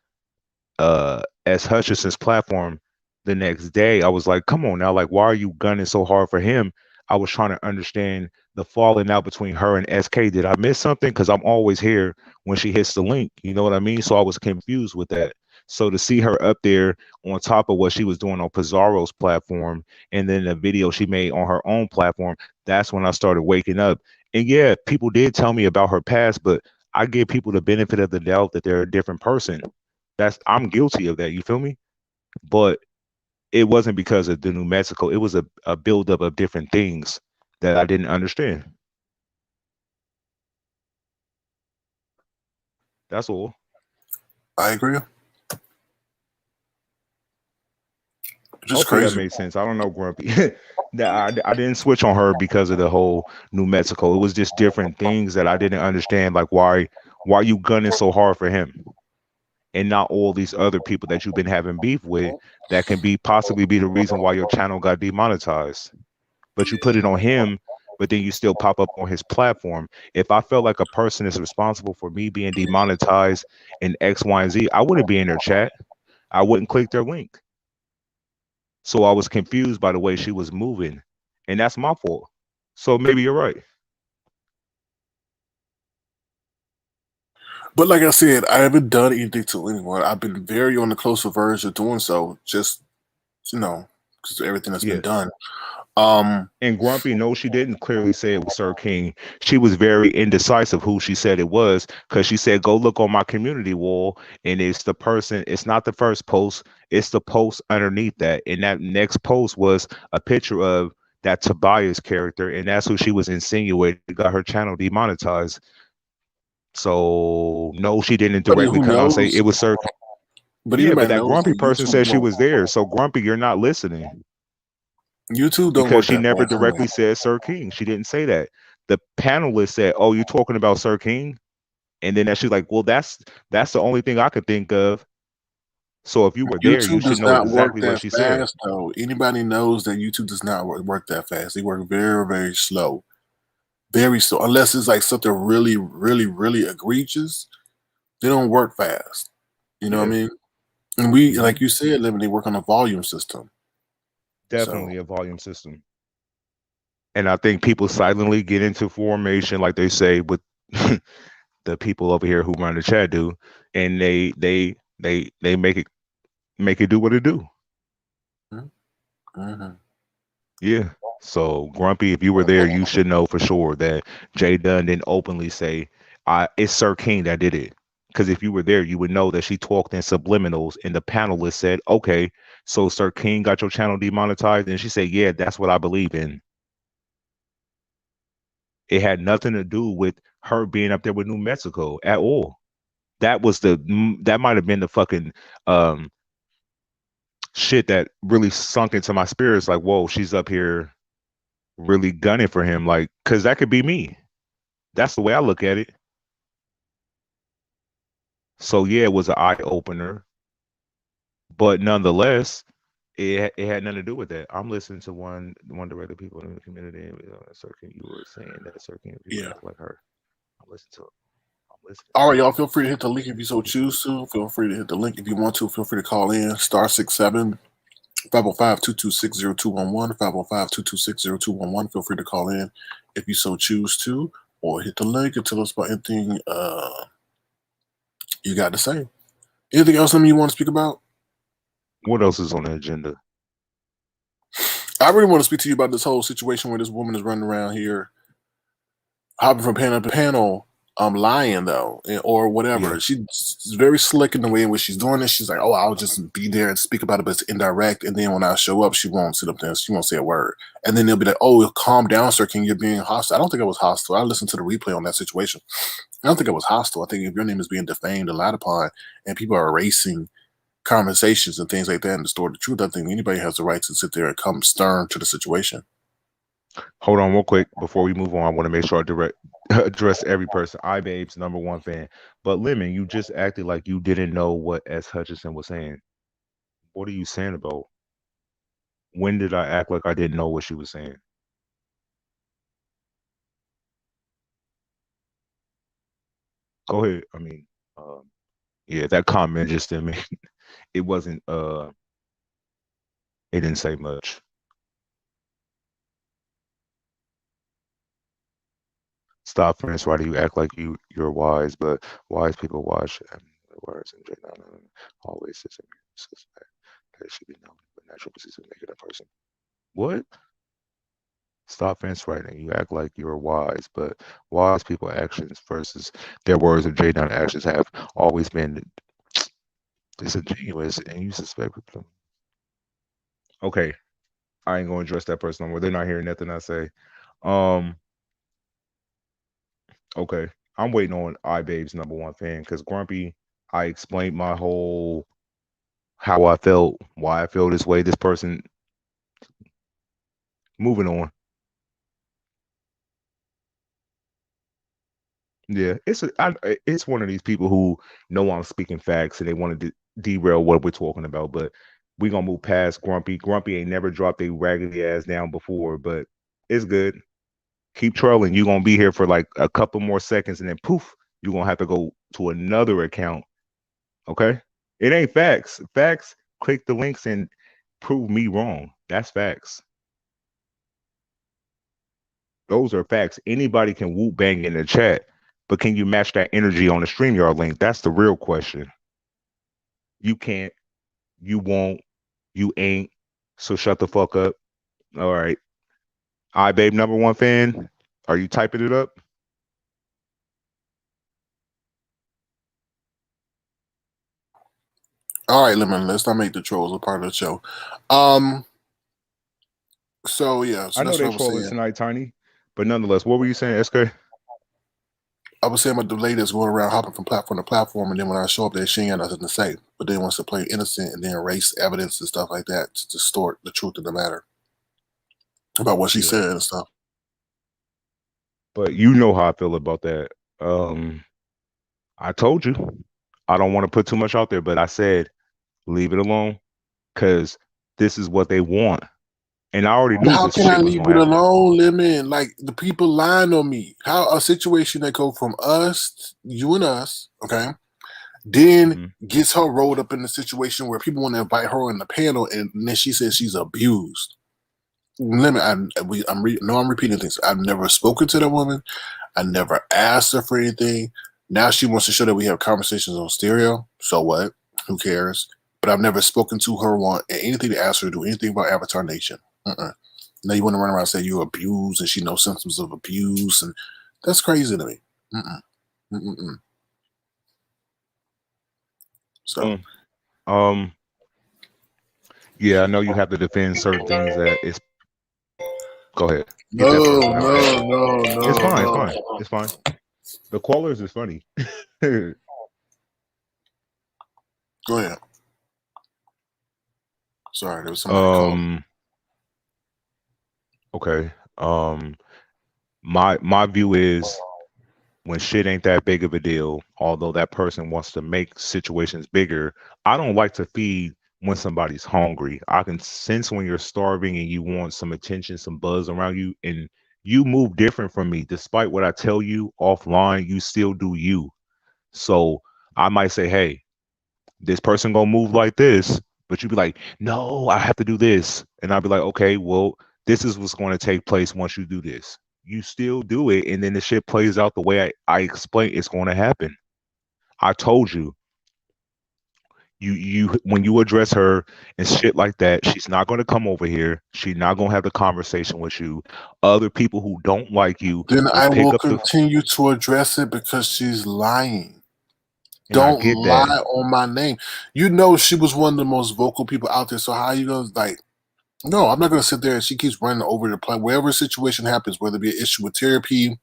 D: S. Hutchinson's platform the next day, I was like, come on now, like, why are you gunning so hard for him? I was trying to understand the falling out between her and SK. Did I miss something? Because I'm always here when she hits the link. You know what I mean? So I was confused with that. So to see her up there on top of what she was doing on Pizarro's platform, and then the video she made on her own platform, that's when I started waking up. And yeah, people did tell me about her past, but I give people the benefit of the doubt that they're a different person. I'm guilty of that. You feel me? But it wasn't because of the New Mexico. It was a buildup of different things that I didn't understand. That's all.
B: I agree. Just
D: Hopefully that
B: crazy.
D: made sense. I don't know, Grumpy. I didn't switch on her because of the whole New Mexico. It was just different things that I didn't understand, like why you gunning so hard for him and not all these other people that you've been having beef with that can possibly be the reason why your channel got demonetized. But you put it on him, but then you still pop up on his platform. If I felt like a person is responsible for me being demonetized in X, Y, and Z, I wouldn't be in their chat. I wouldn't click their link. So I was confused by the way she was moving, and that's my fault. So maybe you're right.
B: But like I said, I haven't done anything to anyone. I've been very on the closer verge of doing so, just because everything that's been
D: Yeah.
B: done.
D: And Grumpy, no, she didn't clearly say it was Sir King. She was very indecisive who she said it was, because she said, go look on my community wall, and it's the person, it's not the first post, it's the post underneath that. And that next post was a picture of that Tobias character, and that's who she was insinuating got her channel demonetized. So no, she didn't directly
B: Who
D: come out and say
B: knows?
D: it was Sir.
B: But
D: Yeah, but
B: anybody
D: that
B: knows
D: Grumpy
B: that
D: person
B: YouTube
D: said she
B: won't.
D: was there. So Grumpy, you're not listening.
B: YouTube don't
D: Because
B: work
D: she
B: that
D: never
B: fast anyway.
D: directly said Sir King. She didn't say that. The panelist said, "Oh, you're talking about Sir King," and then she's like, "Well, that's the only thing I could think of." So if you were there, you
B: YouTube
D: should
B: does
D: know
B: not work
D: exactly what
B: that
D: she said.
B: fast, though. Anybody knows that YouTube does not work that fast. They work very, very slow. Very slow. Unless it's like something really, really, really egregious, they don't work fast. You know what I
D: Yeah,
B: mean? And we,
D: hmm
B: like you said, Lemon, they work on a volume system. So
D: definitely a volume system. And I think people silently get into formation, like they say with the people over here who run the chat do, and they make it do what it do.
B: mm-hmm.
D: Yeah. So Grumpy, if you were there, you should know for sure that Jay Dunn didn't openly say, it's Sir King that did it. Because if you were there, you would know that she talked in subliminals, and the panelist said, okay, so Sir King got your channel demonetized. And she said, yeah, that's what I believe in. It had nothing to do with her being up there with New Mexico at all. That might have been the fucking shit that really sunk into my spirits. Like, whoa, she's up here really gunning for him, like, because that could be me. That's the way I look at it. So yeah, it was an eye opener, but nonetheless, it had nothing to do with that. I'm listening to one director people in the community. Sir King, you were saying that Sir King people
B: Yeah.
D: act like her. I'm listening to it. I'm listening.
B: All right, y'all. Feel free to hit the link if you so choose to. Feel free to hit the link if you want to. Feel free to call in *67 505-226-0211, 505-226-0211. Feel free to call in if you so choose to, or hit the link and tell us about anything you got to say. Anything else you want to speak about?
D: What else is on the agenda?
B: I really want to speak to you about this whole situation where this woman is running around here, hopping from panel to panel, lying though, or whatever.
D: Yeah.
B: She's very slick in the way in which she's doing it. She's like, "Oh, I'll just be there and speak about it, but it's indirect." And then when I show up, she won't sit up there. She won't say a word. And then they'll be like, "Oh, calm down, sir. Can you being hostile?" I don't think I was hostile. I listened to the replay on that situation. I don't think I was hostile. I think if your name is being defamed and lied upon, and people are erasing conversations and things like that and distort the truth, I think anybody has the right to sit there and come stern to the situation.
D: Hold on real quick before we move on. I want to make sure I address every person. iBabe's #1 fan. But Lemon, you just acted like you didn't know what S. Hutchinson was saying. What are you saying about? When did I act like I didn't know what she was saying? Go ahead. I mean, yeah, that comment just didn't mean it wasn't it didn't say much. Stop, Prince. Why do you act like you're wise? But wise people watch the words and always says that should be known, but natural disease will make it a person. What? Stop fence writing. You act like you're wise, but wise people actions versus their words and J-Down actions have always been disingenuous, and you suspect them. Okay, I ain't gonna address that person no more. They're not hearing nothing I say. Okay, I'm waiting on iBabe's #1 fan because Grumpy. I explained my whole how I felt, why I feel this way. This person. Moving on. Yeah, it's one of these people who know I'm speaking facts and they want to derail what we're talking about, but we're gonna move past Grumpy. Grumpy ain't never dropped a raggedy ass down before, but it's good. Keep trolling. You're gonna be here for like a couple more seconds and then poof, you're gonna have to go to another account. Okay? It ain't facts. Facts, click the links and prove me wrong. That's facts. Those are facts. Anybody can whoop bang in the chat. But can you match that energy on the StreamYard link? That's the real question. You can't, you won't, you ain't. So shut the fuck up. All right. iBabe #1 fan. Are you typing it up?
B: All right, Lemon, let's not make the trolls a part of the show. So yeah, so
D: I know
B: that's
D: they
B: what I was
D: trolling
B: saying.
D: tonight, Tiny. But nonetheless, what were you saying, SK?
B: I was saying about the lady that's going around hopping from platform to platform, and then when I show up there, she ain't got nothing to say, but then wants to play innocent and then erase evidence and stuff like that to distort the truth of the matter about what she said and stuff.
D: But you know how I feel about that. I told you I don't want to put too much out there, but I said leave it alone because this is what they want. And I already knew
B: How
D: this
B: can I
D: shit was
B: leave
D: gonna
B: it
D: happen.
B: alone, Lemon? Like the people lying on me. How a situation that go from us, you and us, okay, then gets her rolled up in the situation where people want to invite her on the panel, and then she says she's abused. Lemon, I'm repeating things. I've never spoken to that woman. I never asked her for anything. Now she wants to show that we have conversations on stereo. So what? Who cares? But I've never spoken to her, want anything to ask her to do anything about Avatar Nation. Now you want to run around and say you're abused and she knows symptoms of abuse, and that's crazy to me. So,
D: yeah, I know you have to defend certain things that is. Go ahead. Get
B: no.
D: It's fine. It's fine. The callers is funny.
B: Go ahead. Sorry, there was somebody calling.
D: Okay. My view is when shit ain't that big of a deal, although that person wants to make situations bigger, I don't like to feed when somebody's hungry. I can sense when you're starving and you want some attention, some buzz around you, and you move different from me. Despite what I tell you offline, you still do you. So I might say, hey, this person gonna move like this. But you'd be like, no, I have to do this. And I'd be like, okay, well, this is what's going to take place once you do this. You still do it, and then the shit plays out the way I explain it's going to happen. I told you, you when you address her and shit like that, she's not going to come over here. She's not going to have the conversation with you. Other people who don't like you
B: Then
D: will
B: I
D: pick
B: will
D: up the,
B: continue to address it because she's lying.
D: and I
B: Don't
D: get that.
B: lie on my name. You know she was one of the most vocal people out there. So how you gonna like? No, I'm not gonna sit there and she keeps running over the plane. Wherever situation happens, whether it be an issue with therapy,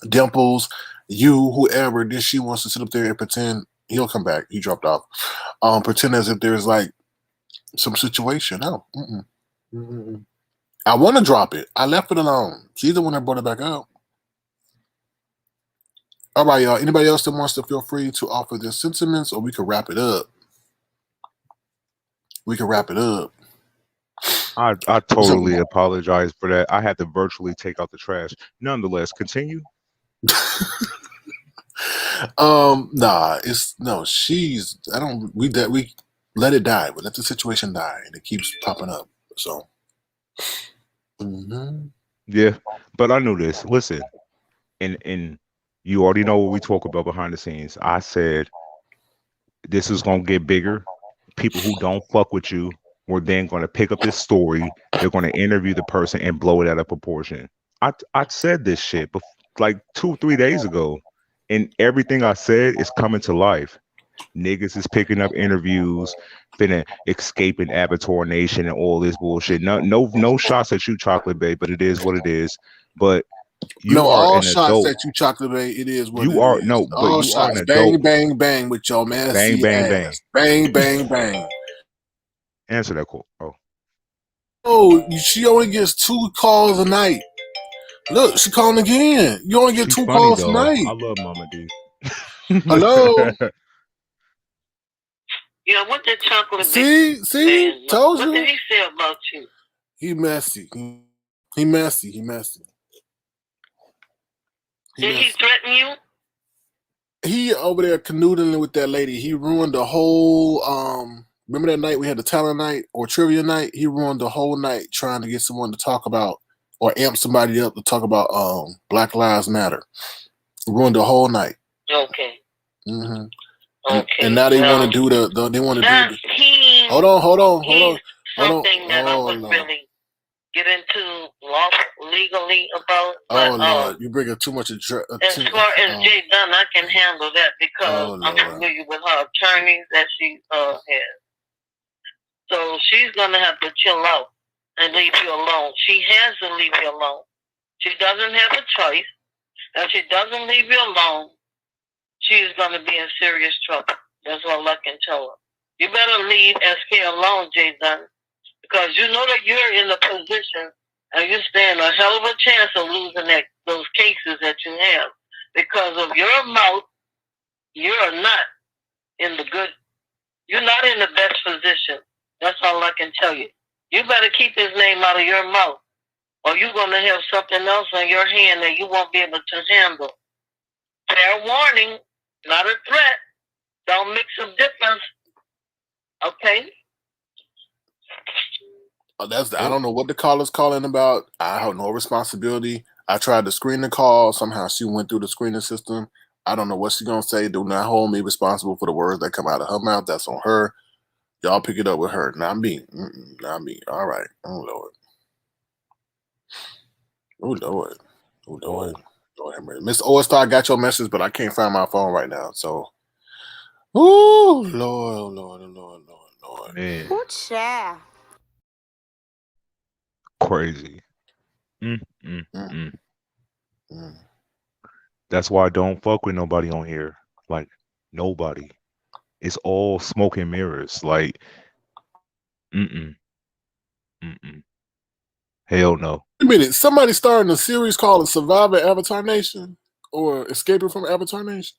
B: Dimples, you, whoever, then she wants to sit up there and pretend he'll come back. He dropped off. Pretend as if there's like some situation. No. Mm-mm. Mm-mm. I want to drop it. I left it alone. She's the one that brought it back up. All right, y'all. Anybody else that wants to feel free to offer their sentiments, or we can wrap it up. We can wrap it up.
D: I totally apologize for that. I had to virtually take out the trash. Nonetheless, continue.
B: Nah, it's no. She's. I don't. We let it die. We let the situation die, and it keeps popping up. So. Mm-hmm.
D: Yeah, but I knew this. Listen, and you already know what we talk about behind the scenes. I said this is gonna get bigger. People who don't fuck with you were then gonna pick up this story. They're gonna interview the person and blow it out of proportion. I said this shit like 2-3 days ago, and everything I said is coming to life. Niggas is picking up interviews, finna escaping Avatar Nation and all this bullshit. No shots at you, Chocolate Bay, but it is what it is. But you
B: No,
D: are
B: all
D: an
B: shots
D: adult.
B: at you, Chocolate Bay. It is what
D: You
B: it
D: are
B: is.
D: no, but
B: All
D: you are an
B: shots.
D: adult.
B: Bang, bang, bang with your
D: Bang,
B: messy
D: bang,
B: ass.
D: bang.
B: Bang, bang, bang.
D: Answer that call. Oh,
B: Oh, she only gets 2 calls a night. Look, she calling again. You only get
D: she's
B: 2
D: funny
B: calls a
D: though.
B: night.
D: I love Mama D.
B: Hello.
C: Yeah, what did Chocolate
B: See, told
C: What
B: you.
C: did he say about you?
B: He messy. He messy. He messy.
C: Did he threaten you?
B: He over there canoodling with that lady. He ruined the whole remember that night we had the talent night or trivia night? He ruined the whole night trying to get someone to talk about or amp somebody up to talk about Black Lives Matter. Ruined the whole night.
C: Okay.
B: Mm-hmm.
C: Okay.
B: And now they want to do they want to do the, hold on.
C: Something that I would really get into legally about.
B: But, Lord, you bring too much attention.
C: As far as Jay Dunn, I can handle that because I'm familiar with her attorneys that she has. So she's gonna have to chill out and leave you alone. She has to leave you alone. She doesn't have a choice. If she doesn't leave you alone, she is gonna be in serious trouble. That's all I can tell her. You better leave SK alone, Jay Dunn, because you know that you're in a position and you stand a hell of a chance of losing those cases that you have. Because of your mouth, you're not in you're not in the best position. That's all I can tell you. You better keep his name out of your mouth, or you're going to have something else on your hand that you won't be able to handle. Fair warning, not a threat. Don't mix a difference. Okay?
B: I don't know what the caller's calling about. I have no responsibility. I tried to screen the call. Somehow she went through the screening system. I don't know what she's going to say. Do not hold me responsible for the words that come out of her mouth. That's on her. Y'all pick it up with her. Not me. Not me. All right. Oh, Lord. Oh, Lord. Oh, Lord. Lord, Mr. O-Star, I got your message, but I can't find my phone right now. So, oh, Lord.
D: man.
E: What share?
D: Crazy. That's why I don't fuck with nobody on here. Like, nobody. It's all smoke and mirrors. Like, hell no.
B: Wait a minute. Somebody starting a series called Survivor Avatar Nation or Escaping from Avatar Nation?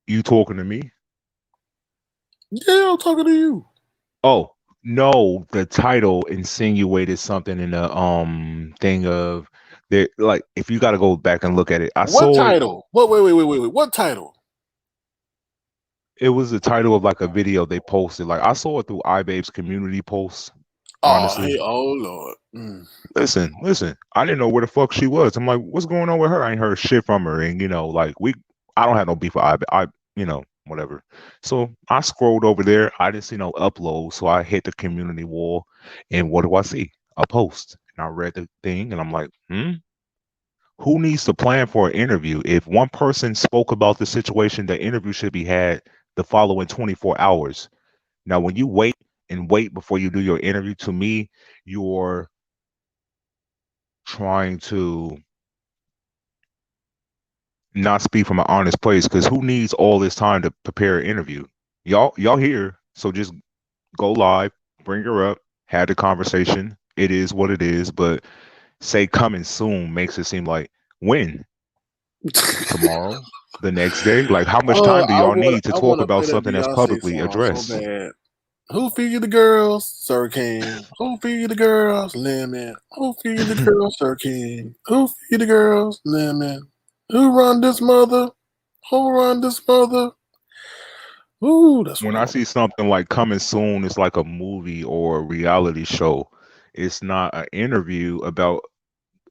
D: You talking to me?
B: Yeah, I'm talking to you.
D: Oh, no, the title insinuated something in the thing of there, like if you gotta go back and look at it. I
B: What
D: saw
B: title? What wait. What title?
D: It was the title of like a video they posted. Like I saw it through iBabe's community posts.
B: Oh,
D: Honestly,
B: hey, oh Lord.
D: listen. I didn't know where the fuck she was. I'm like, what's going on with her? I ain't heard shit from her, and like I don't have no beef with iBabe. Whatever. So I scrolled over there. I didn't see no upload, so I hit the community wall, and what do I see? A post, and I read the thing, and I'm like, who needs to plan for an interview? If one person spoke about the situation, the interview should be had the following 24 hours. Now, when you wait and wait before you do your interview, to me, you're trying to not speak from an honest place because who needs all this time to prepare an interview? Y'all here, so just go live, bring her up, have the conversation. It is what it is, but say coming soon makes it seem like when? Tomorrow? The next day? Like how much
B: Oh,
D: time do y'all need to
B: I
D: talk
B: wanna
D: about
B: play that
D: something that's
B: Beyonce
D: publicly
B: song so
D: addressed?
B: bad. Who feed the girls, Sir King? Who feed the girls, Lemon? Who feed the girls, Sir King? Who feed the girls, Lemon? Who run this mother? Who run this mother? Ooh, that's what
D: When
B: I
D: I
B: want.
D: see something like coming soon, it's like a movie or a reality show. It's not an interview about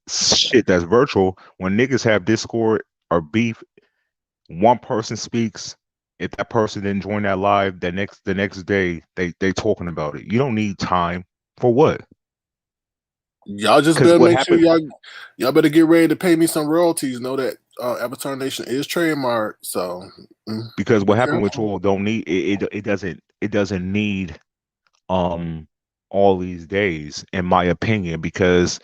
D: shit that's virtual. When niggas have Discord or beef, one person speaks. If that person didn't join that live, the next day they talking about it. You don't need time for what?
B: Y'all just
D: Because
B: better
D: what
B: make sure
D: happened?
B: y'all better get ready to pay me some royalties. Know that Avatar Nation is trademarked, so
D: Because
B: be
D: what happened with
B: careful.
D: Joel don't need it doesn't need um all these days, in my opinion, because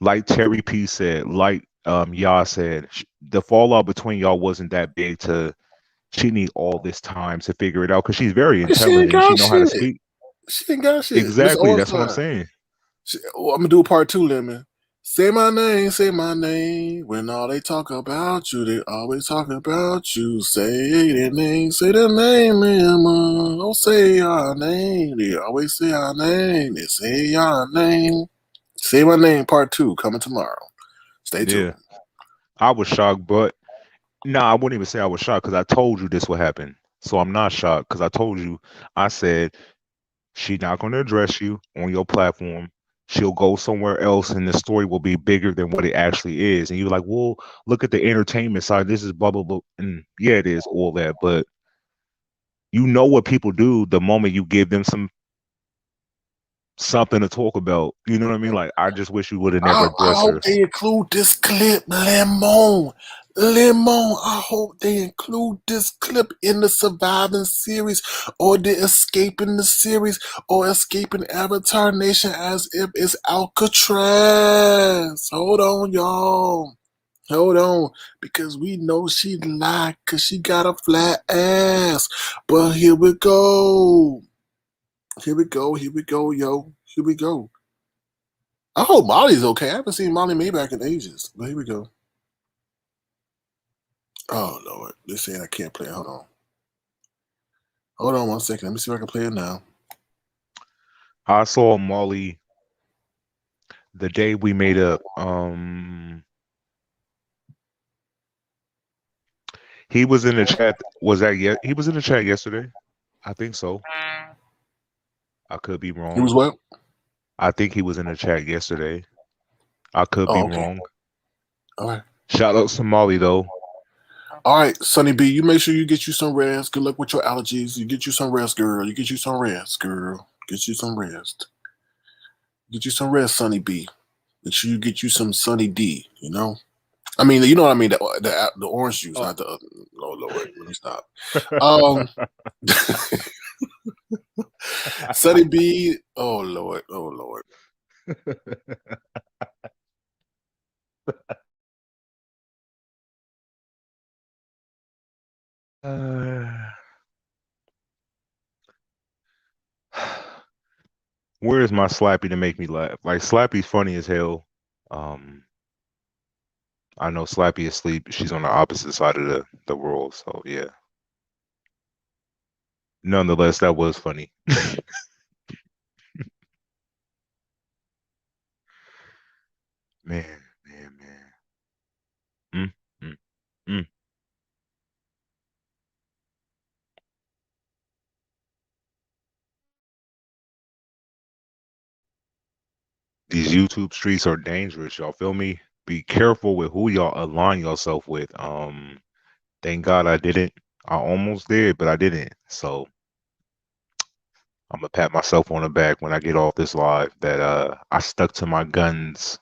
D: like Terry P said, like y'all said, the fallout between y'all wasn't that big to she need all this time to figure it out because she's very
B: She ain't
D: intelligent. She
B: got
D: know how to
B: shit.
D: speak.
B: She ain't got shit. Miss
D: Exactly, that's what I'm
B: Ornstein.
D: saying.
B: I'm gonna do a part two, Lemon. Say my name, say my name. When all they talk about you, they always talk about you. Say their name, Lemon. Don't say our name. They always say our name. They say our name. Say my name, part two, coming tomorrow. Stay tuned.
D: Yeah, I was shocked, but no, I wouldn't even say I was shocked because I told you this would happen. So I'm not shocked because I told you. I said she's not going to address you on your platform. She'll go somewhere else, and the story will be bigger than what it actually is. And you're like, well, look at the entertainment side. This is blah blah blah. And yeah, it is all that, but you know what people do the moment you give them something to talk about. You know what I mean? Like, I just wish you would have never
B: I
D: addressed
B: hope
D: her.
B: they include this clip, Lemon. Lemon, I hope they include this clip in the Surviving series or the Escaping the series or Escaping Avatar Nation as if it's Alcatraz. Hold on, y'all. Hold on, because we know she lied because she got a flat ass. But here we go. Here we go. Here we go, yo. Here we go. I hope Molly's okay. I haven't seen Molly Maybach in ages. But here we go. Oh Lord, they're saying I can't play it. Hold on. Hold on 1 second. Let me see if I can play it now.
D: I saw Molly the day we made up. He was in the chat. Was that yet? He was in the chat yesterday. I think so. I could be
B: He was
D: wrong.
B: what?
D: I think he was in the chat yesterday. I could be
B: Oh, okay.
D: wrong.
B: All right.
D: Shout out to Molly though.
B: All right, Sonny B, you make sure you get you some rest. Good luck with your allergies. You get you some rest, girl. You get you some rest, girl. Get you some rest. Get you some rest, Sonny B. Make sure you get you some Sunny D, you know? I mean, you know what I mean? The orange juice,
D: Oh.
B: not the. Oh, Lord, let me stop. Um, Sunny B. Oh, Lord. Oh, Lord.
D: Where is my Slappy to make me laugh? Like Slappy's funny as hell. Um, I know Slappy is asleep. She's on the opposite side of the world. So yeah. Nonetheless, that was funny. Man, man, man. Mm, mm, mm. These YouTube streets are dangerous, y'all feel me? Be careful with who y'all align yourself with. Thank God I didn't. I almost did, but I didn't. So I'm gonna pat myself on the back when I get off this live that I stuck to my guns.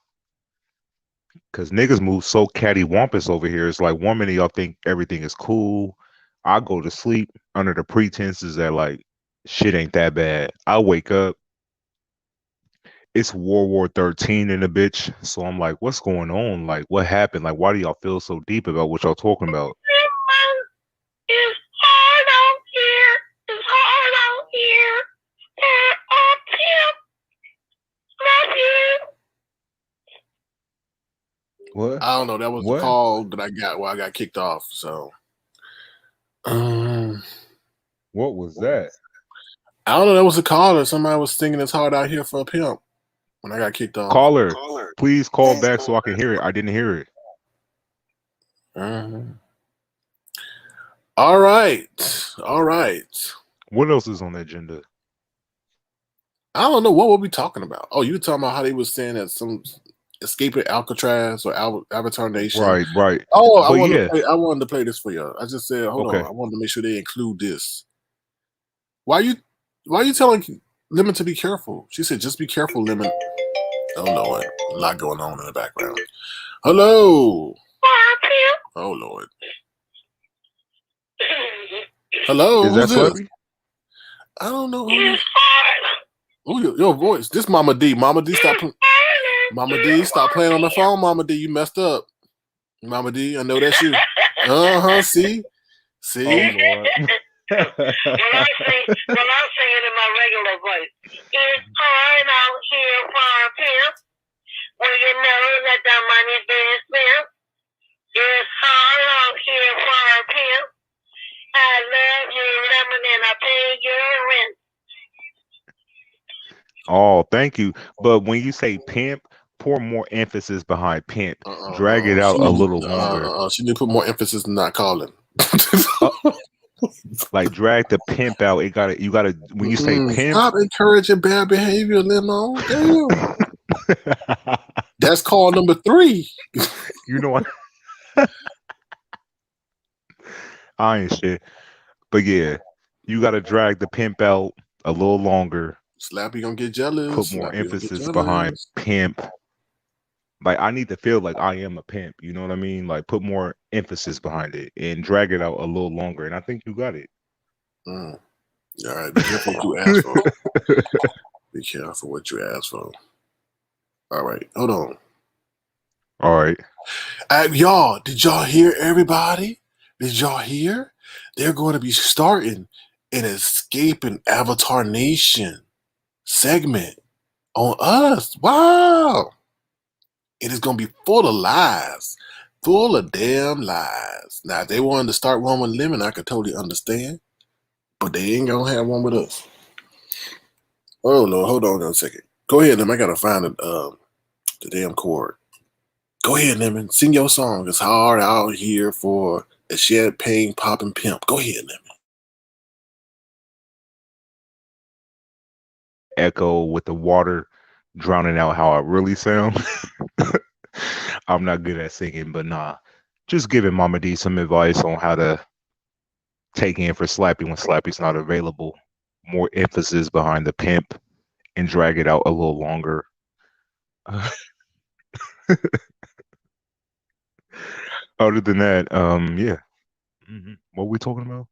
D: Cause niggas move so cattywampus over here. It's like 1 minute y'all think everything is cool. I go to sleep under the pretenses that like shit ain't that bad. I wake up, it's World War 13 in the bitch. So I'm like, what's going on? Like, what happened? Like, why do y'all feel so deep about what y'all talking about?
C: It's hard out here. It's hard out here. Pimp. Love you.
D: What?
B: I don't know. That was the
D: What?
B: call that I got while I got kicked off. So,
D: What was that?
B: I don't know. That was a call that somebody was singing "It's Hard Out Here for a Pimp" when I got kicked off.
D: Caller, please call back so I can hear it. I didn't hear it.
B: All right. All right.
D: What else is on the agenda?
B: I don't know what we'll be talking about. Oh, you were talking about how they was saying that some escaping Alcatraz or Avatar Nation.
D: Right.
B: Oh, I
D: But
B: wanted to play this for you. I just said, hold
D: Okay.
B: on. I wanted to make sure they include this. Why you telling Lemon to be careful? She said, just be careful, Lemon. Oh Lord, a lot going on in the background. Hello. Oh Lord. Hello.
D: Is that
B: Who's this?
D: Slurpee?
B: I don't know. Oh, your voice. This Mama D. Mama D, stop playing on the phone. Mama D, you messed up. Mama D, I know that's you. See.
D: Oh Lord.
C: When I sing it in my regular voice, it's hard out here for a pimp when you know that the money's being spent. It's hard out here for a pimp. I love you, Lemon, and I pay your rent.
D: Oh, thank you. But when you say pimp, pour more emphasis behind pimp. Drag it out a little longer.
B: She need to put more emphasis than not calling.
D: Like drag the pimp out. You gotta when you say pimp.
B: Stop encouraging bad behavior, Limo. Damn. That's call number 3.
D: You know what? I ain't shit. But yeah, you gotta drag the pimp out a little longer.
B: Slappy gonna get jealous.
D: Put more emphasis behind pimp. Like I need to feel like I am a pimp. You know what I mean? Like put more emphasis behind it and drag it out a little longer. And I think you got it.
B: All right, be careful what you ask for. Be careful what you ask for. All right, hold on.
D: All right.
B: Y'all, did y'all hear everybody? Did y'all hear? They're going to be starting an Escaping Avatar Nation segment on us. Wow. It is going to be full of lies. Full of damn lies. Now, if they wanted to start one with Lemon, I could totally understand. But they ain't going to have one with us. Oh, Lord. Hold on a second. Go ahead, Lemon. I got to find the damn chord. Go ahead, Lemon. Sing your song. It's hard out here for a champagne popping pimp. Go ahead, Lemon.
D: Echo with the water drowning out how I really sound. I'm not good at singing, but nah. Just giving Mama D some advice on how to take in for Slappy when Slappy's not available. More emphasis behind the pimp and drag it out a little longer. Other than that, yeah. What are we talking about?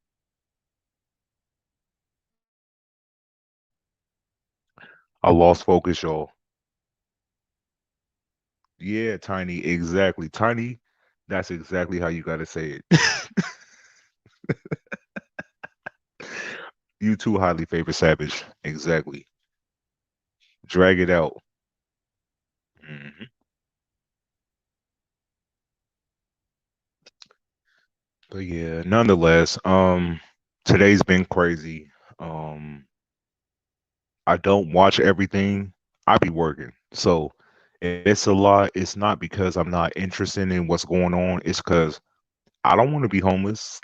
D: I lost focus, y'all. Yeah, Tiny, exactly. Tiny, that's exactly how you gotta say it. You too highly favored Savage. Exactly. Drag it out. But yeah, nonetheless, today's been crazy. I don't watch everything. I be working. So if it's a lot, it's not because I'm not interested in what's going on. It's because I don't want to be homeless.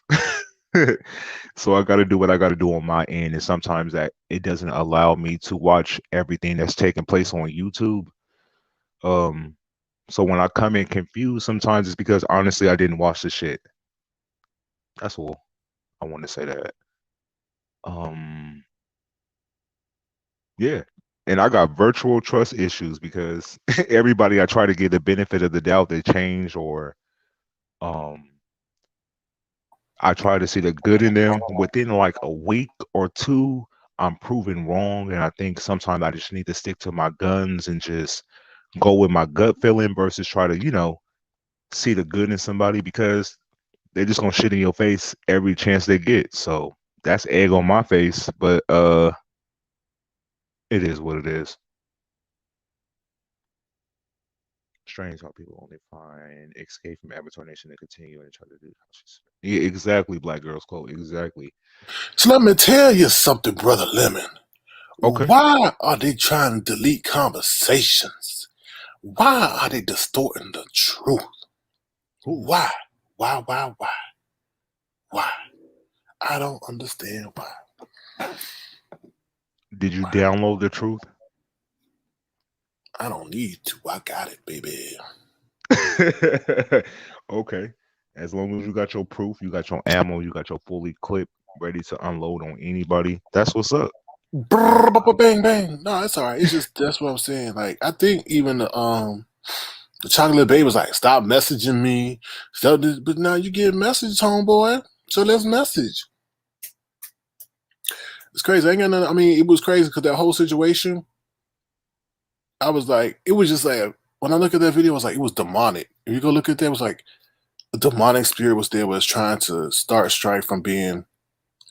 D: So I got to do what I got to do on my end. And sometimes that it doesn't allow me to watch everything that's taking place on YouTube. So when I come in confused, sometimes it's because honestly I didn't watch the shit. That's all. I want to say that. Um, yeah. And I got virtual trust issues because everybody I try to give the benefit of the doubt they change, or um I try to see the good in them. Within like a week or two, I'm proven wrong. And I think sometimes I just need to stick to my guns and just go with my gut feeling versus try to, see the good in somebody, because they're just gonna shit in your face every chance they get. So that's egg on my face, but it is what it is. Strange how people only find escape from Avatar Nation and continue and try to do. Yeah, exactly. Black girls quote exactly.
B: So let me tell you something, Brother Lemon.
D: Okay.
B: Why are they trying to delete conversations? Why are they distorting the truth?
D: Who?
B: Why? Why? I don't understand why.
D: Did you download the truth?
B: I don't need to. I got it, baby.
D: Okay. As long as you got your proof, you got your ammo, you got your fully clip ready to unload on anybody, that's what's up.
B: Bang bang. No, it's all right. It's just that's what I'm saying. Like I think even the chocolate baby was like, stop messaging me. Stop this, but now you get message, homeboy. So let's message. It's crazy. I ain't got nothing. I mean, it was crazy because that whole situation. I was like, it was just like when I look at that video, it was like it was demonic. If you go look at that, it was like a demonic spirit was there, was trying to start strife from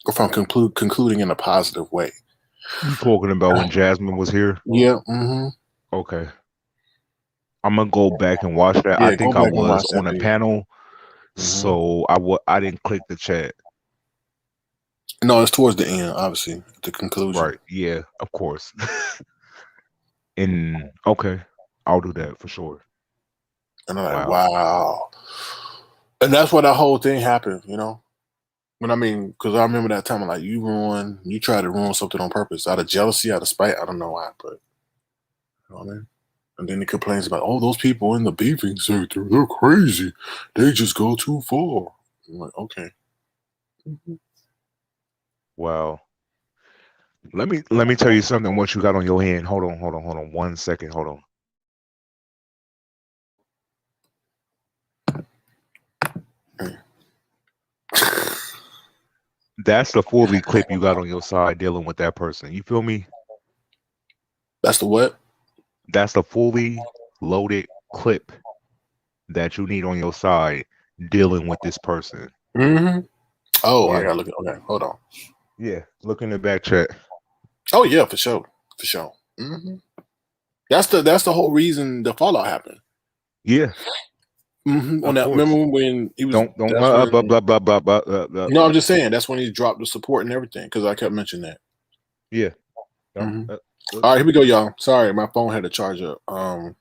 B: concluding in a positive way.
D: You talking about when Jasmine was here?
B: Yeah. Mm-hmm.
D: Okay. I'm gonna go back and watch that. I
B: Yeah, go
D: think I
B: back and
D: was
B: watch that
D: on a
B: video.
D: panel,
B: Mhm.
D: so I didn't click the chat.
B: No, it's towards the end, obviously, the conclusion.
D: Right. Yeah, of course. And okay, I'll do that for sure.
B: And I'm like,
D: Wow.
B: wow. And that's why that whole thing happened, you know? When I mean, because I remember that time, like, you try to ruin something on purpose out of jealousy, out of spite. I don't know why, but, you know what I mean? And then he complains about, oh, those people in the beefing sector, they're crazy. They just go too far. I'm like, okay. Mm-hmm.
D: Wow. Let me tell you something. What you got on your hand? Hold on. 1 second. Hold on. That's the fully clip you got on your side dealing with that person. You feel me?
B: That's the what?
D: That's the fully loaded clip that you need on your side dealing with this person.
B: Mm-hmm. Oh,
D: Yeah.
B: I gotta look at. Okay, hold on.
D: Yeah, look in the back chat.
B: Oh yeah, for sure. Mm-hmm. That's the whole reason the fallout happened.
D: Yeah.
B: Mm-hmm. On
D: Of
B: that,
D: course.
B: remember when he was?
D: Don't
B: That's when,
D: blah.
B: no, I'm just saying that's when he dropped the support and everything because I kept mentioning that.
D: Yeah.
B: Mm-hmm. All right, here we go, y'all. Sorry, my phone had to charge up. Hold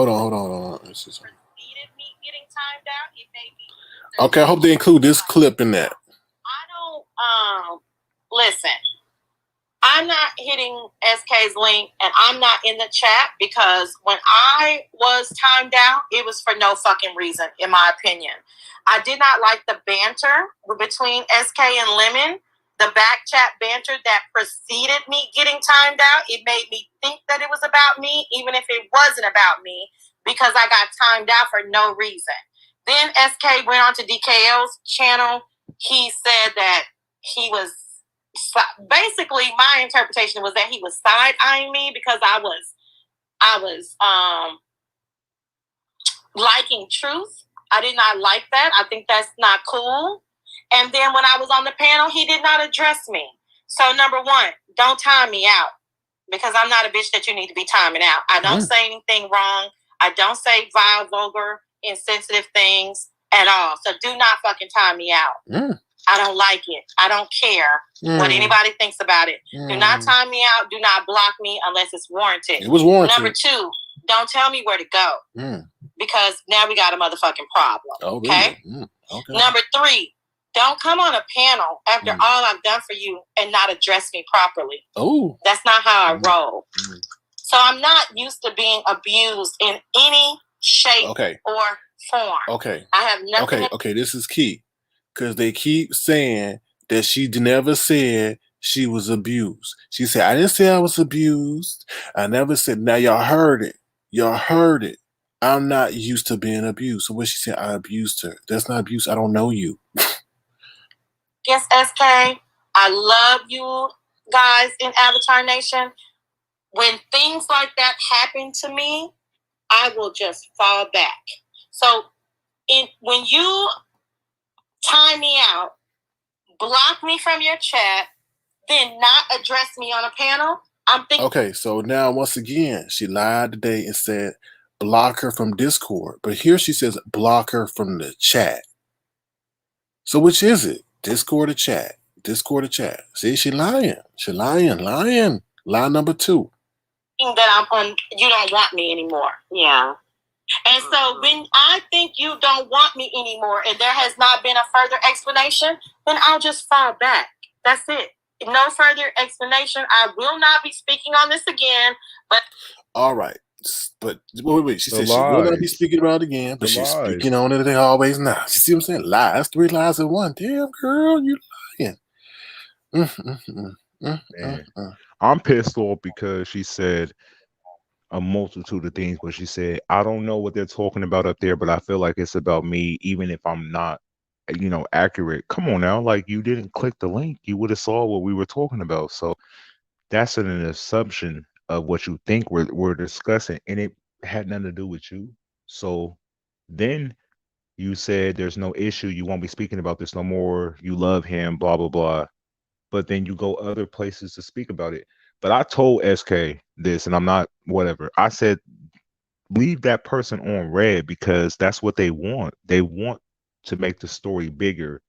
B: on. Okay, I hope they include this clip in that.
E: I don't listen. I'm not hitting SK's link and I'm not in the chat because when I was timed out, it was for no fucking reason, in my opinion. I did not like the banter between SK and Lemon, the back chat banter that preceded me getting timed out. It made me think that it was about me, even if it wasn't about me, because I got timed out for no reason. Then SK went on to DKL's channel. He said that he was basically, my interpretation was that he was side-eyeing me because I was liking truth. I did not like that. I think that's not cool. And then when I was on the panel, he did not address me. So number one, don't time me out because I'm not a bitch that you need to be timing out. I don't say anything wrong. I don't say vile, vulgar, insensitive things at all. So do not fucking time me out. I don't like it. I don't care what anybody thinks about it. Do not time me out. Do not block me unless it's warranted.
B: It was warranted.
E: Number two, don't tell me where to go because now we got a motherfucking problem.
B: Oh,
E: okay?
B: Really? Okay.
E: Number three, Don't come on a panel after all I've done for you and not address me properly.
B: Oh.
E: That's not how I roll. So I'm not used to being abused in any shape or form.
B: Okay.
E: I have nothing.
B: Okay, this is key. Because they keep saying that she never said she was abused. She said, I didn't say I was abused. I never said, now y'all heard it. Y'all heard it. I'm not used to being abused. So what she said, I abused her. That's not abuse. I don't know you.
E: Yes, SK. I love you guys in Avatar Nation. When things like that happen to me, I will just fall back. So when you time me out, block me from your chat, then not address me on a panel, I'm thinking...
B: Okay, so now once again, she lied today and said block her from Discord. But here she says block her from the chat. So which is it? Discord or chat? Discord or chat? See, she lying. She lying. Lie number 2.
E: That you don't want me anymore. Yeah. And so when I think you don't want me anymore and there has not been a further explanation, then I'll just fall back. That's it. No further explanation. I will not be speaking on this again. But
B: all right. But wait. She said she will not be speaking about it again, but she's speaking on it always now. You see what I'm saying? Lies. 3 lies in one. Damn, girl, you lying.
D: I'm pissed off because she said a multitude of things, but she said, I don't know what they're talking about up there, but I feel like it's about me, even if I'm not, accurate. Come on now. Like, you didn't click the link. You would have saw what we were talking about. So that's an assumption of what you think we're discussing, and it had nothing to do with you. So then you said there's no issue. You won't be speaking about this no more. You love him, blah, blah, blah. But then you go other places to speak about it. But I told SK this, and I'm not whatever. I said, leave that person on red because that's what they want. They want to make the story bigger.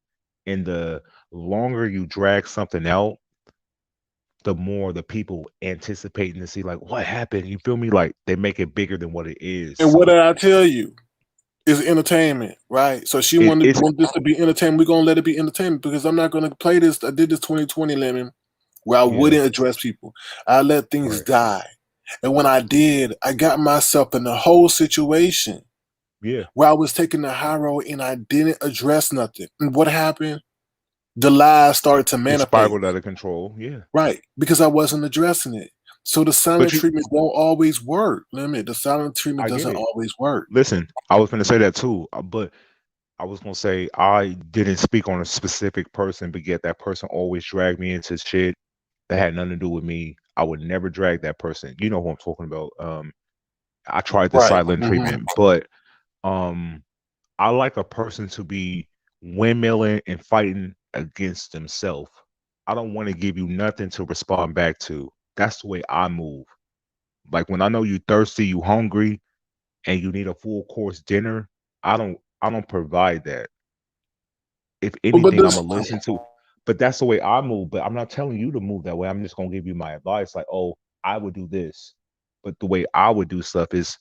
D: And the longer you drag something out, the more the people anticipating to see, like, what happened? You feel me? Like, they make it bigger than what it is.
B: And what did I tell you? It's entertainment, right? So she wanted this to be entertainment. We're going to let it be entertainment because I'm not going to play this. I did this 2020 Lemon where I wouldn't address people. I let things die. And when I did, I got myself in the whole situation where I was taking the high road and I didn't address nothing. And what happened? The lies started to manifest. It
D: spiraled out of control,
B: Right, because I wasn't addressing it. So the silent treatment don't always work. The silent treatment doesn't always work.
D: Listen, I was going to say that too, but I was going to say I didn't speak on a specific person, but yet that person always dragged me into shit that had nothing to do with me. I would never drag that person. You know who I'm talking about. I tried the silent treatment, but I like a person to be windmilling and fighting against themselves. I don't want to give you nothing to respond back to. That's the way I move. Like when I know you thirsty, you hungry, and you need a full course dinner, I don't provide that. If anything, I'm gonna listen to. But that's the way I move. But I'm not telling you to move that way. I'm just gonna give you my advice. Like, oh, I would do this. But the way I would do stuff is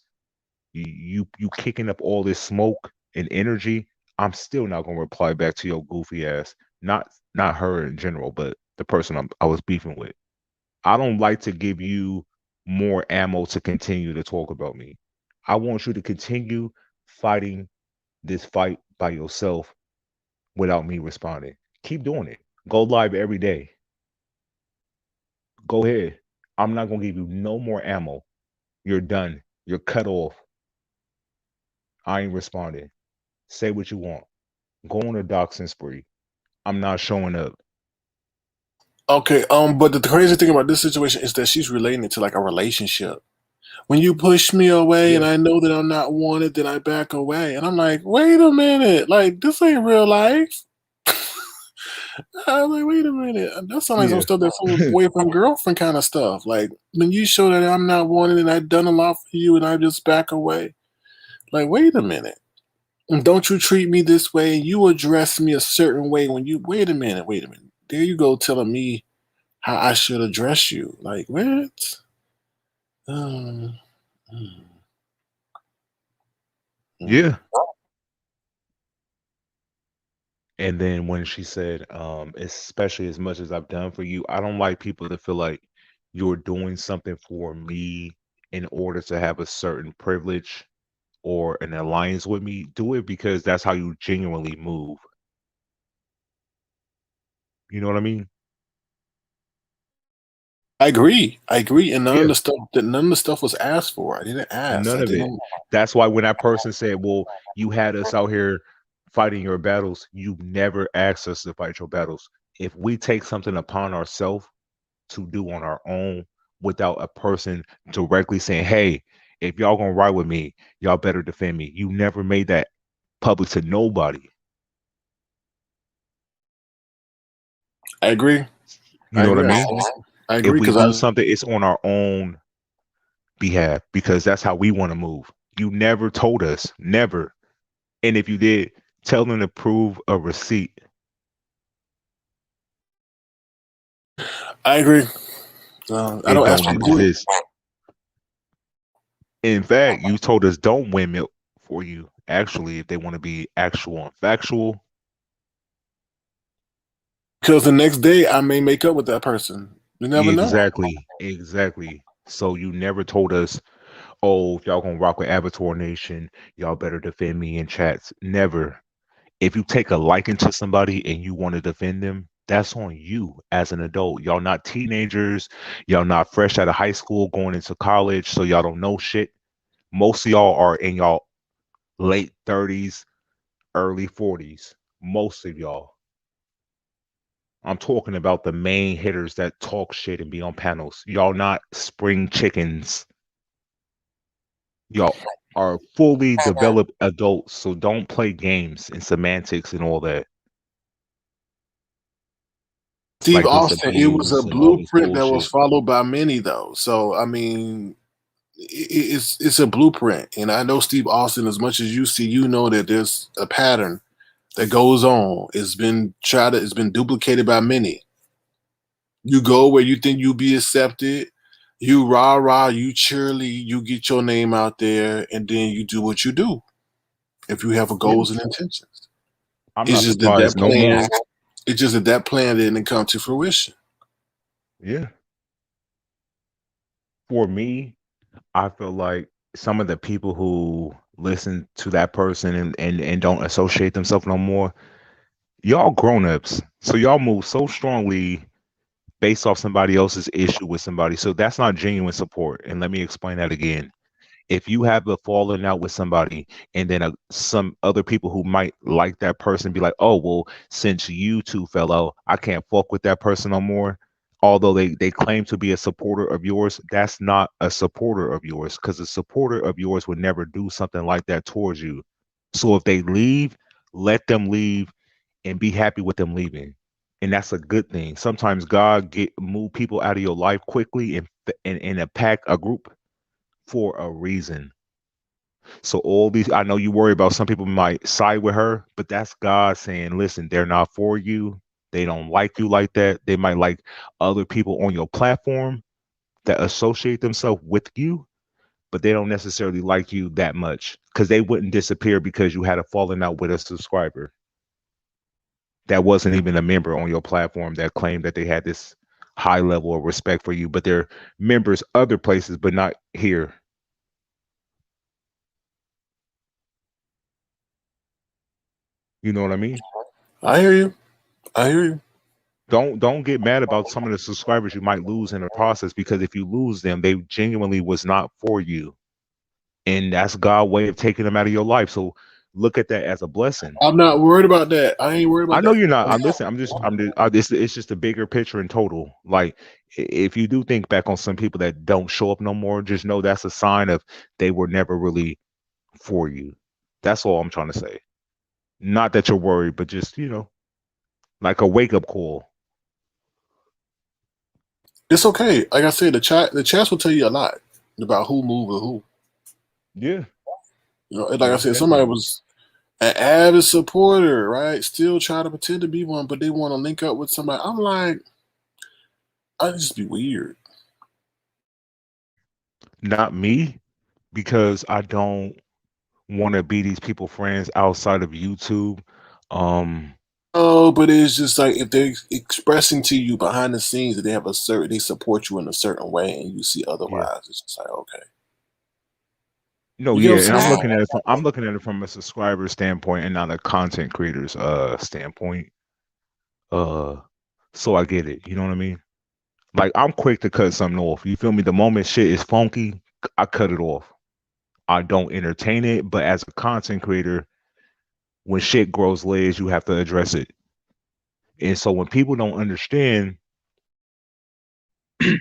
D: you kicking up all this smoke and energy. I'm still not gonna reply back to your goofy ass. Not her in general, but the person I was beefing with. I don't like to give you more ammo to continue to talk about me. I want you to continue fighting this fight by yourself without me responding. Keep doing it. Go live every day. Go ahead. I'm not going to give you no more ammo. You're done. You're cut off. I ain't responding. Say what you want. Go on a doxing spree. I'm not showing up.
B: Okay, but the crazy thing about this situation is that she's relating it to like a relationship. When you push me away and I know that I'm not wanted, then I back away. And I'm like, wait a minute. Like, this ain't real life. I was like, wait a minute. That sounds like some stuff that's some boyfriend, girlfriend kind of stuff. Like, when you show that I'm not wanted and I've done a lot for you and I just back away. Like, wait a minute. And don't you treat me this way? You address me a certain way when you, wait a minute. There you go telling me how I should address you. Like, what?
D: Yeah. And then when she said, especially as much as I've done for you, I don't like people to feel like you're doing something for me in order to have a certain privilege or an alliance with me. Do it because that's how you genuinely move. You know what I mean?
B: I agree. I agree. And
D: Yeah.
B: none of the stuff was asked for. I didn't ask.
D: None
B: I
D: of it.
B: didn't.
D: That's why when that person said, well, you had us out here fighting your battles, you never asked us to fight your battles. If we take something upon ourselves to do on our own without a person directly saying, hey, if y'all gonna ride with me, y'all better defend me. You never made that public to nobody.
B: I agree.
D: You
B: I
D: know what I
B: agree.
D: mean?
B: I
D: If
B: agree
D: we
B: because
D: do something, it's on our own behalf because that's how we want to move. You never told us, never. And if you did, tell them to prove a receipt.
B: I agree. I
D: It
B: don't ask
D: don't
B: people to do it.
D: exist. In fact, you told us don't windmill for you. Actually, if they want to be actual and factual,
B: Because the next day I may make up with that person. You never know.
D: exactly, exactly. So you never told us, oh, if y'all gonna rock with Avatar Nation, y'all better defend me in chats. Never. If you take a liking to somebody and you want to defend them, that's on you as an adult. Y'all not teenagers. Y'all not fresh out of high school going into college, so y'all don't know shit. Most of y'all are in y'all late 30s, early 40s. Most of y'all. I'm talking about the main hitters that talk shit and be on panels. Y'all not spring chickens. Y'all are fully developed adults, so don't play games and semantics and all that.
B: Steve
D: Like this
B: Austin, it was a
D: abuse and all this
B: blueprint that was
D: bullshit.
B: followed by many, though. So I mean, it's a blueprint, and I know Steve Austin. As much as you see, you know that there's a pattern that goes on. It's been duplicated by many. You go where you think you'll be accepted. You rah rah, you cheerly, you get your name out there, and then you do what you do. If you have a
D: Yeah,
B: goals and intentions,
D: I'm
B: it's
D: not
B: just that
D: surprised no more.
B: it's just that that plan didn't come to fruition.
D: Yeah. For me, I feel like some of the people who listen to that person and don't associate themselves no more, y'all grown-ups. So y'all move so strongly based off somebody else's issue with somebody. So that's not genuine support. And let me explain that again. If you have a falling out with somebody and then some other people who might like that person be like, oh, well, since you two fell out, I can't fuck with that person no more. Although they claim to be a supporter of yours, that's not a supporter of yours because a supporter of yours would never do something like that towards you. So if they leave, let them leave and be happy with them leaving. And that's a good thing. Sometimes God get move people out of your life quickly and a pack a group for a reason. So all these, I know you worry about some people might side with her, but that's God saying, listen, they're not for you. They don't like you like that. They might like other people on your platform that associate themselves with you, but they don't necessarily like you that much because they wouldn't disappear because you had a falling out with a subscriber that wasn't even a member on your platform that claimed that they had this high level of respect for you, but they're members other places, but not here. You know what I mean?
B: I hear you. I hear you.
D: Don't get mad about some of the subscribers you might lose in the process because if you lose them, they genuinely was not for you, and that's God's way of taking them out of your life. So look at that as a blessing.
B: I'm not worried about that. I ain't worried
D: I
B: about
D: know
B: that.
D: you're not. It's just a bigger picture in total. Like if you do think back on some people that don't show up no more, just know that's a sign of they were never really for you. That's all I'm trying to say. Not that you're worried, but just like a wake up call.
B: It's okay. Like I said, the chats will tell you a lot about who moved with who.
D: Yeah,
B: You know, and like I said, somebody
D: exactly.
B: was an avid supporter, right? Still try to pretend to be one, but they want to link up with somebody. I'm like, I just be weird.
D: Not me, because I don't want to be these people friends outside of YouTube. Um,
B: Oh, but it's just like if they're expressing to you behind the scenes that they support you in a certain way, and you see otherwise, it's just like okay.
D: No,
B: You get
D: yeah,
B: what
D: and
B: I'm saying?
D: I'm looking at it from a subscriber standpoint and not a content creator's standpoint. So I get it. You know what I mean? Like I'm quick to cut something off. You feel me? The moment shit is funky, I cut it off. I don't entertain it, but as a content creator, when shit grows legs, you have to address it. And so when people don't understand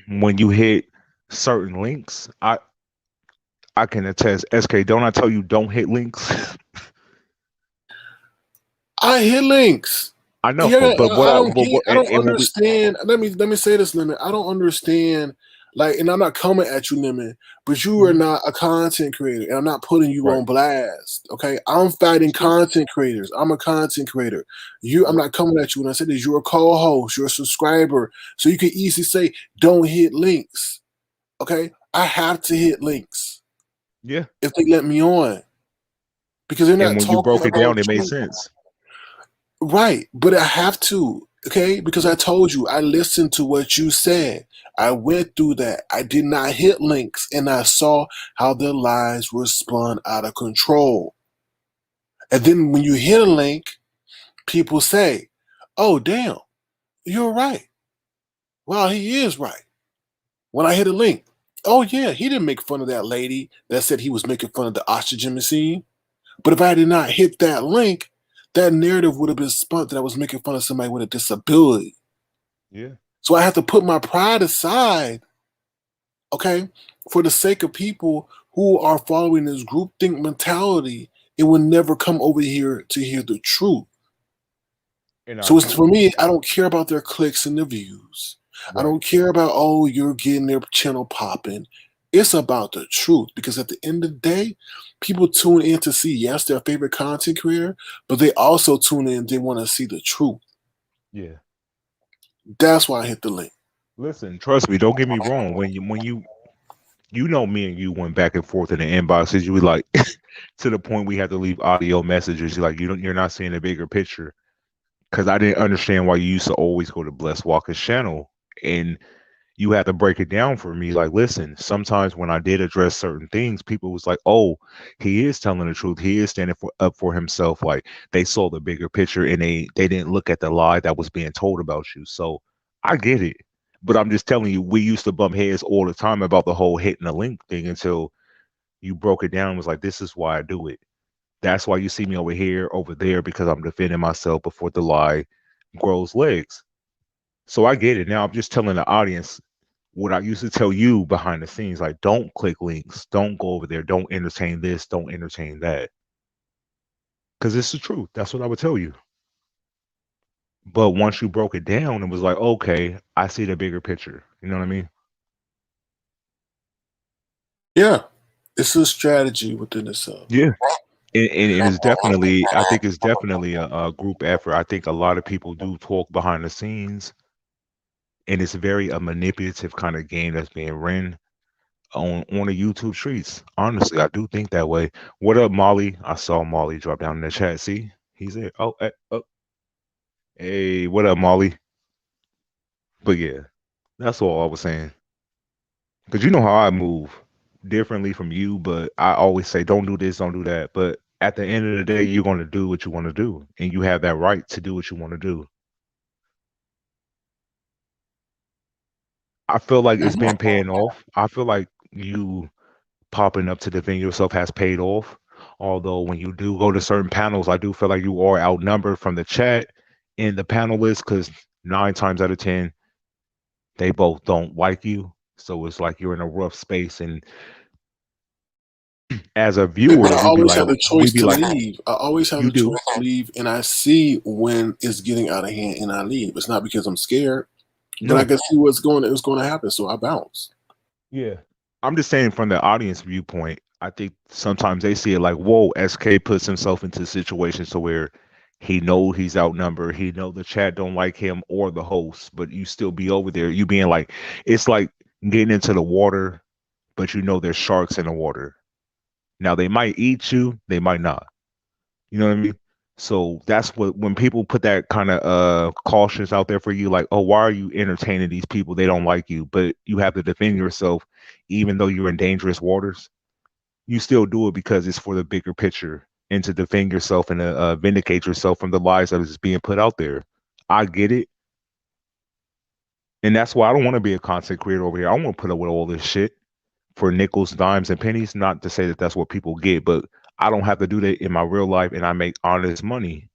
D: when you hit certain links, I can attest. SK, don't I tell you don't hit links?
B: I hit links.
D: I know,
B: Yeah,
D: but what
B: I
D: I
B: don't get. I don't
D: and what we
B: understand. Let me say this, Lemon. I don't understand. Like, and I'm not coming at you, Lemon, but you are not a content creator, and I'm not putting you
D: right.
B: on blast. Okay, I'm fighting content creators. I'm a content creator. I'm not coming at you when I say this. You're a co-host. You're a subscriber, so you can easily say, "Don't hit links." Okay, I have to hit links
D: Yeah.
B: if they let me on because they're
D: And
B: not
D: when you
B: talking
D: broke it
B: about
D: down, it made
B: truth.
D: sense.
B: Right, but I have to, okay? Because I told you, I listened to what you said. I went through that. I did not hit links, and I saw how the lies were spun out of control. And then when you hit a link, people say, oh, damn, you're right. Wow, he is right. When I hit a link, oh, yeah, he didn't make fun of that lady that said he was making fun of the oxygen machine. But if I did not hit that link, that narrative would have been spun that I was making fun of somebody with a disability.
D: Yeah.
B: So I have to put my pride aside, okay, for the sake of people who are following this groupthink mentality and will never come over here to hear the truth.
D: And I
B: So it's,
D: agree
B: for
D: with you.
B: me, I don't care about their clicks and their views. I
D: Right.
B: don't care about, oh, you're getting their channel popping. It's about the truth because at the end of the day, people tune in to see, yes, their favorite content creator, but they also tune in, they want to see the truth.
D: Yeah.
B: That's why I hit the link.
D: Listen, trust me, don't get me wrong. When you know me and you went back and forth in the inboxes, you were like to the point we had to leave audio messages. You're like, you're not seeing the bigger picture. Because I didn't understand why you used to always go to Bless Walker's channel. And you had to break it down for me. Like, listen, sometimes when I did address certain things, people was like, oh, he is telling the truth. He is standing up for himself. Like they saw the bigger picture and they didn't look at the lie that was being told about you. So I get it. But I'm just telling you, we used to bump heads all the time about the whole hitting the link thing until you broke it down and was like, this is why I do it. That's why you see me over here, over there, because I'm defending myself before the lie grows legs. So I get it. Now I'm just telling the audience what I used to tell you behind the scenes, like don't click links, don't go over there, don't entertain this, don't entertain that. Because it's the truth. That's what I would tell you. But once you broke it down, it was like, okay, I see the bigger picture. You know what I mean?
B: Yeah, it's a strategy within itself.
D: Yeah. And it is definitely, I think it's definitely a group effort. I think a lot of people do talk behind the scenes, and it's very a manipulative kind of game that's being ran on the YouTube streets. Honestly, I do think that way. What up, Molly? I saw Molly drop down in the chat. See, he's there. Oh, oh, hey, what up, Molly? But yeah, that's all I was saying. Cause you know how I move differently from you, but I always say don't do this, don't do that. But at the end of the day, you're gonna do what you want to do, and you have that right to do what you want to do. I feel like it's been paying off. I feel like you popping up to defend yourself has paid off. Although when you do go to certain panels, I do feel like you are outnumbered from the chat and the panelists because 9 times out of 10, they both don't like you. So it's like you're in a rough space. And as a
B: But
D: viewer,
B: I always have the choice to leave. I always have
D: you
B: the
D: do.
B: choice to leave, and I see when it's getting out of hand, and I leave. It's not because I'm scared, but I
D: No,
B: can see what's going to happen, so I bounce.
D: yeah. I'm just saying from the audience viewpoint, I think sometimes they see it like, whoa, SK puts himself into situations to where he know he's outnumbered. He know the chat don't like him or the host, but you still be over there. You being like, it's like getting into the water, but you know there's sharks in the water. Now they might eat you, they might not. You know what I mean? So that's what when people put that kind of cautions out there for you, like, oh, why are you entertaining these people? They don't like you, but you have to defend yourself, even though you're in dangerous waters. You still do it because it's for the bigger picture and to defend yourself and vindicate yourself from the lies that is being put out there. I get it. And that's why I don't want to be a content creator over here. I don't want to put up with all this shit for nickels, dimes, and pennies. Not to say that that's what people get, but I don't have to do that in my real life and I make honest money.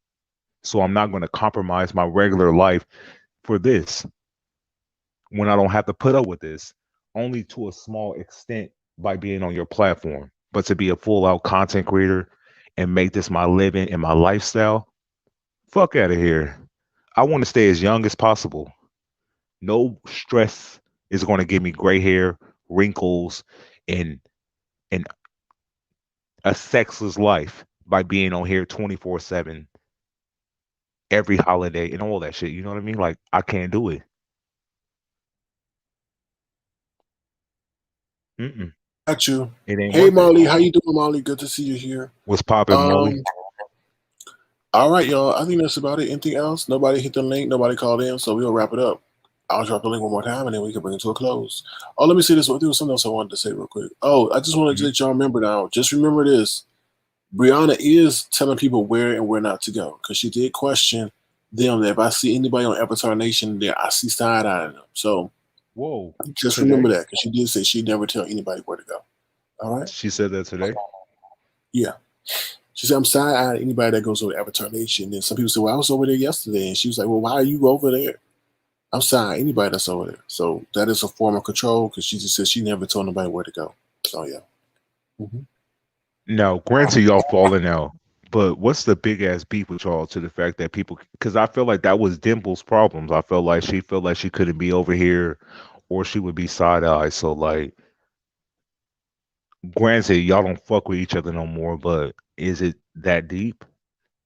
D: So I'm not going to compromise my regular life for this when I don't have to put up with this, only to a small extent by being on your platform. But to be a full out content creator and make this my living and my lifestyle, fuck out of here. I want to stay as young as possible. No stress is going to give me gray hair, wrinkles, and a sexless life by being on here 24/7 every holiday and all that shit. You know what I mean? Like, I can't do it. Mm-mm.
B: Got you.
D: It ain't
B: Hey,
D: worth it.
B: Molly, how you doing, Molly? Good to see you here.
D: What's poppin', Molly?
B: All right, y'all. I think that's about it. Anything else? Nobody hit the link. Nobody called in, so we'll wrap it up. I'll drop the link one more time, and then we can bring it to a close. Oh, let me see this. There was something else I wanted to say real quick. Oh, I just wanted to let y'all remember now. Just remember this. Brianna is telling people where and where not to go because she did question them that if I see anybody on Avatar Nation there, I see side-eyeing them. So
D: Whoa.
B: just remember that because she did say she'd never tell anybody where to go. All right?
D: She said that today?
B: Yeah. She said, I'm side-eyeing anybody that goes over Avatar Nation. And some people say, well, I was over there yesterday. And she was like, well, why are you over there? I'm side anybody that's over there. So that is a form of control because she just said she never told nobody where to go. So, yeah. Mm-hmm.
D: Now, granted, y'all falling out, but what's the big ass beef with y'all to the fact that people? Because I feel like that was Dimple's problems. I felt like she felt like she couldn't be over here, or she would be side eye. So, like, granted, y'all don't fuck with each other no more. But is it that deep?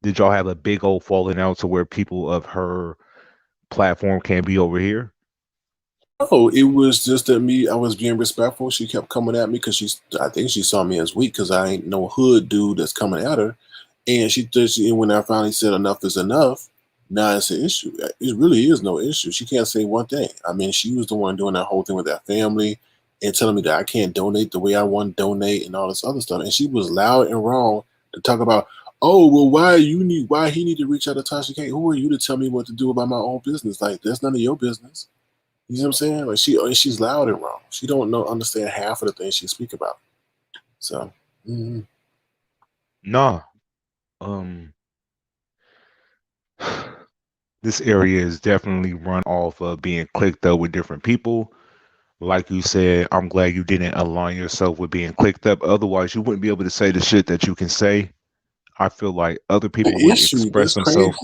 D: Did y'all have a big old falling out to where people of her platform can't be over here?
B: Oh, it was just that I was being respectful. She kept coming at me because I think she saw me as weak because I ain't no hood dude that's coming at her. And when I finally said enough is enough, now it's an issue. It really is no issue. She can't say one thing. I mean, she was the one doing that whole thing with that family and telling me that I can't donate the way I want to donate and all this other stuff. And she was loud and wrong to talk about, oh, well, why he need to reach out to Tasha K? Who are you to tell me what to do about my own business? Like, that's none of your business. You know what I'm saying? Like she's loud and wrong. She don't understand half of the things she speak about. So,
D: Nah. This area is definitely run off of being clicked up with different people. Like you said, I'm glad you didn't align yourself with being clicked up. Otherwise, you wouldn't be able to say the shit that you can say. I feel like other people would express themselves.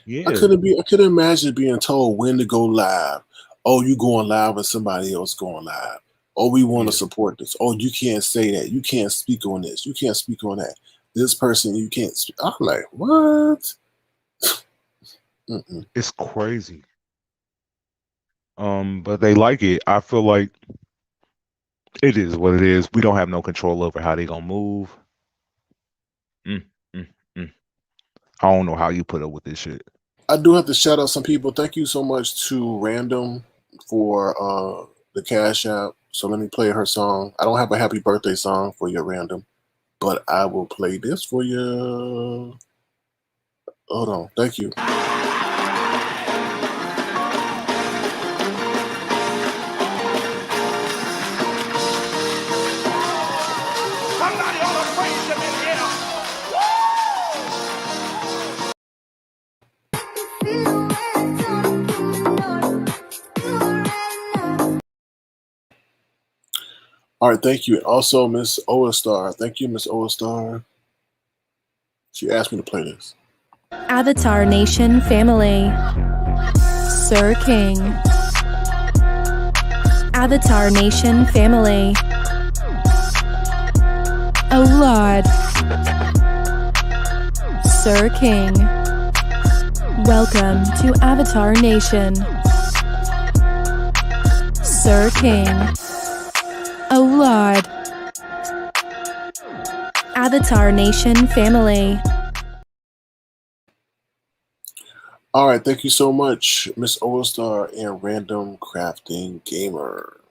D: Yeah.
B: I couldn't imagine being told when to go live. Oh, you going live and somebody else going live. Oh, we want to support this. Oh, you can't say that. You can't speak on this. You can't speak on that. This person, you can't speak. I'm like, what?
D: It's crazy. But they like it. I feel like it is what it is. We don't have no control over how they gonna move. I don't know how you put up with this shit.
B: I do have to shout out some people. Thank you so much to Random for the Cash App. So let me play her song. I don't have a happy birthday song for you, Random, but I will play this for you. Hold on. Thank you.
F: Somebody ought to praise him in here.
B: All right, thank you. And also, Miss Oastar. Thank you, Miss Oastar. She asked me to play this.
A: Avatar Nation family. Sir King. Avatar Nation family. Oh Lord. Sir King. Welcome to Avatar Nation. Sir King. Oh Lord. Avatar Nation family.
B: All right, thank you so much, Miss Overstar and Random Crafting Gamer.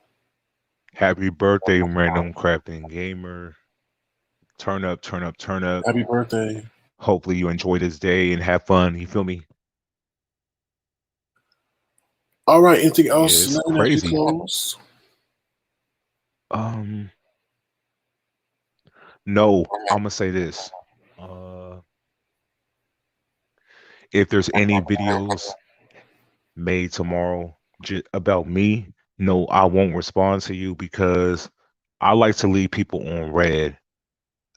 D: Happy birthday, random crafting gamer. Turn up, turn up, turn up.
B: Happy birthday.
D: Hopefully you enjoy this day and have fun. You feel me?
B: All right, anything
D: Yeah,
B: else?
D: it's
B: Nothing as we
D: crazy.
B: close?
D: No, I'm gonna say this. Uh, if there's any videos made tomorrow about me, no, I won't respond to you because I like to leave people on red.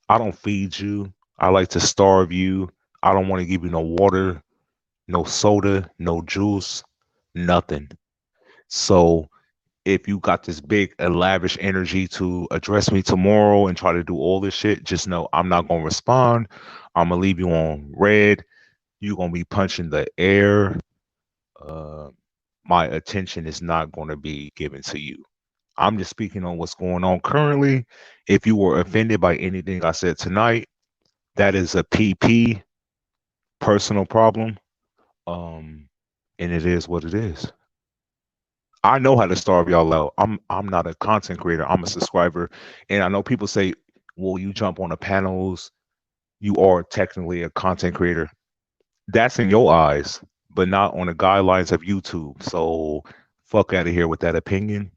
D: I don't feed you. I like to starve you. I don't want to give you no water, no soda, no juice, nothing. So if you got this big lavish energy to address me tomorrow and try to do all this shit, just know I'm not gonna respond. I'm gonna leave you on red. You're gonna be punching the air. Uh, my attention is not gonna be given to you. I'm just speaking on what's going on currently. If you were offended by anything I said tonight, that is a PP personal problem. Um, and it is what it is. I know how to starve y'all out. I'm not a content creator. I'm a subscriber. And I know people say, well, you jump on the panels, you are technically a content creator. That's in your eyes, but not on the guidelines of YouTube. So fuck out of here with that opinion.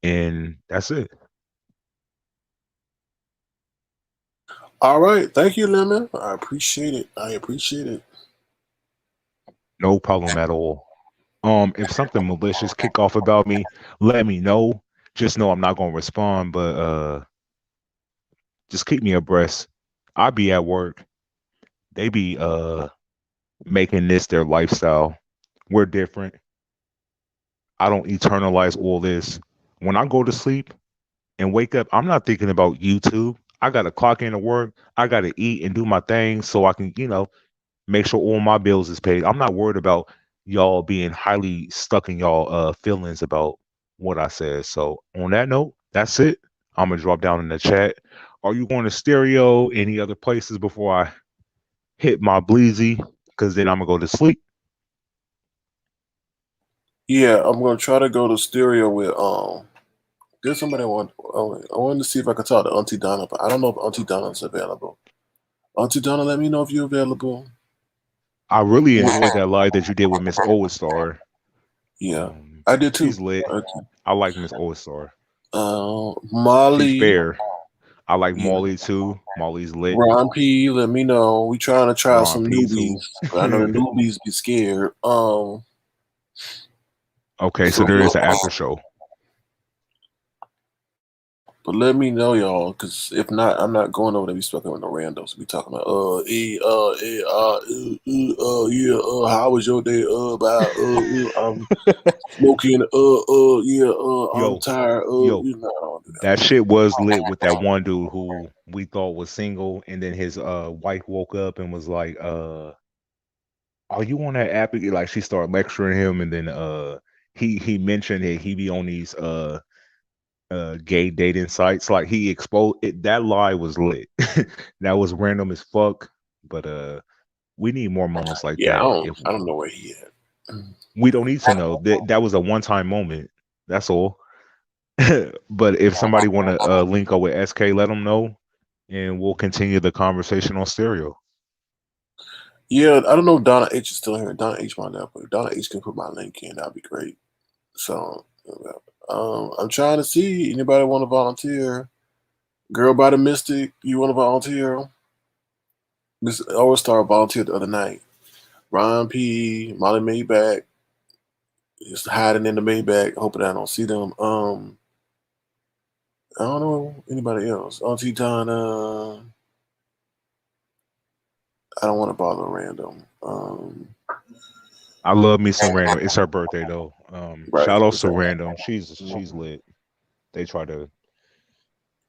D: And that's it.
B: All right, thank you, Lemon. I appreciate it. I appreciate it.
D: No problem at all. If something malicious kick off about me, let me know. Just know I'm not gonna respond, but just keep me abreast. I be at work. They be making this their lifestyle. We're different. I don't eternalize all this. When I go to sleep and wake up, I'm not thinking about YouTube. I got to clock into work. I got to eat and do my thing so I can, make sure all my bills is paid. I'm not worried about y'all being highly stuck in y'all feelings about what I said. So on that note, that's it. I'm gonna drop down in the chat. Are you going to stereo? Any other places before I hit my bleezy? Because then I'm gonna go to sleep.
B: Yeah, I'm gonna try to go to stereo with there's somebody I wanted to see if I could talk to Auntie Donna, but I don't know if Auntie Donna's available. Auntie Donna, let me know if you're available.
D: I really enjoyed that live that you did with Miss Olistar.
B: Yeah, I did too.
D: She's lit.
B: Okay.
D: I like Miss Olistar. She's
B: Molly,
D: fair. I like
B: yeah.
D: Molly too. Molly's lit.
B: Ron P, let me know. We trying to try
D: Ron
B: some
D: P
B: newbies.
D: too.
B: I know the newbies be scared.
D: Okay, so
B: So
D: there
B: yeah.
D: is an after show.
B: But let me know, y'all, because if not, I'm not going over there. Be stuck with no randos. Be talking about yeah, how was your day? I'm smoking. Yeah, I'm
D: Yo,
B: tired.
D: yo,
B: I don't do that.
D: that shit was lit with that one dude who we thought was single, and then his wife woke up and was like, "Are you on that app?" Like she started lecturing him, and then he mentioned that he be on these gay dating sites. Like he exposed it. That lie was lit. That was random as fuck. But we need more moments like
B: Yeah,
D: that. If
B: I don't know where he at.
D: we don't need to know that was a one time moment. That's all. But if somebody want to link up with SK, let them know, and we'll continue the conversation on stereo.
B: Yeah, I don't know if Donna H is still here. Donna H might not, but if Donna H can put my link in, that'd be great. So, I'm trying to see anybody want to volunteer. Girl by the Mystic, you want to volunteer? Miss All-Star volunteered the other night. Ron P, Molly Maybach is hiding in the Maybach, hoping I don't see them. I don't know anybody else. Auntie Donna. I don't want to bother random.
D: I love me some random. It's her birthday though.
B: Right.
D: Shout outs to random. She's lit. They try to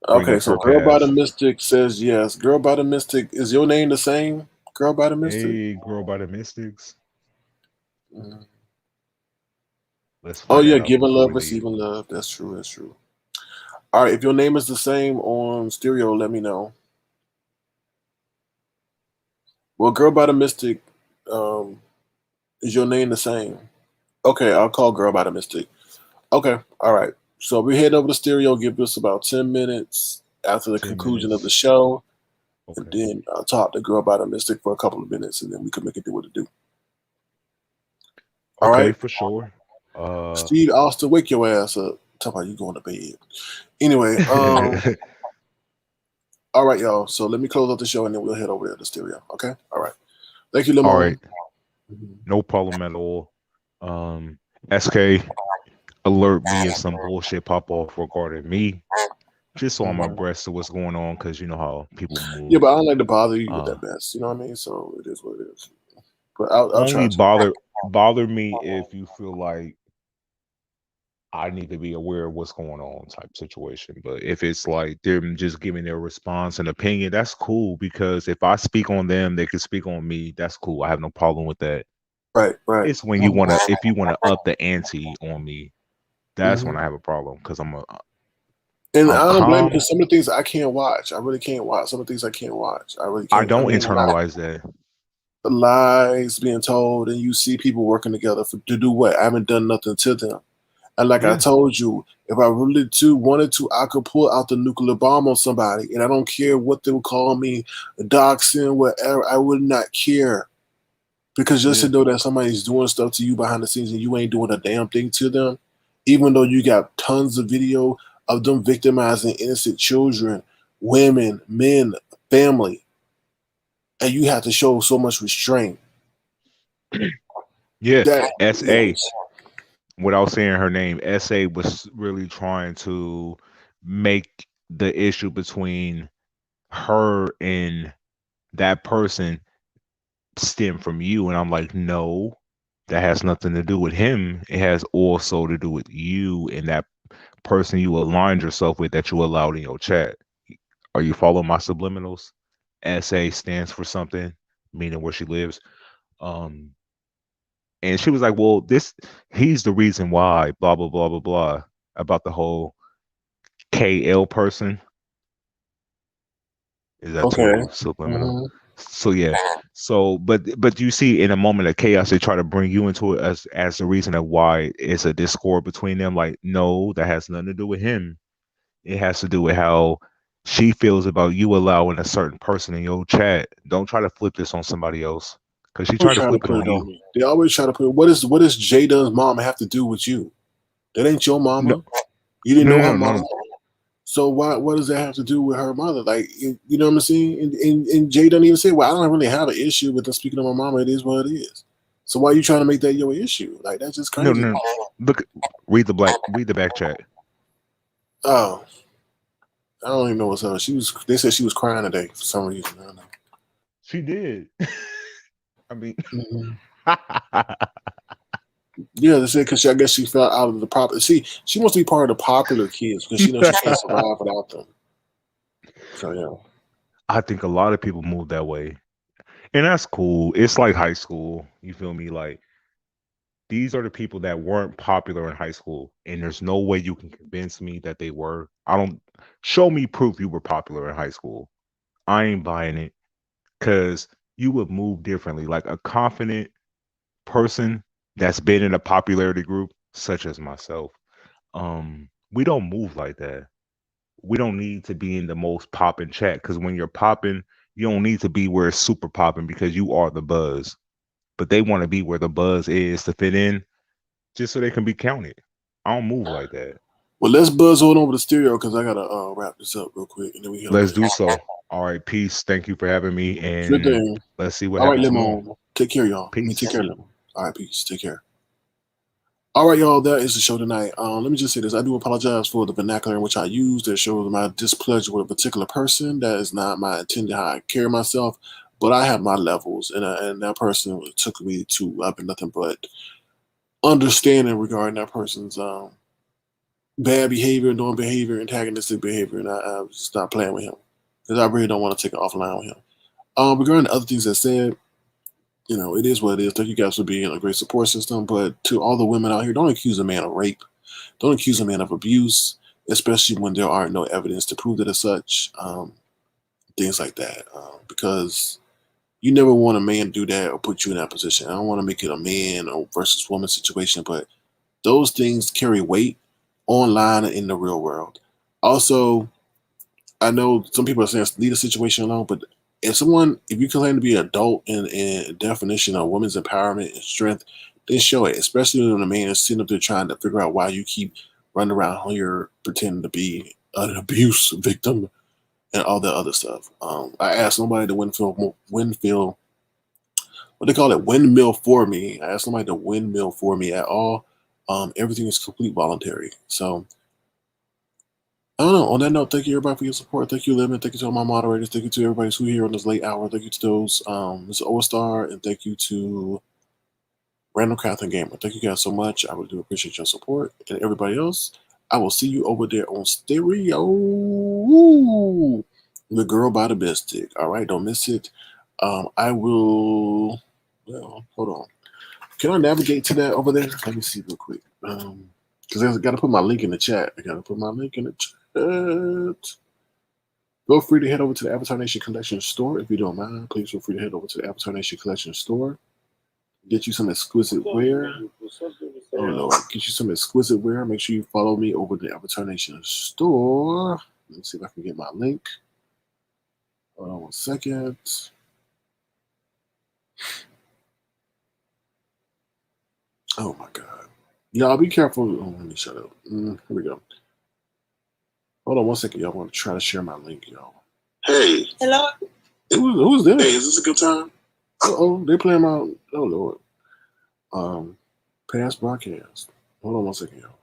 D: bring
B: Okay,
D: up
B: so
D: her
B: Girl by the
D: past.
B: Mystic says yes. Girl by the Mystic, is your name the same? Girl by the Mystic?
D: Hey, girl by the Mystics.
B: Mhm.
D: Let's
B: Oh
D: find
B: yeah,
D: that out
B: giving
D: before
B: love,
D: we leave.
B: receiving love. That's true. That's true. All right, if your name is the same on stereo, let me know. Well, Girl by the Mystic, um, Is your name the same? Okay, I'll call Girl by the Mystic. Okay, all right. So we head over to Stereo. Give us about 10 minutes after the
D: 10
B: conclusion of the
D: minutes.
B: show, and
D: Okay.
B: then I'll talk to Girl by the Mystic for a couple of minutes, and then we can make it do what it do. All
D: Okay,
B: right,
D: for sure.
B: Steve Austin, wake your ass up. Talk about you going to bed. Anyway, all right, y'all. So let me close up the show, and then we'll head over there to Stereo. Okay. All right. Thank you,
D: all
B: Lemon.
D: right. No problem at all. SK, alert me if some bullshit pop off regarding me. Just so I'm abreast of what's going on, because you know how people move.
B: Yeah, but I don't like to bother you with that mess. You know what I mean? So it is what it is. But I'll try
D: only
B: to.
D: bother me if you feel like I need to be aware of what's going on type situation. But if it's like them just giving their response and opinion, that's cool, because if I speak on them, they can speak on me. That's cool. I have no problem with that.
B: Right.
D: It's when if you wanna up the ante on me, that's when I have a problem, because
B: And
D: I'm
B: I don't blame you,
D: calm.
B: because some of the things I can't watch. I really can't watch. Some of the things I can't watch. I really
D: I
B: can't.
D: don't
B: mean,
D: internalize that.
B: the lies being told, and you see people working together to do what? I haven't done nothing to them. And like I
D: Yeah.
B: told you, if I really wanted to, I could pull out the nuclear bomb on somebody, and I don't care what they would call me, doxing, whatever. I would not care. Because just to know that somebody's doing stuff to you behind the scenes and you ain't doing a damn thing to them, even though you got tons of video of them victimizing innocent children, women, men, family, and you have to show so much restraint.
D: Yeah.
B: That
D: SA, without saying her name, SA was really trying to make the issue between her and that person stem from you. And I'm like, no, that has nothing to do with him. It has also to do with you and that person you aligned yourself with, that you allowed in your chat. Are you following my subliminals? SA stands for something, meaning where she lives. And she was like, well, he's the reason why, blah, blah, blah, blah, blah, about the whole KL person. Is that
B: okay.
D: too subliminal? So yeah. So but you see, in a moment of chaos, they try to bring you into it as the reason of why it's a discord between them. Like, no, that has nothing to do with him. It has to do with how she feels about you allowing a certain person in your chat. Don't try to flip this on somebody else, because she tried to flip it on you.
B: Me. They always try to put what does Jada's mom have to do with you? That ain't your mama.
D: No,
B: You didn't know her
D: no,
B: mama.
D: no.
B: So what does that have to do with her mother? Like, you know what I'm saying? And Jay doesn't even say, well, I don't really have an issue with them speaking of my mama. It is what it is. So why are you trying to make that your issue? Like, that's just crazy.
D: No. Look, read the back chat.
B: Oh, I don't even know what's up. They said she was crying today for some reason. I don't know.
D: She did. I mean,
B: yeah, they said because I guess she fell out of the popular. See, she wants to be part of the popular kids because she knows she can't survive without them. So yeah,
D: I think a lot of people move that way, and that's cool. It's like high school. You feel me? Like, these are the people that weren't popular in high school, and there's no way you can convince me that they were. Show me proof you were popular in high school. I ain't buying it, because you would move differently. Like a confident person that's been in a popularity group, such as myself, we don't move like that. We don't need to be in the most popping chat, because when you're popping, you don't need to be where it's super popping, because you are the buzz. But they want to be where the buzz is to fit in, just so they can be counted. I don't move like that.
B: well, let's buzz on over to Stereo because I gotta wrap this up real quick, and then we
D: Let's do so. All right, peace. Thank you for having me,
B: Good
D: and
B: thing.
D: let's see what
B: All right,
D: happens tomorrow.
B: Lemon. Take care, y'all.
D: Peace.
B: Take care, Lemon. All right, peace. Take care. All right, y'all. That is the show tonight. Let me just say this: I do apologize for the vernacular in which I use that shows my displeasure with a particular person. That is not my intended how I carry myself, but I have my levels, and that person took me to I've been nothing but understanding regarding that person's bad behavior, annoying behavior, antagonistic behavior, and I just not playing with him because I really don't want to take it offline with him. Regarding the other things I said, you know, it is what it is. Thank you guys for being a great support system. But to all the women out here, don't accuse a man of rape. Don't accuse a man of abuse, especially when there are no evidence to prove it as such. Things like that. Because You never want a man to do that or put you in that position. I don't want to make it a man or versus woman situation, but those things carry weight online and in the real world. Also, I know some people are saying leave the situation alone, but if you claim to be an adult in definition of women's empowerment and strength, then show it, especially when a man is sitting up there trying to figure out why you keep running around here pretending to be an abuse victim and all that other stuff. I asked somebody to windmill, what they call it, windmill for me. I asked somebody to windmill for me at all. Everything is complete voluntary. So I don't know. On that note, thank you everybody for your support. Thank you, Lemon. Thank you to all my moderators. Thank you to everybody who's here on this late hour. Thank you to those, Mr. O-Star, and thank you to Random Catherine Gamer. Thank you guys so much. I really do appreciate your support. And everybody else, I will see you over there on stereo. Woo! The Girl by the Bistic. All right, don't miss it. I will. Well, hold on. Can I navigate to that over there? Let me see real quick. Because I got to put my link in the chat. Feel free to head over to the Avatar Nation Collection store if you don't mind. Please feel free to head over to the Avatar Nation Collection store. Get you some exquisite wear. Oh Lord, get you some exquisite wear. Make sure you follow me over the Avatar Nation store. Let's see if I can get my link. Hold on 1 second. Oh my God. Y'all be careful. Oh, let me shut up. Here we go. Hold on 1 second, y'all. I want to try to share my link, y'all. Hey.
E: Hello?
B: Who's there? Hey, is this a good time? Uh-oh, they playing my, oh Lord. Past broadcast. Hold on 1 second, y'all.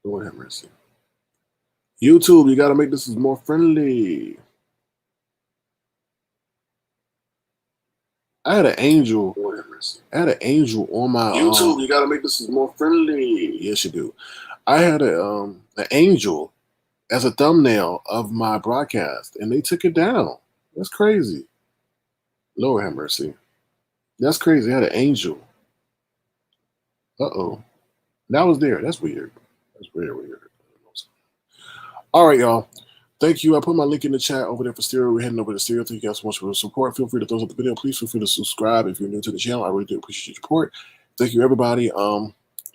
B: Lord have mercy. YouTube, you got to make this more friendly. I had an angel. On my YouTube. You gotta make this more friendly. Yes, you do. I had an angel as a thumbnail of my broadcast, and they took it down. That's crazy. Lord have mercy. That's crazy. I had an angel. Uh-oh. That was there. That's weird. That's very weird. All right, y'all. Thank you. I put my link in the chat over there for stereo. We're heading over to stereo. Thank you guys so much for the support. Feel free to thumbs up the video. Please feel free to subscribe if you're new to the channel. I really do appreciate your support. Thank you, everybody.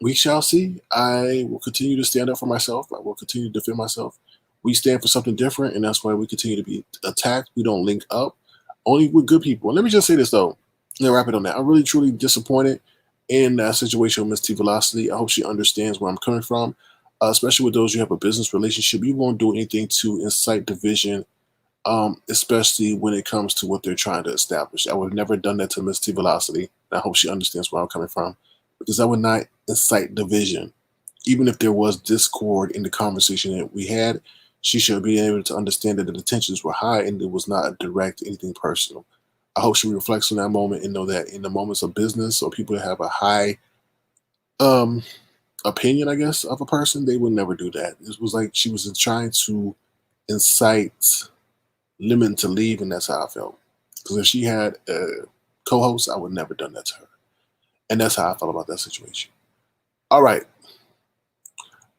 B: We shall see. I will continue to stand up for myself. I will continue to defend myself. We stand for something different, and that's why we continue to be attacked. We don't link up. Only with good people. And let me just say this, though. And wrap it on that. I'm really, truly disappointed in that situation with Miss T Velocity. I hope she understands where I'm coming from. Especially with those you have a business relationship, you won't do anything to incite division, especially when it comes to what they're trying to establish. I would have never done that to Miss T Velocity. I hope she understands where I'm coming from, because I would not incite division. Even if there was discord in the conversation that we had, she should be able to understand that the tensions were high and it was not direct anything personal. I hope she reflects on that moment and know that in the moments of business or people that have a high opinion, I guess, of a person, they would never do that. It was like she was trying to incite Lemon to leave, and that's how I felt. Because if she had a co-host, I would never done that to her. And that's how I felt about that situation. All right.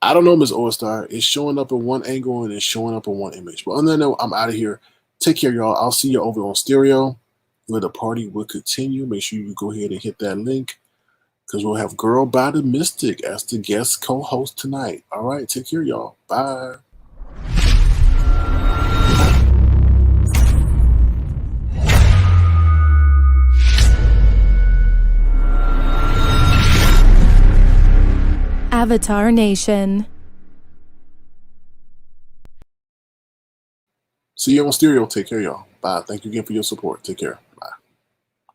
B: I don't know, Ms. O-Star. It's showing up in one angle and it's showing up in one image. But on that note, I'm out of here. Take care, y'all. I'll see you over on stereo where the party will continue. Make sure you go ahead and hit that link, because we'll have Girl by the Mystic as the guest co-host tonight. All right, take care, y'all. Bye.
A: Avatar Nation.
B: See you on stereo. Take care, y'all. Bye. Thank you again for your support. Take care.